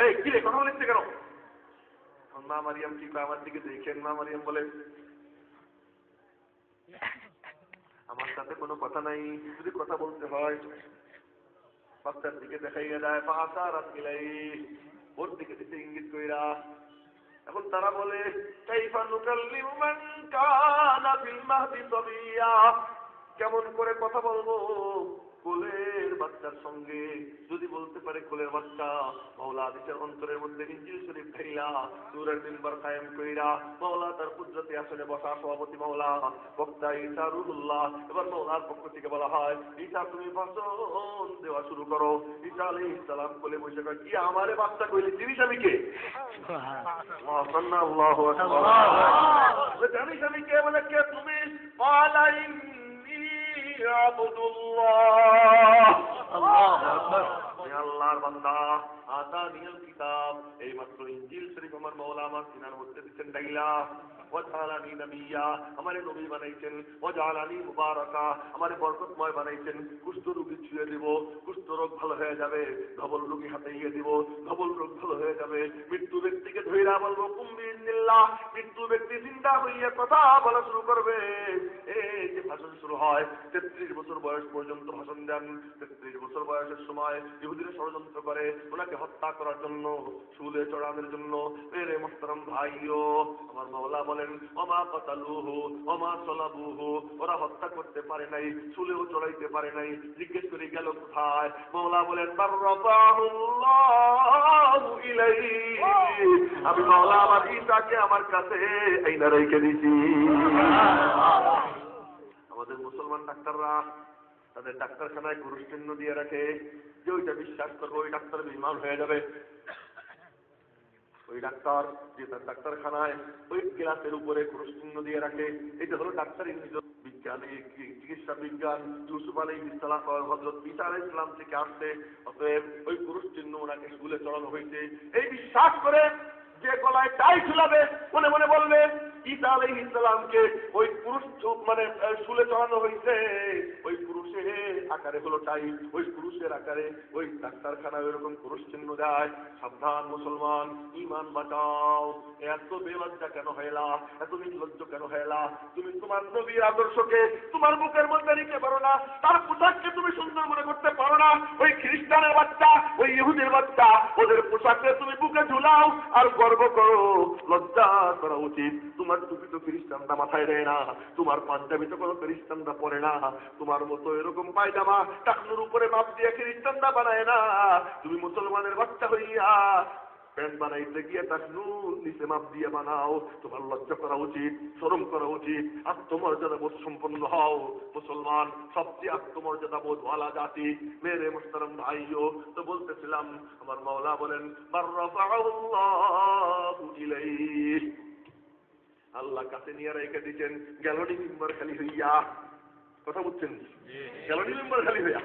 এই কি রে কথা বলিস কেন? মা মারিয়াম কি কয়, আমার দিকে দেখেন। মা মারিয়াম বলে, আমার সাথে কোনো কথা নাই, যদি কথা বলতে হয় বাচ্চার দিকে দেখাইয়া দেয়, পাঁচারাত মিলাই ওর দিকে দিতে ইঙ্গিত কইরা। এখন তারা বলে, কাইফা নুকাল্লিমু মান কানা ফিল মাহদি সাবিয়া, কেমন করে কথা বলবো কোলের বাচ্চার সঙ্গে? যদি বলতে পারে কোলের বাচ্চা, মাওলা আদিসের অন্তরের মধ্যে ইনজিল শরীফ ঢাইলা নূরের মিম্বার কায়েম কইরা মাওলা তার কুদরতি আসনে বসা সভাপতি মাওলা বক্তা ঈসা রূহুল্লাহ। এবার মাওলার পক্ষ থেকে বলা হয়, ঈসা তুমি ভাষণ দেওয়া শুরু করো। ঈসা আলাইহিস সালাম কোলে বসে কয়, কি আমারে বাচ্চা কইলে জিনিস আমি কে? আল্লাহু আকবার। জানিস আমি কে? বলে কে তুমি? আলাইন আল্লাহর বান্দা, আতানিয়াল কিতাব, এই মাত্র ইনজিল শরীফ আমার মাওলা আমার সিনার মধ্যে দিচ্ছেন ডাইলা। ওয়াজআলানি নাবিয়্যা, আমারে নবী বানাইছেন, ওয়াজআলানি মুবারাকা, আমারে বরকতময় বানাইছেন। কুষ্ঠ রোগী ছুঁয়ে দিব, কুষ্ঠ রোগ ভালো হয়ে যাবে। ধবল রোগী হাতে ইয়ে দিব, ধবল রোগ ভালো হয়ে যাবে। মৃত্যু ব্যক্তিকে ধইরা বলবো কুম বিইذنিল্লাহ, মৃত্যু ব্যক্তি চিন্তা হইয়া কথা বলা শুরু করবে। এই যে ভাষণ শুরু হয়, 33 বছর বয়স পর্যন্ত ভাষণ দেন। 33 বছর বয়সের সময় ইহুদিরা ষড়যন্ত্র করে ওনাকে হত্যা করার জন্য, শুলে চড়ানোর জন্য। মেরে মুহতারাম ভাইও, আমার মাওলা বলেন ওমা কাতালুহু ওমা সালাবুহু, ওরা হত্যা করতে পারে নাই, শুলেও চড়াইতে পারে নাই। জিজ্ঞেস করে গেল কোথায়? মাওলা বলেন বাররাফাহুল্লাহু ইলাইহি, আমি মাওলা আমার ঈসাকে আমার কাছে আইনা রেখে দিছি। আমাদের মুসলমান ডাক্তাররা তাদের ডাক্তারখানায় ক্রুশ চিহ্ন দিয়ে রাখে যে ওইটা বিশ্বাস করবো ওই ডাক্তার বিমান হয়ে যাবে। ওই ডাক্তার যে তার ডাক্তারখানায় ওই গ্লাসের উপরে ক্রুশ চিহ্ন দিয়ে রাখে, এটা হলো ডাক্তারি বিজ্ঞান, চিকিৎসা বিজ্ঞান। ইউসুফ আলাইহিস সালাম হযরত ঈসা আলাইহিস সালাম থেকে আসছে, অতএব ওই ক্রুশ চিহ্ন ওনাকে শুলে চড়ানো হয়েছে। এই বিশ্বাস করে যে গলায় টাই ঝুলাবে মনে মনে বলবে ঈসা আলাইহিস সালামকে ওই পুরুষ মানে শুলে চড়ানো হয়েছে, ওই পুরুষের আকারে হলো টাই, ওই পুরুষের আকারে ওই ডাক্তারখানায় ওইরকম পুরুষ চিহ্ন দেয়। সাবধান মুসলমান, ঈমান বাঁচাও। এত বেলজ্জা কেন হইলা, এত নির্লজ্জ কেন হইলা? তুমি তোমার নবীর আদর্শকে তোমার বুকের মধ্যে নিতে পারো না, তার পোশাককে তুমি সুন্দর মনে করতে পারো না। ওই খ্রিস্টানের বাচ্চা, ওই ইহুদির বাচ্চা, ওদের পোশাককে তুমি বুকে ঝুলাও আর গর্ব করো। লজ্জা করা উচিত। তোমার টুপি তো খ্রিস্টানরা মাথায় দেয় না, তোমার পাঞ্জাবি তো কোনো খ্রিস্টানরা পরে না, তোমার মতো এরকম পায়জামা টাকনুর উপরে মাপ দিয়ে খ্রিস্টানরা বানায় না। তুমি মুসলমানের বাচ্চা হইয়া প্যান্ট বানাইতে গিয়ে টাকনুর নিচে মাপ দিয়ে বানাও। তোমার লজ্জা করা উচিত, শরম করা উচিত, আত্মমর্যাদা বোধ সম্পন্ন হও। মুসলমান সবচেয়ে আত্মমর্যাদা বোধ ওয়ালা জাতি। মেরে মুহতারাম ভাইও, তো বলতেছিলাম আমার মাওলা বলেন বাররাফাহুল্লাহু ইলাইহি, আল্লাহ কাছে নিয়ে রেখে দিচ্ছেন। গ্যালনি মিম্বার খালি হইয়া, কথা বুঝছেন? গ্যালনি মিম্বার খালি হইয়া,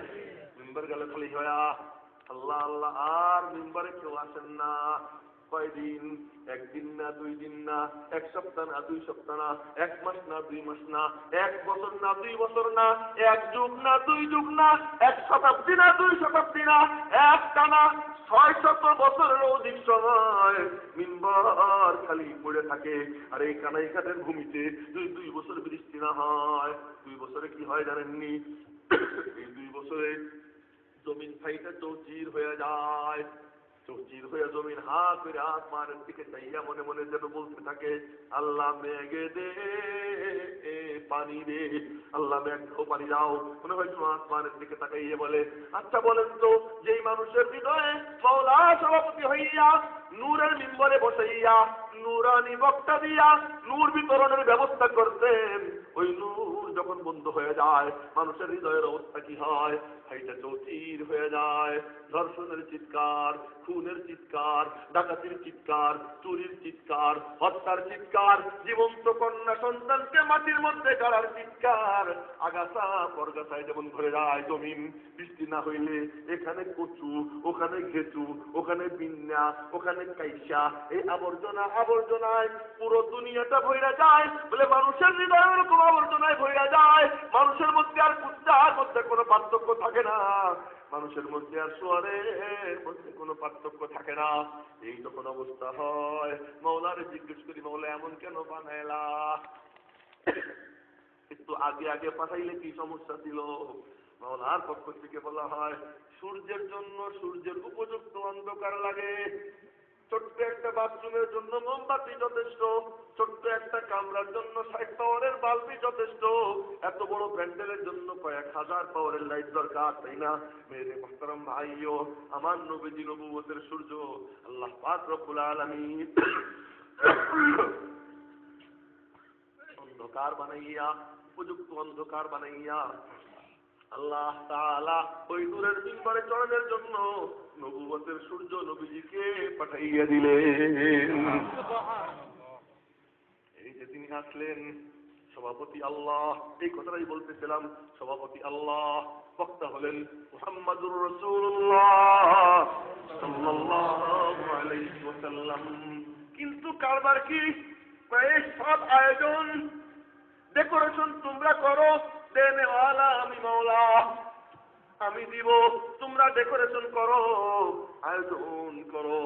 মিম্বার গেলে খালি হইয়া আল্লাহ আল্লাহ, আর মিম্বারে কেউ আসেন না। কয়দিন? একদিন না, 2 দিন না, 1 সপ্তাহ না, 2 সপ্তাহ না, 1 মাস না, 2 মাস না, 1 বছর না, 2 বছর না, 1 যুগ না, 2 যুগ না, 1 শতাব্দী না, 2 শতাব্দী না, একটানা 600 বছরের অধিক সময় মিম্বার খালি পড়ে থাকে। আর এই কানাই ঘাটের ভূমিতে 2 বছর বৃষ্টি না হয়, 2 বছরে কি হয় জানেননি? এই 2 বছরে জমিন ফাইটা চৌচির হয়ে যায়। চৌচির হয়ে জমিন হা করে আসমানের দিকে চাইয়া মনে মনে যেন বলতে থাকে আল্লাহ মেঘে দে পানি দে, আল্লাহ মেঘ দাও পানি দাও। মনে হয় আসমানের দিকে তাকাইয়ে বলে আচ্ছা বলেন তো, যেই মানুষের হৃদয়ে মাওলা সভাপতি হইয়া নূরের মিম্বরে বসাইয়া নূরানি বক্তা দিয়া নূর বিতরণের ব্যবস্থা করতেন, ওই নূর যখন বন্ধ হয়ে যায় মানুষের হৃদয়ের অবস্থা কি হয়? হাইটা চৌচির হয়ে যায়। ধর্ষণের চিৎকার, খুনের চিৎকার, ডাকাতির চিৎকার, চুরির চিৎকার, হত্যার চিৎকার, জীবন্ত কন্যা সন্তানকে মাটির মধ্যে গাড়ার চিৎকার। আগাছা পরগাছায় যেমন ভরে যায় জমিন, বৃষ্টি না হইলে এখানে কচু, ওখানে ঘেঁচু, ওখানে বিন্যা, ওখানে কাইসা, এই আবর্জনা আবর্জনায় পুরো দুনিয়াটা ভইরা যায়। বলে মানুষের হৃদয় এরকম আবর্জনায় ভইরা যায়, মানুষের মধ্যে আর কুত্তার মধ্যে কোনো পার্থক্য থাকে না, মানুষের মধ্যে আর শুয়ারের মধ্যে কোনো পার্থক্য থাকে না। এই যখন অবস্থা হয় মাওলারে জিজ্ঞেস করি মাওলা এমন কেন বানাইলা? একটু আগে আগে পাঠাইলে কি সমস্যা ছিল? মাওলার পক্ষ থেকে বলা হয় সূর্যের জন্য সূর্যের উপযুক্ত অন্ধকার লাগে। ছোট্ট একটা বাথরুমের জন্য মোমবাতি যথেষ্ট, ছোট্ট একটা কামরার জন্য 60 পাওয়ারের বাল্বই যথেষ্ট, এত বড় প্যান্ডেলের জন্য কয়েক হাজার পাওয়ারের লাইট দরকার, তাই না? মেরে মুহতারাম ভাইও, আমার নবীজি নবুয়তের সূর্য আল্লাহ পাক রব্বুল আলামিন অন্ধকার বানাইয়া, উপযুক্ত অন্ধকার বানাইয়া আল্লাহ তাআলা ওই নূরের মিম্বরে চড়ানোর জন্য নবুয়তের সূর্য নবীজিকে পাঠাইয়া দিলেন। এই যে তিনি আসলেন সভাপতি আল্লাহ, এই কথাটাই বলতেছিলাম, সভাপতি আল্লাহ, বক্তা হলেন মুহাম্মাদুর রাসূলুল্লাহ সাল্লাল্লাহু আলাইহি ওয়াসাল্লাম। কিন্তু কারবার কি? এই সব আয়োজন ডেকোরেশন তোমরা করো, দেনেওয়ালা আমি মাওলা, আমি দিব, তোমরা ডেকোরেশন করো, আয়োজন করো,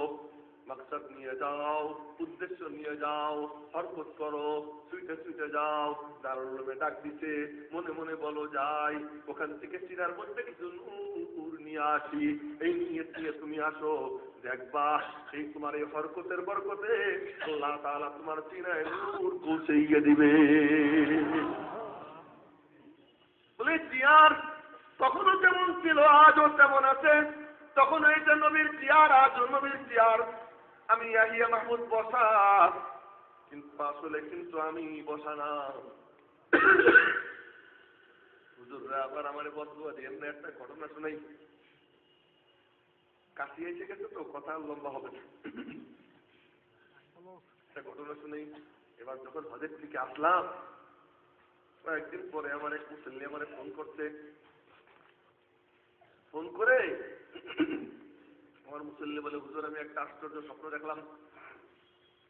মকসদ নিয়ে যাও, উদ্দেশ্য নিয়ে যাও, হরকত করো, সুইটে সুইটে যাও। দারুল উলুমে ডাক দিতে, মনে মনে বলো যাই, ওখান থেকে সিনার মধ্যে কিছু নূর নিয়ে আসি, এই নিয়ত নিয়ে তুমি আসো, দেখবা সেই তোমার এই হরকতের বরকতে আল্লাহ তাআলা তোমার সিনায় নূর পৌঁছাইয়ে দিবে। বলে চেয়ার তখনও যেমন ছিল আজও তেমন আছে, তখন এইটা নবীর চেয়ার, আজও নবীর চেয়ার। আমি ইয়াহিয়া মাহমুদ বসা, কিন্তু আসলে কিন্তু আমি বসা না। হুজুররা আবার আমার বদুয়া দিয়ে একটা ঘটনা শোনাই, কাশি এসে গেছে তো কথা লম্বা হবে না, একটা ঘটনা শুনেই। এবার যখন হজের থেকে আসলাম, কয়েকদিন পরে আমার এক মুসল্লি আমার ফোন করছে, ফোন করে আমার মুসল্লি বলে, হুজুর আমি একটা আশ্চর্য স্বপ্ন দেখলাম।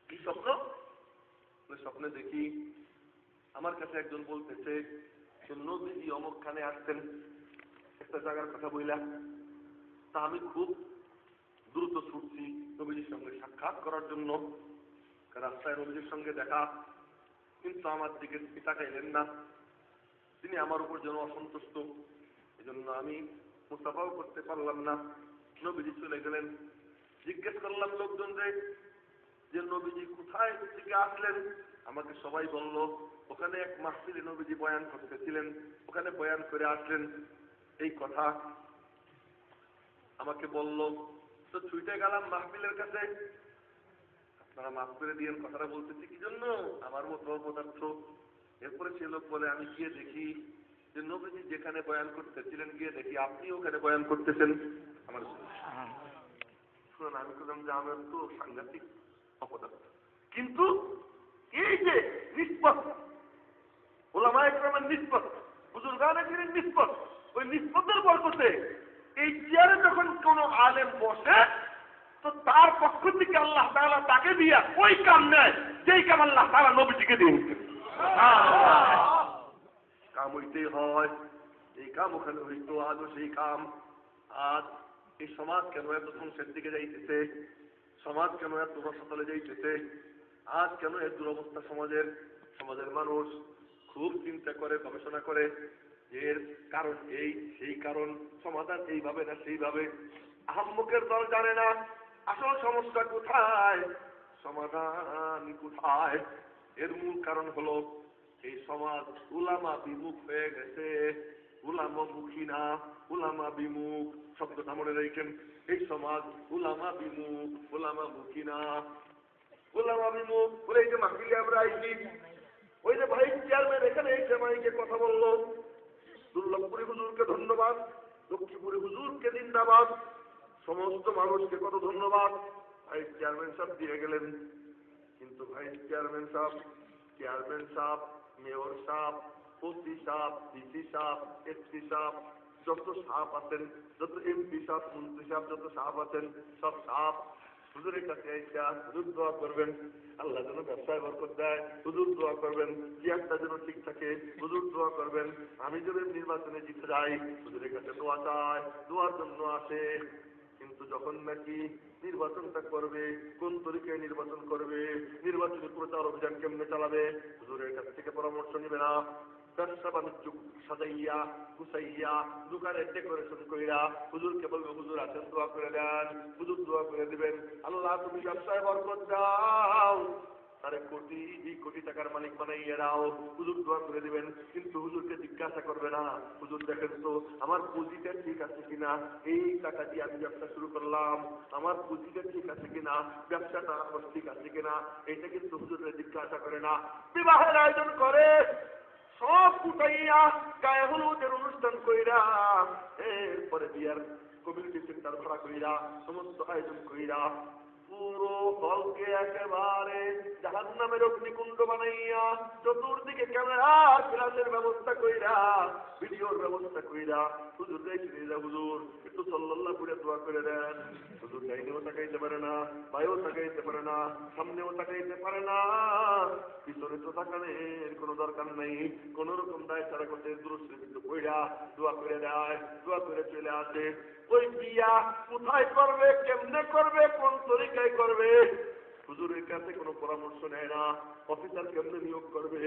কি স্বপ্ন? স্বপ্নে দেখি আমার কাছে একজন বলতেছে নবীজি অমুক খানে আসতেন, একটা জায়গার কথা বললাম, তা আমি খুব দ্রুত ছুটছি নবীজির সঙ্গে সাক্ষাৎ করার জন্য। রাস্তায় নবীজির সঙ্গে দেখা, কিন্তু আমার দিকে তাকাইলেন না, তিনি আমার উপর যেন অসন্তুষ্ট, এজন্য আমি মুসাফাও করতে পারলাম না। নবীজি চলে গেলেন। জিজ্ঞেস করলাম লোকজনরে যে নবীজি কোথায় থেকে আসলেন, আমাকে সবাই বলল ওখানে এক মাহফিলে নবীজি বয়ান করতেছিলেন, ওখানে বয়ান করে আসলেন। এই কথা আমাকে বলল, তো ছুটে গেলাম মাহফিলের কাছে, আপনারা মাফ করে দিয়েন, কথাটা বলতেছি কি জন্য, আমার মতো অপদার্থ। এরপরে সে লোক বলে, আমি গিয়ে দেখি যে নবীজি যেখানে বয়ান করতেছিলেন গিয়ে দেখি আপনি ওখানে বয়ান করতেছেন। আমার শুনুন, আমি বললাম যে আমার তো সাংঘাতিক অপদার্থ, কিন্তু এই যে নিষ্পত ওলামায়ে কেরামের নিষ্পত, বুজুর্গানে কিনের নিষ্পত, ওই নিষ্পতের বরকতে এই চেয়ারে যখন কোন আলেম বসে, তো তার পক্ষ থেকে আল্লাহ তাআলা তাকে দিয়া ওই কাম নেয় যেই কাম আল্লাহ তাআলা নবীজিকে দিয়েছেন। কাম হইতেই হয়, এই কাম ওখানে হইতো, আজও সেই কাম। আজ এই সমাজ কেন এত ধ্বংসের দিকে যাইতেছে, সমাজ কেন এত রসতলে যাইতেছে, আজ কেন এর দুরবস্থা সমাজের? সমাজের মানুষ খুব চিন্তা করে, গবেষণা করে, এর কারণ এই, সেই কারণ, সমাধান এইভাবে না সেইভাবে। আহাম্মকের দল জানে না আসল সমস্যা কোথায়, সমাধান কোথায়। এর মূল কারণ হলো এই সমাজ উলামা বিমুখ হয়ে গেছে, উলামামুখী না, উলামা বিমুখ। শব্দটা মনে রেখেন, এই সমাজ উলামা বিমুখ, উলামামুখী না। উলামা বিমুখ বলে এই যে মাহফিলে আমরা আইছি, ওই যে ভাই চেয়ারম্যান এখানে এসে মাইকে কথা বললো, দুর্লভপুরী হুজুরকে ধন্যবাদ, লক্ষ্মীপুরী হুজুরকে জিন্দাবাদ, সমস্ত মানুষকে কত ধন্যবাদ। ভাইস চেয়ারম্যান সাহেব দিয়ে গেলেন, কিন্তু ভাইস চেয়ারম্যান সাহেব, মেয়র সাহেব, ওসি সাহেব, ডিসি সাহেব, এসপি সাহেব, যত সাহেব আছেন, যত এমপি সাহেব, মন্ত্রী সাহেব, যত সাহেব আছেন, সব সাহেব হুজুরের কাছে আইসা হুজুর দোয়া করবেন আল্লাহ যেন ব্যবসায় বরকত দেয়, হুজুর দোয়া করবেন চেয়ারটা যেন ঠিক থাকে, হুজুর দোয়া করবেন আমি যদি নির্বাচনে জিতে যাই, হুজুরের কাছে দোয়া চায়, দোয়ার জন্য আসে। কিন্তু যখন নাকি নির্বাচনটা করবে, কোন তরিকায় নির্বাচন করবে, নির্বাচনী প্রচার অভিযান কেমনে চালাবে, হুজুরের কাছ থেকে পরামর্শ নিবে না। ব্যবসা বাণিজ্য সাজাইয়া গুছাইয়া দোকানের ডেকোরেশন কইরা হুজুরকে বলবে হুজুর আছেন দোয়া করে দেন, হুজুর দোয়া করে দিবেন, আল্লাহ তুমি ব্যবসায় বরকত দাও, তারে কোটি কোটি টাকার মালিক বানাইয়া দাও, হুজুর দোয়া করে দিবেন। কিন্তু হুজুরকে জিজ্ঞাসা করবে না, হুজুর দেখেন তো আমার পুঁজিটা ঠিক আছে কিনা, এই টাকা দিয়ে আমি ব্যবসা শুরু করলাম, আমার পুঁজিটা ঠিক আছে কিনা, ব্যবসাটা আমার ঠিক আছে কিনা, এটা কিন্তু হুজুরকে জিজ্ঞাসা করে না। বিবাহের আয়োজন করে সব উঠাইয়া গায়ে হলুদের অনুষ্ঠান কইরা, এরপরে বিয়ার কমিউনিটি সেন্টার ভাড়া কইরা সমস্ত আয়োজন কইরা পুরো হলকে একেবারে জাহান্নামের অগ্নিকুণ্ড বানাইয়া চতুর্দিকে ক্যামেরা গ্লাসের ব্যবস্থা কইরা, ভিডিওর ব্যবস্থা কইরা হুজুর দেখি হুজুর একটু সাল্লাল্লাহু করে দোয়া করে দেন। শুধু ডাইনেও তাকাইতে পারে না, বায়েও তাকাইতে পারে না, সামনেও তাকাইতে পারে না, পিছনে তো তাকানোর কোনো দরকার নেই। কোন রকম দায় ছাড়া করতে দুরূদ শরীফ একটু পড়া দোয়া করে দেয়, দোয়া করে চলে আসে। ওই বিয়া কোথায় করবে, কেমনে করবে, কোন তরিকায় করবে, হুজুরের কাছে কোনো পরামর্শ নেয় না। অফিসার কেমনে নিয়োগ করবে,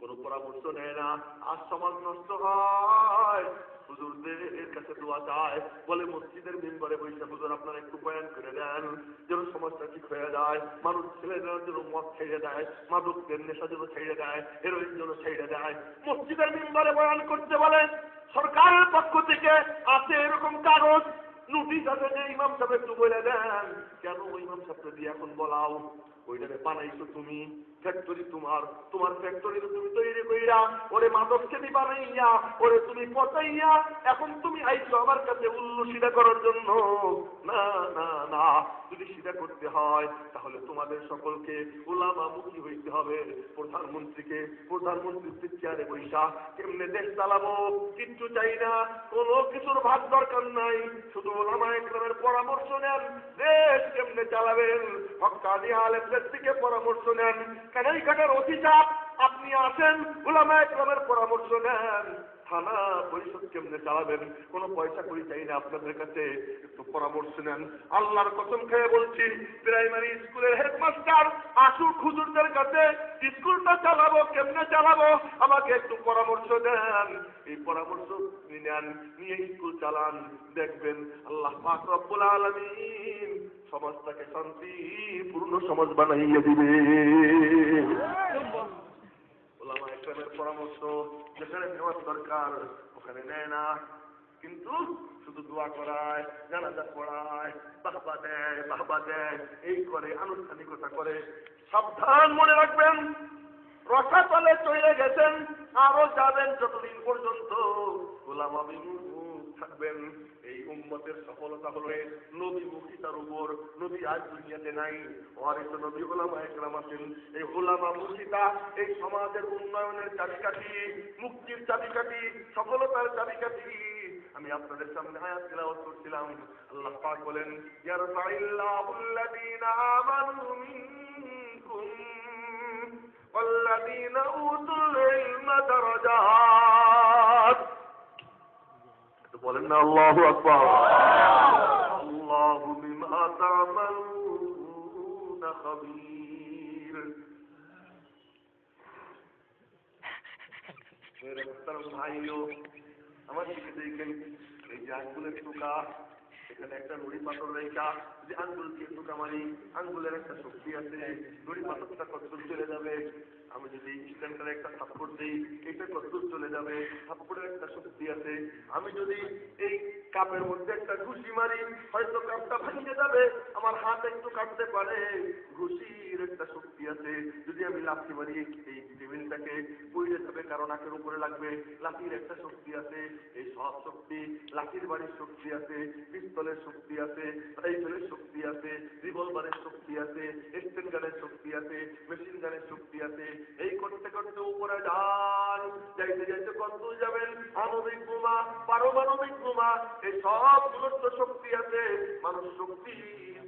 কোনো পরামর্শ নেয় না। আর সমাজ নষ্ট হয়, হুজুরদের কাছে দোয়া চায়, বলে মসজিদের মিম্বরে বসে হুজুর আপনারা একটু বয়ান করে দেন, যেন সমাজটা ঠিক হয়ে যায়। মানুষ ছেলেরা যেন মদ ছেড়ে দেয়, মাদকের নেশা যেন ছেড়ে দেয়, হেরোইন যেন ছেড়ে দেয়। মসজিদের মিম্বরে বয়ান করতে বলে, সরকারের পক্ষ থেকে আছে এরকম কাগজ, নোটিশ আছে যে ইমাম সাহেব একটু বলে দেন। কেন ওই ইমাম সাহেবকে দিয়ে এখন বলাও? ওইটাকে বানাইছো তুমি, ফ্যাক্টরি তোমার, তোমার ফ্যাক্টরি তুমি তৈরি কইরা ওরে মাদক খেতে বানাইয়া ওরে তুমি পচাইয়া এখন তুমি আইছো আমার কাছে উল্লু সিধা করার জন্য। না না না, যদি সিধা করতে হয় তাহলে তোমাদের সকলকে উলামামুখী হইতে হবে। প্রধানমন্ত্রীর চেয়ারে বৈশা কেমনে দেশ চালাবো কিচ্ছু চাই না, কোনো কিছুর ভাগ দরকার নাই, শুধু উলামা ইকরামের পরামর্শ নেন দেশ কেমনে চালাবেন। হক্কানি আলেমদের থেকে পরামর্শ নেন। কানাইঘাটের অফিসার আপনি আসেন, উলামা ইকরামের পরামর্শ নেন। থানা পরিষদ কেমনে চালাবেন, কোনো পয়সা করি চাই না, আপনাদের কাছে একটু পরামর্শ নেন। আল্লাহর কসম খেয়ে বলছি, প্রাইমারি স্কুলের হেডমাস্টার আসুক হুজুরদের কাছে, স্কুলটা চালাবো কেমনে চালাবো আমাকে একটু পরামর্শ দেন। এই পরামর্শ নেন, নিয়ে স্কুল চালান, দেখবেন আল্লাহ পাক রব্বুল আলামিন সমাজটাকে শান্তিপূর্ণ সমাজ বানাইয়া দিবে। ওলামা ইকরামের পরামর্শ যেখানে নেওয়ার দরকার ওখানে নেয় না, কিন্তু শুধু দোয়া করায়, জানাজা পড়ায়, বাহবা দেয়, এই করে আনুষ্ঠানিকতা করে। সাবধান, মনে রাখবেন রসাতলে চলে গেছেন, আরো যাবেন যতদিন পর্যন্ত ওলামা বিমুখ থাকবেন। এই উম্মতের সফলতা হলো নবীমুখিতার উপর। নবী আজ দুনিয়াতে নাই, ওয়ারিস নবী ওলামা ইকরাম আছেন। এই ওলামা মুখিতা এই সমাজের উন্নয়নের চাবিকাঠি, মুক্তির চাবিকাঠি, সফলতার চাবিকাঠি। আমি আপনাদের সামনে আয়াত তিলাওয়াত করছিলাম। আল্লাহ পাক বলেন, ইয়ারফাইল্লাহুল্লাযীনা আমানু মিনকুম ওয়াল্লাযীনা উতুল ইলমা দারাজাত। বলেন না আল্লাহু আকবার। আল্লাহু বিমা তা'মালুনা খাবীর। মেরে মুহতারাম ভাইও, আমার দিকে দেখেন, এই যে আঙ্গুলের টুকা, এখানে একটা নুড়ি পাথর রেখা, যদি আঙ্গুল দিয়ে টুকা মারি, আঙ্গুলের একটা শক্তি আছে, নুড়ি পাথরটা কতদূর চলে যাবে। আমি যদি স্ট্যান্ডারে একটা থাপ্পড় দিই, এটা কতদূর চলে যাবে, থাপ্পড়ের একটা শক্তি আছে। আমি যদি এই কাপের মধ্যে একটা ঘুষি মারি, হয়তো কাপটা ভেঙে যাবে, আমার হাত একটু কাটতে পারে, ঘুষির একটা শক্তি আছে। যদি আমি লাঠি মারি, এই টেবিলটাকে পড়ে যাবে, কারণ নাকের উপরে লাগবে, লাঠির একটা শক্তি আছে। এই সব শক্তি, লাঠির বাড়ির শক্তি আছে, পিস্তলের শক্তি আছে, রাইফেলের শক্তি আছে, রিভলভারের শক্তি আছে, স্টেন গানের শক্তি আছে, মেশিন গানের শক্তি আছে। এই করতে করতে উপরে যান, যাইতে যাইতে কত যাবেন, আণবিক বোমা, পারমাণবিক বোমা, এই সবগুলোর তো শক্তি আছে। মানুষ শক্তি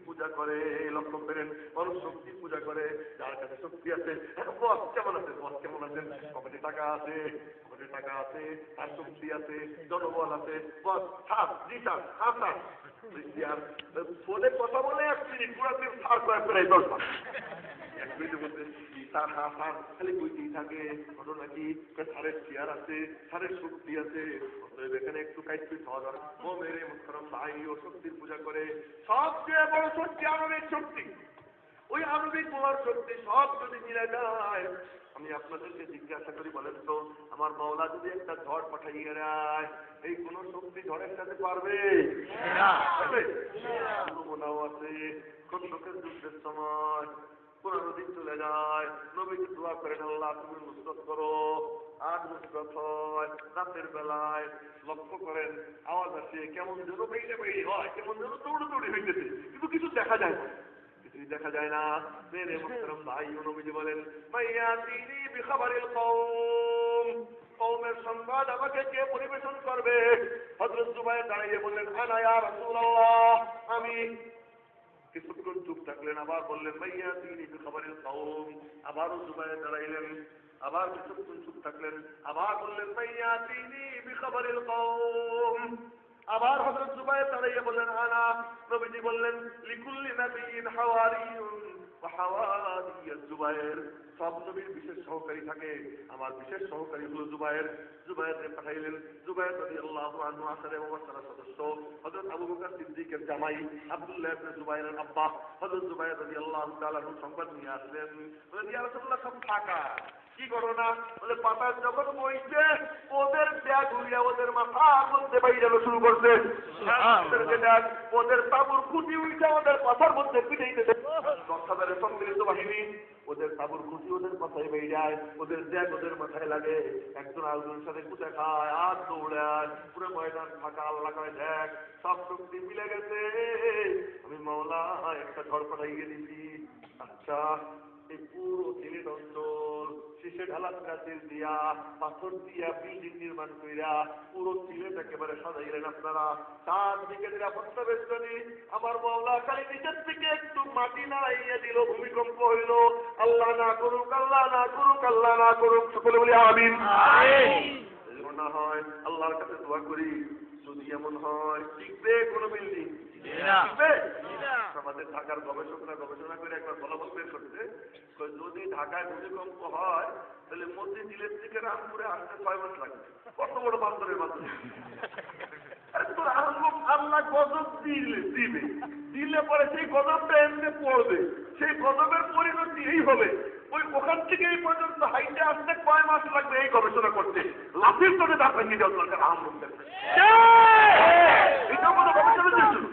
পূজা করে, লক্ষ্য করেন, মানুষ শক্তি পূজা করে যার কাছে শক্তি আছে। বস কেমন আছে, বস কেমন আছেন, পকেটে টাকা আছে, পকেটে টাকা আছে, তার শক্তি আছে, জনবল আছে। বস স্যার, জি স্যার, হ্যাঁ স্যার। ফোনে কথা বলে 1 মিনিট পুরো দিন সার করে 10 বার। 1 মিনিটের মধ্যে স্যার, হ্যাঁ স্যার খালি বইতেই থাকে। ঘটনা কি, স্যারের চেয়ার আছে, স্যারের শক্তি আছে, এখানে একটু কাইতে খাওয়া দরকার। ও মেরে মুহতারাম ভাই, ও শক্তির পূজা করে। সবচেয়ে বড় শক্তি আণবিক শক্তি। ওই আণবিক বোমার শক্তি সব যদি মিলে যায়, আমি আপনাদেরকে জিজ্ঞাসা করি, বলেন তো আমার মাওলা যদি একটা ঝড় পাঠাইয়ে দেয়, এই কোন শক্তি ঝড়ের সাথে পারবে? মনাও আছে, কোন লোকের যুদ্ধের সময় 15 দিন চলে যায়, নবীকে দোয়া করেন, আল্লাহ তুমি নুসরত করো। আর নুসরত হয় রাতের বেলায়, লক্ষ্য করেন আওয়াজ আসে, কেমন যেন বেড়ে বেড়ে হয়, কেমন যেন দৌড়ি হইতেছে, কিন্তু কিছু দেখা যায় না, কিছুই দেখা যায় না। মেরে মুহতারাম ভাই, নবীজি বলেন, মাইয়াতিনি বিখাবারিল কওম, কওমের সংবাদ আমাকে কে পরিবেশন করবে? হযরত জুবায়ের দাঁড়িয়ে বললেন, আনা ইয়া রাসূলুল্লাহ, আমি। কিছুক্ষণ চুপ থাকলেন, আবার বললেন, ভাইয়া তিনি বিখবরিল কওম। আবারও জুবায়ের দাঁড়াইলেন, আবার কিছুক্ষণ চুপ থাকলেন, আবার বললেন, ভাইয়া তিনি বিখবরিল কওম। আবার হযরত জুবায়ের দাঁড়িয়ে বললেন, আনা। নবীজি বললেন, লিকুল্লি নাবিয়্যিন হাওয়ারিয়ুন ওয়া হাওয়ারিয়্যু জুবায়ের। সব নবীর বিশেষ সহকারী থাকে, আমার বিশেষ সহকারী হলো জুবায়ের। জুবায়েরকে পাঠাইলেন। জুবায়ের রাদিয়াল্লাহু আনহু আশারে মুবাশশারা সদস্য, হযরত আবু বকর সিদ্দিকের জামাই, আব্দুল্লাহ ইবনে জুবায়েরের আব্বা। হযরত জুবায়ের রাদিয়াল্লাহু তাআলা আনহু সংবাদ নিয়ে আসলেন। বলেন, ইয়া রাসূলুল্লাহ, সব ফাঁকা। কি ঘটনা? বলে, পাতার যখন বইছে ওদের ব্যাগ উড়িয়া ওদের মাথার মধ্যে বাইরে শুরু করছে। ওদের তাবুর খুঁটি উঠে ওদের কথার মধ্যে পিটাইতেছে। 10,000-এর সম্মিলিত বাহিনী, ওদের তাবুর খুঁটি ওদের মাথায় বেয়ে যায়, ওদের ব্যাগ ওদের মাথায় লাগে, একজন আরেকজনের সাথে কুচে খায় আর দৌড়ায়, পুরো ময়দান ফাঁকা। আল্লাহ কয়, দেখ সব শক্তি মিলে গেছে, আমি মাওলা একটা ঝড় পাঠাইয়ে দিছি। আচ্ছা, এই পুরো সিলেট অঞ্চল শীষে ঢালা প্রাচীর দিয়া, পাথর দিয়া বিল্ডিং নির্মাণ কইরা পুরো সিলেট একেবারে সাজাইলেন আপনারা। তার দিকে নিরাপত্তা বেষ্টনী আমার মাওলা খালি নিচের থেকে একটু মাটি নাড়াইয়া দিল, ভূমিকম্প হইল। আল্লাহ না করুক, আল্লাহ না করুক, আল্লাহ না করুক। সকলে বলি আমিন। না হয় আল্লাহর কাছে দোয়া করি, যদি এমন হয় টিকবে কোন বিল্ডিং? টিকবে? আমাদের ঢাকার গবেষকরা গবেষণা করে একবার ফলাফল বের করতে, যদি ঢাকায় ভূমিকম্প হয় তাহলে মতিঝিলের থেকে রামপুরে আসতে 6 মাস লাগবে। কত বড় বান্দরের মাধ্যমে আল্লাহ গজব দিবে, দিলে পরে সেই গজবটা এমনি পড়বে, সেই গজবের পরিণতি এই হবে। ওই ওখান থেকে এই পর্যন্ত হাইটে আসতে কয় মাস লাগবে এই গবেষণা করতে? লাফির তোরে দাঁত ভেঙে যাওয়ার দরকার। এটা কোনো গবেষণা দিয়েছিল?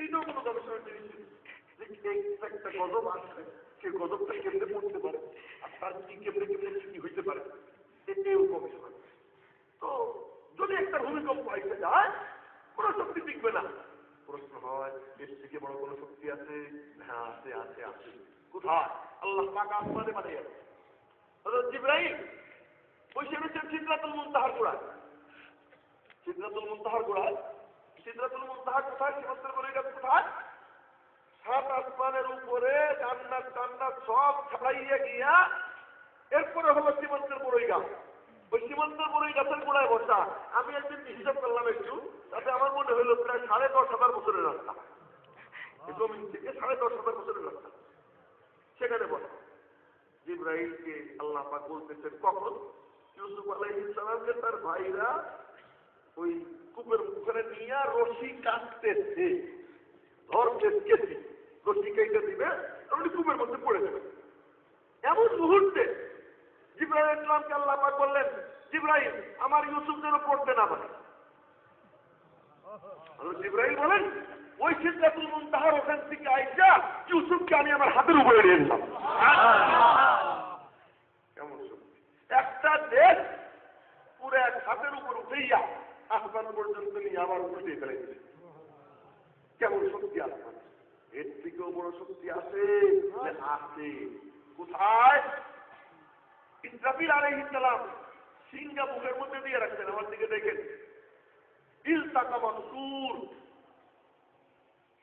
এটাও কোনো গবেষণা দিয়েছিল? একটা গজব আসছে, সে গজবটা কেমনে পড়তে পারে আর তার কি কেমনে কেমনে কি হইতে পারে, এটাও গবেষণা। তো যদি একটা ভূমিকম্প হইতে যায়, কোনো শক্তি টিকবে না। প্রশ্ন হয়, এর থেকে বড় কোনো শক্তি আছে? হ্যাঁ, আছে আছে আছে। কোথায়? আল্লাহ পাক আসমানে পাঠিয়ে গেছে। হযরত জিবরাইল বসে রয়েছেন সিদরাতুল মুনতাহার গোড়ায়। সিদরাতুল মুনতাহার গোড়ায়। সিদরাতুল মুনতাহা কোথায়? সীমান্তের বলে গেছে কোথায়? 7 আসমানের উপরে জান্নাত জান্নাত সব ছাড়াইয়া গিয়া এরপরে হলো সীমান্তের বড়ই গাছ। ওই সীমান্তের বড়ই গাছের গোড়ায় বসা। আমি একদিন হিসাব করলাম একটু, তাতে আমার মনে হইল প্রায় 10,500 বছরের রাস্তা। জমিন থেকে 10,500 বছরের রাস্তা। সেখানে বসা জিবরাইলকে আল্লাহ পাক বলতেছেন, কখন? ইউসুফ আলাইহিস সালামকে তার ভাইরা ওই কূপের মুখে নিয়ে রশি কাটতেছে, ধরতেছে, রশি কেটে দিবে, উনি কূপের মধ্যে পড়ে যাবে। এমন মুহূর্তে জিবরাইল ইসলামকে আল্লাহ পাক বললেন, জিবরাইল আমার ইউসুফ যেন পড়তে না পারে। জিবরাইল বলেন, ওই সিদরাতুল মুনতাহার ওখান থেকে আইসা ইউসুফকে আমি আমার হাতের উপরে নিয়ে নিলাম। কেমন একটা দেশ পুরো এক হাতের উপর উঠেইয়া আসমান পর্যন্ত নিয়ে আবার উঠে ফেলেছে। কেমন শক্তি আসমান? এর থেকেও বড় শক্তি আছে। আছে কোথায়? ইসরাফিল আলাইহিস সালাম সিংহা মুখের মধ্যে দিয়ে রাখছেন। আমার দিকে দেখেন, ইলতাকা মানসুর,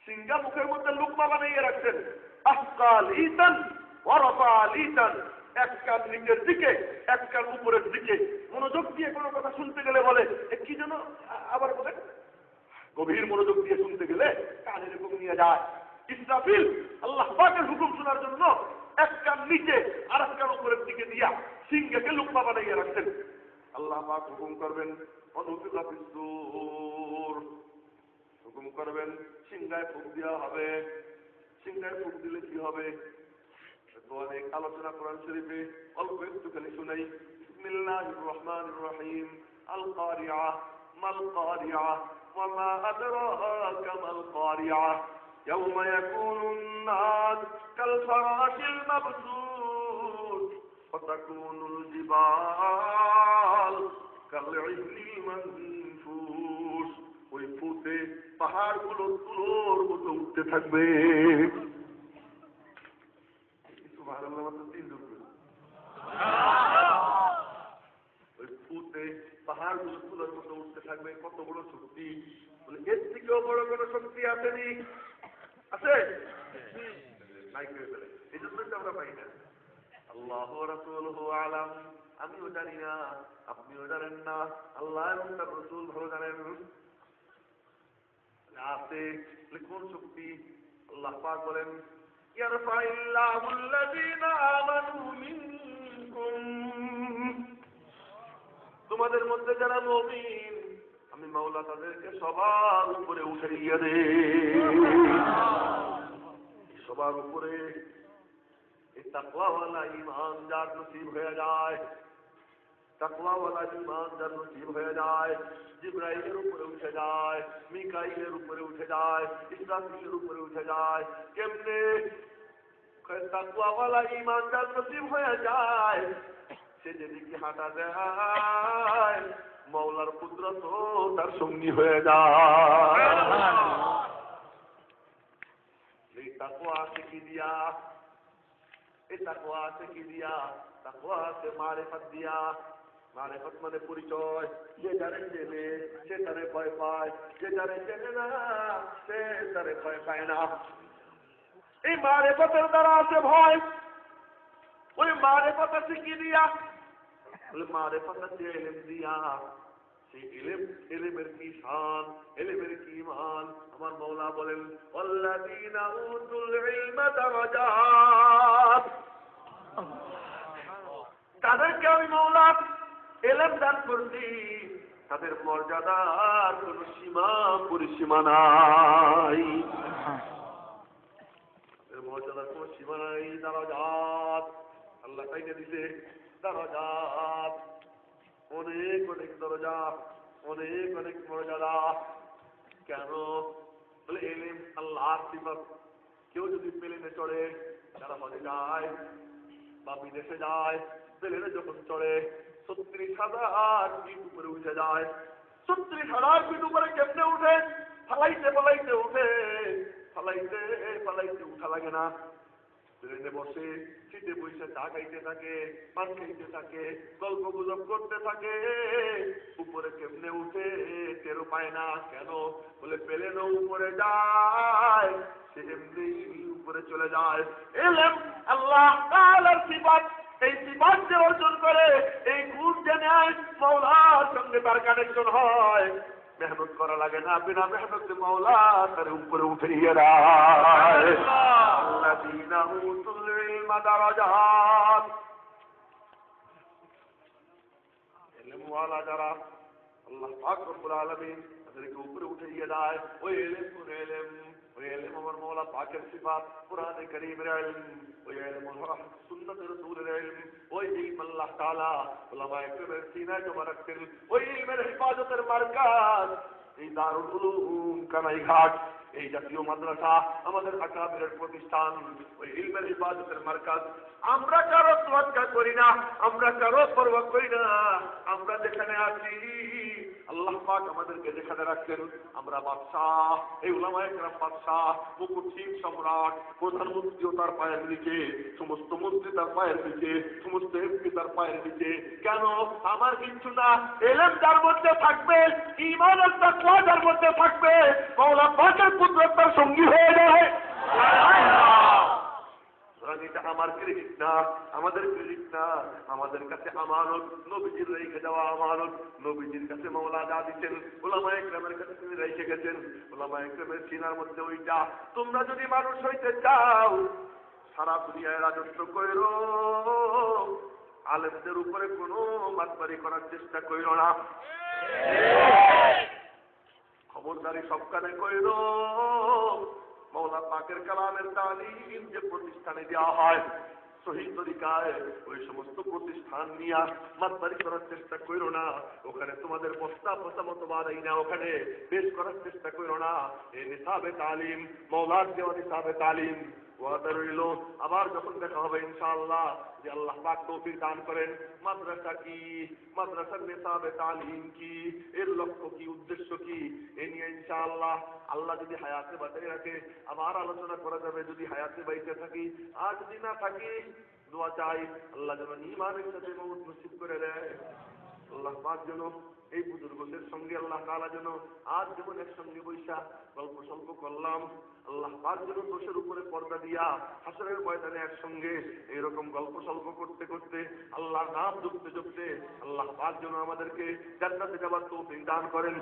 সিংহা মুখের মধ্যে লুকমা বানিয়ে রাখছেন। আসকাল ইতান ওয়ারাফাল ইতান, এক কান নিচের দিকে এক কান উপরের দিকে। মনোযোগ দিয়ে কোনো কথা শুনতে গেলে বলে কি যেন আবার বলে, গভীর মনোযোগ দিয়ে শুনতে গেলে কান এরকম নিয়ে যায়। ইসরাফিল আল্লাহ পাকের হুকুম শোনার জন্য এক কান নিচে আর এক কান উপরের দিকে দিয়া সিংহকে লুকমা বানাইয়া রাখছেন। আল্লাহ পাক হুকুম করবেন, অনুফিকা ফিসসূর, হুকুম করবেন সিংহায় ফুঁক দেওয়া হবে। সিংহায় ফুঁক দিলে কি হবে? অনেক আলোচনা কোরআন শরীফে, অল্প একটুখানি শুনাই। বিসমিল্লাহির রহমানির রহিম। আল কারিআ মাল কারিআ ওয়া মা আদরাকা মাল কারিআ ইয়াওমা ইয়াকুনুন নাস কাল ফারাশিল মাবসুস ফাতাকুনুল জিবাল কালইহনিল মানফুস, ওই ফুটে পাহাড়গুলো তুলোর মতো উঠতে থাকবে। সুবহানাল্লাহ, মাত্র 3 জন। ওই ফুটে পাহাড়গুলো তুলোর মতো উঠতে থাকবে। কত বড় শক্তি! বলে এর থেকেও বড় কোনো শক্তি আসেনি? আছে? নাই করে ফেলে। এই জন্যই তো আমরা পাই না। আল্লাহু ওয়া রাসূলুহু আলাম, আমিও জানি না, আপনিও জানেন না, আল্লাহ এবং তার রাসূল ভালো জানেন। আছে কোন শক্তি? আল্লাহ পাক বলেন, ইয়ারফাইল্লাহুল লাযীনা আমানু মিনকুম, তোমাদের মধ্যে যারা মুমিন আমি মাওলা তাদেরকে সবার উপরে উঠাইয়া দে। সবার উপরে এই তাকওয়াওয়ালা ঈমান যার নসিব হয়ে যায়, তাকওয়াওয়ালা ঈমান যার নসিব হয়ে যায়, জিবরাইলের উপরে উঠে যায়, মিকাইলের উপরে উঠে যায়, ইসরাফিলের উপরে উঠে যায়। কেমনে? তাকওয়াওয়ালা ঈমান যার নসিব হয়ে যায়, সে যেদিকে হাঁটা দেয় মাওলার কুদরত তার সঙ্গী হয়ে যায়। এই তাকওয়া আছে কি দিয়া? এই তাকওয়া আছে কি দিয়া? তাকওয়া আছে মারিফত দিয়া। মারিফত মানে পরিচয়। যে যারে চেনে সে তারে ভয় পায়, যে যারে চেনে না সে তারে ভয় পায় না। এই মারিফতের দ্বারা আছে ভয়। ওই মারিফত আছে কি দিয়া? বলে মারিফত আছে ইলম দিয়া। সেই ইলমের কি শান, ইলমের কি ঈমান। আমার মাওলা বলেন, ওয়াল্লাযীনা উতুল ইলমা দারাজাত, তাদেরকে আমি মাওলা ইলম দান করছি, তাদের মর্যাদার কোন সীমা পরিসীমা নাই। তাদের মর্যাদার কোন সীমা নাই। দারাজাত আল্লাহ তাইকে দিতে, দারাজাত অনেক অনেক দরজা, অনেক অনেক মর্যাদা। কেন? বলে ইলম আল্লাহর সিফাত। কেউ যদি প্লেনে চড়ে, যারা হজে যায় বা বিদেশে যায়, প্লেনে যখন চড়ে ৩৬,০০০ ফিট উপরে উঠে যায়। ৩৬,০০০ ফিট উপরে কেমনে উঠে? ফালাইতে ফালাইতে উঠে, ফালাইতে ফালাইতে উঠা লাগে না। ট্রেনে বসে সিটে বসে চা খাইতে থাকে, পান খাইতে থাকে, গল্প গুজব করতে থাকে। উপরে কেমনে উঠে টেরো পায় না। কেন? বলে প্লেনও উপরে যায়, সে এমনি উপরে চলে যায়। ইলম আল্লাহ তাআলার সিফাত। এই সিফাত যে অর্জন করে, এই গুণ যে নেয়, মাওলার সঙ্গে তার কানেকশন হয়। মেহনত করা লাগে না, বিনা মেহনতে মাওলা তার উপরে উঠিয়ে দেয়। আল্লাযীনা উতুল ইলমা দারাজাত, ইলমওয়ালা যারা আল্লাহ পাক রব্বুল আলামিন তাদেরকে উপরে উঠিয়ে দেয়। ওই ইলম কোন ইলম? ওই ইলম আমার মাওলা পাকের সিফাত, কোরআনে কারীমের ইলম, ওই ইলম সুন্নাতে রাসূলের ইলম, ওই ইলম আল্লাহ তাআলা উলামায়ে কেরামের সিনায় জমা রাখতেন। ওই ইলমের হেফাজতের মার্কাজ এই দারুল উলুম কানাইঘাট, এই জাতীয় মাদ্রাসা আমাদের আকাবিরের প্রতিষ্ঠান, ওই ইলমের হেফাজতের মার্কাজ। আমরা কারো তোয়াক্কা করি না, আমরা কারো পরোয়া করি না। আমরা যেখানে আছি আল্লাহ পাক আমাদেরকে যেখানে রাখছেন, আমরা বাদশাহ, এই উলামায়ে কেরাম বাদশাহ, মুকুটহীন সম্রাট, প্রধানমন্ত্রীও তার পায়ের নিচে, সমস্ত মন্ত্রী তার পায়ের নিচে, সমস্ত এমপি তার পায়ের নিচে। কেন? আমার কিছু না। ইলম যার মধ্যে থাকবে, ঈমান আর তাকওয়া যার মধ্যে থাকবে, মাওলা পাকের কুদরত তার সঙ্গী হয়ে যায়। এটা আমার ক্রেডিট না, আমাদের ক্রেডিট না, আমাদের কাছে আমানত, নবীজির রেখে দেওয়া আমানত। নবীজির কাছে মাওলা যা দিচ্ছেন, উলামায়ে কেরামের কাছে তিনি রেখে গেছেন। উলামায়ে কেরামের সিনার মধ্যে ওইটা। তোমরা যদি মানুষ হইতে চাও, সারা দুনিয়ায় রাজত্ব কইরো, আলেমদের উপরে কোনো মাতবারি করার চেষ্টা কইরো না। খবরদারি সবখানে কইরো। মাওলা পাকের কালামের তালিম যে প্রতিষ্ঠানে দেওয়া হয় সহিহ তরিকায়, ওই সমস্ত প্রতিষ্ঠান নিয়ে মাতবারি করার চেষ্টা করো না। ওখানে তোমাদের বস্তা বস্তা মতবাদ এই না ওখানে পেশ করার চেষ্টা করো না। এই নিসাবে তালিম, মাওলার দেওয়া নিসাবে তালিম, ওয়াদা রইল আবার যখন দেখা হবে ইনশাআল্লাহ, যে আল্লাহ পাক তৌফিক দান করেন, মাদ্রাসা কি, মাদ্রাসার নিসাবে তালিম কি, এর লক্ষ্য কি, উদ্দেশ্য কি, এ নিয়ে ইনশাআল্লাহ আল্লাহ যদি হায়াতে বাঁচিয়ে রাখে আবার আলোচনা করা যাবে, যদি হায়াতে বাইতে থাকি। আর যদি না থাকি, দোয়া চাই আল্লাহ যেন ঈমানের সাথে মওত নসিব করে দেয়। আল্লাহ পাক যেন এই বুজুর্গদের সঙ্গে আল্লাহ তাআলা যেন আজ যেমন একসঙ্গে বৈশা গল্প সল্প করলাম, আল্লাহ পাক যেন দোষের উপরে পর্দা দিয়া হাসরের ময়দানে একসঙ্গে এইরকম গল্প সল্প করতে করতে আল্লাহর নাম জপতে জপতে আল্লাহ পাক যেন আমাদেরকে জান্নাতে যাবার তৌফিক দান করেন।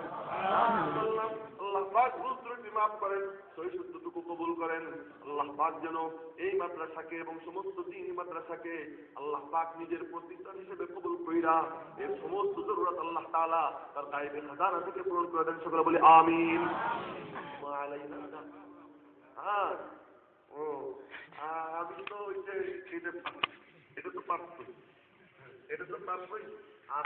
আল্লাহ পাক ভুল ত্রুটি মাফ করেন, সহি শুদ্ধটুকু কবুল করেন। আল্লাহ পাক যেন এই মাদ্রাসাকে এবং সমস্ত দ্বীনি মাদ্রাসাকে আল্লাহ পাক নিজের প্রতিষ্ঠান হিসেবে কবুল কইরা এর সমস্ত জরুরত আল্লাহ তাআলা তার গায়েবে খাজানা থেকে পূরণ করে দেন। সকলে বলি আমিন। হ্যাঁ, ও আমি তো ওই যে এটা তো পারছি, এটা তো পারবই। আর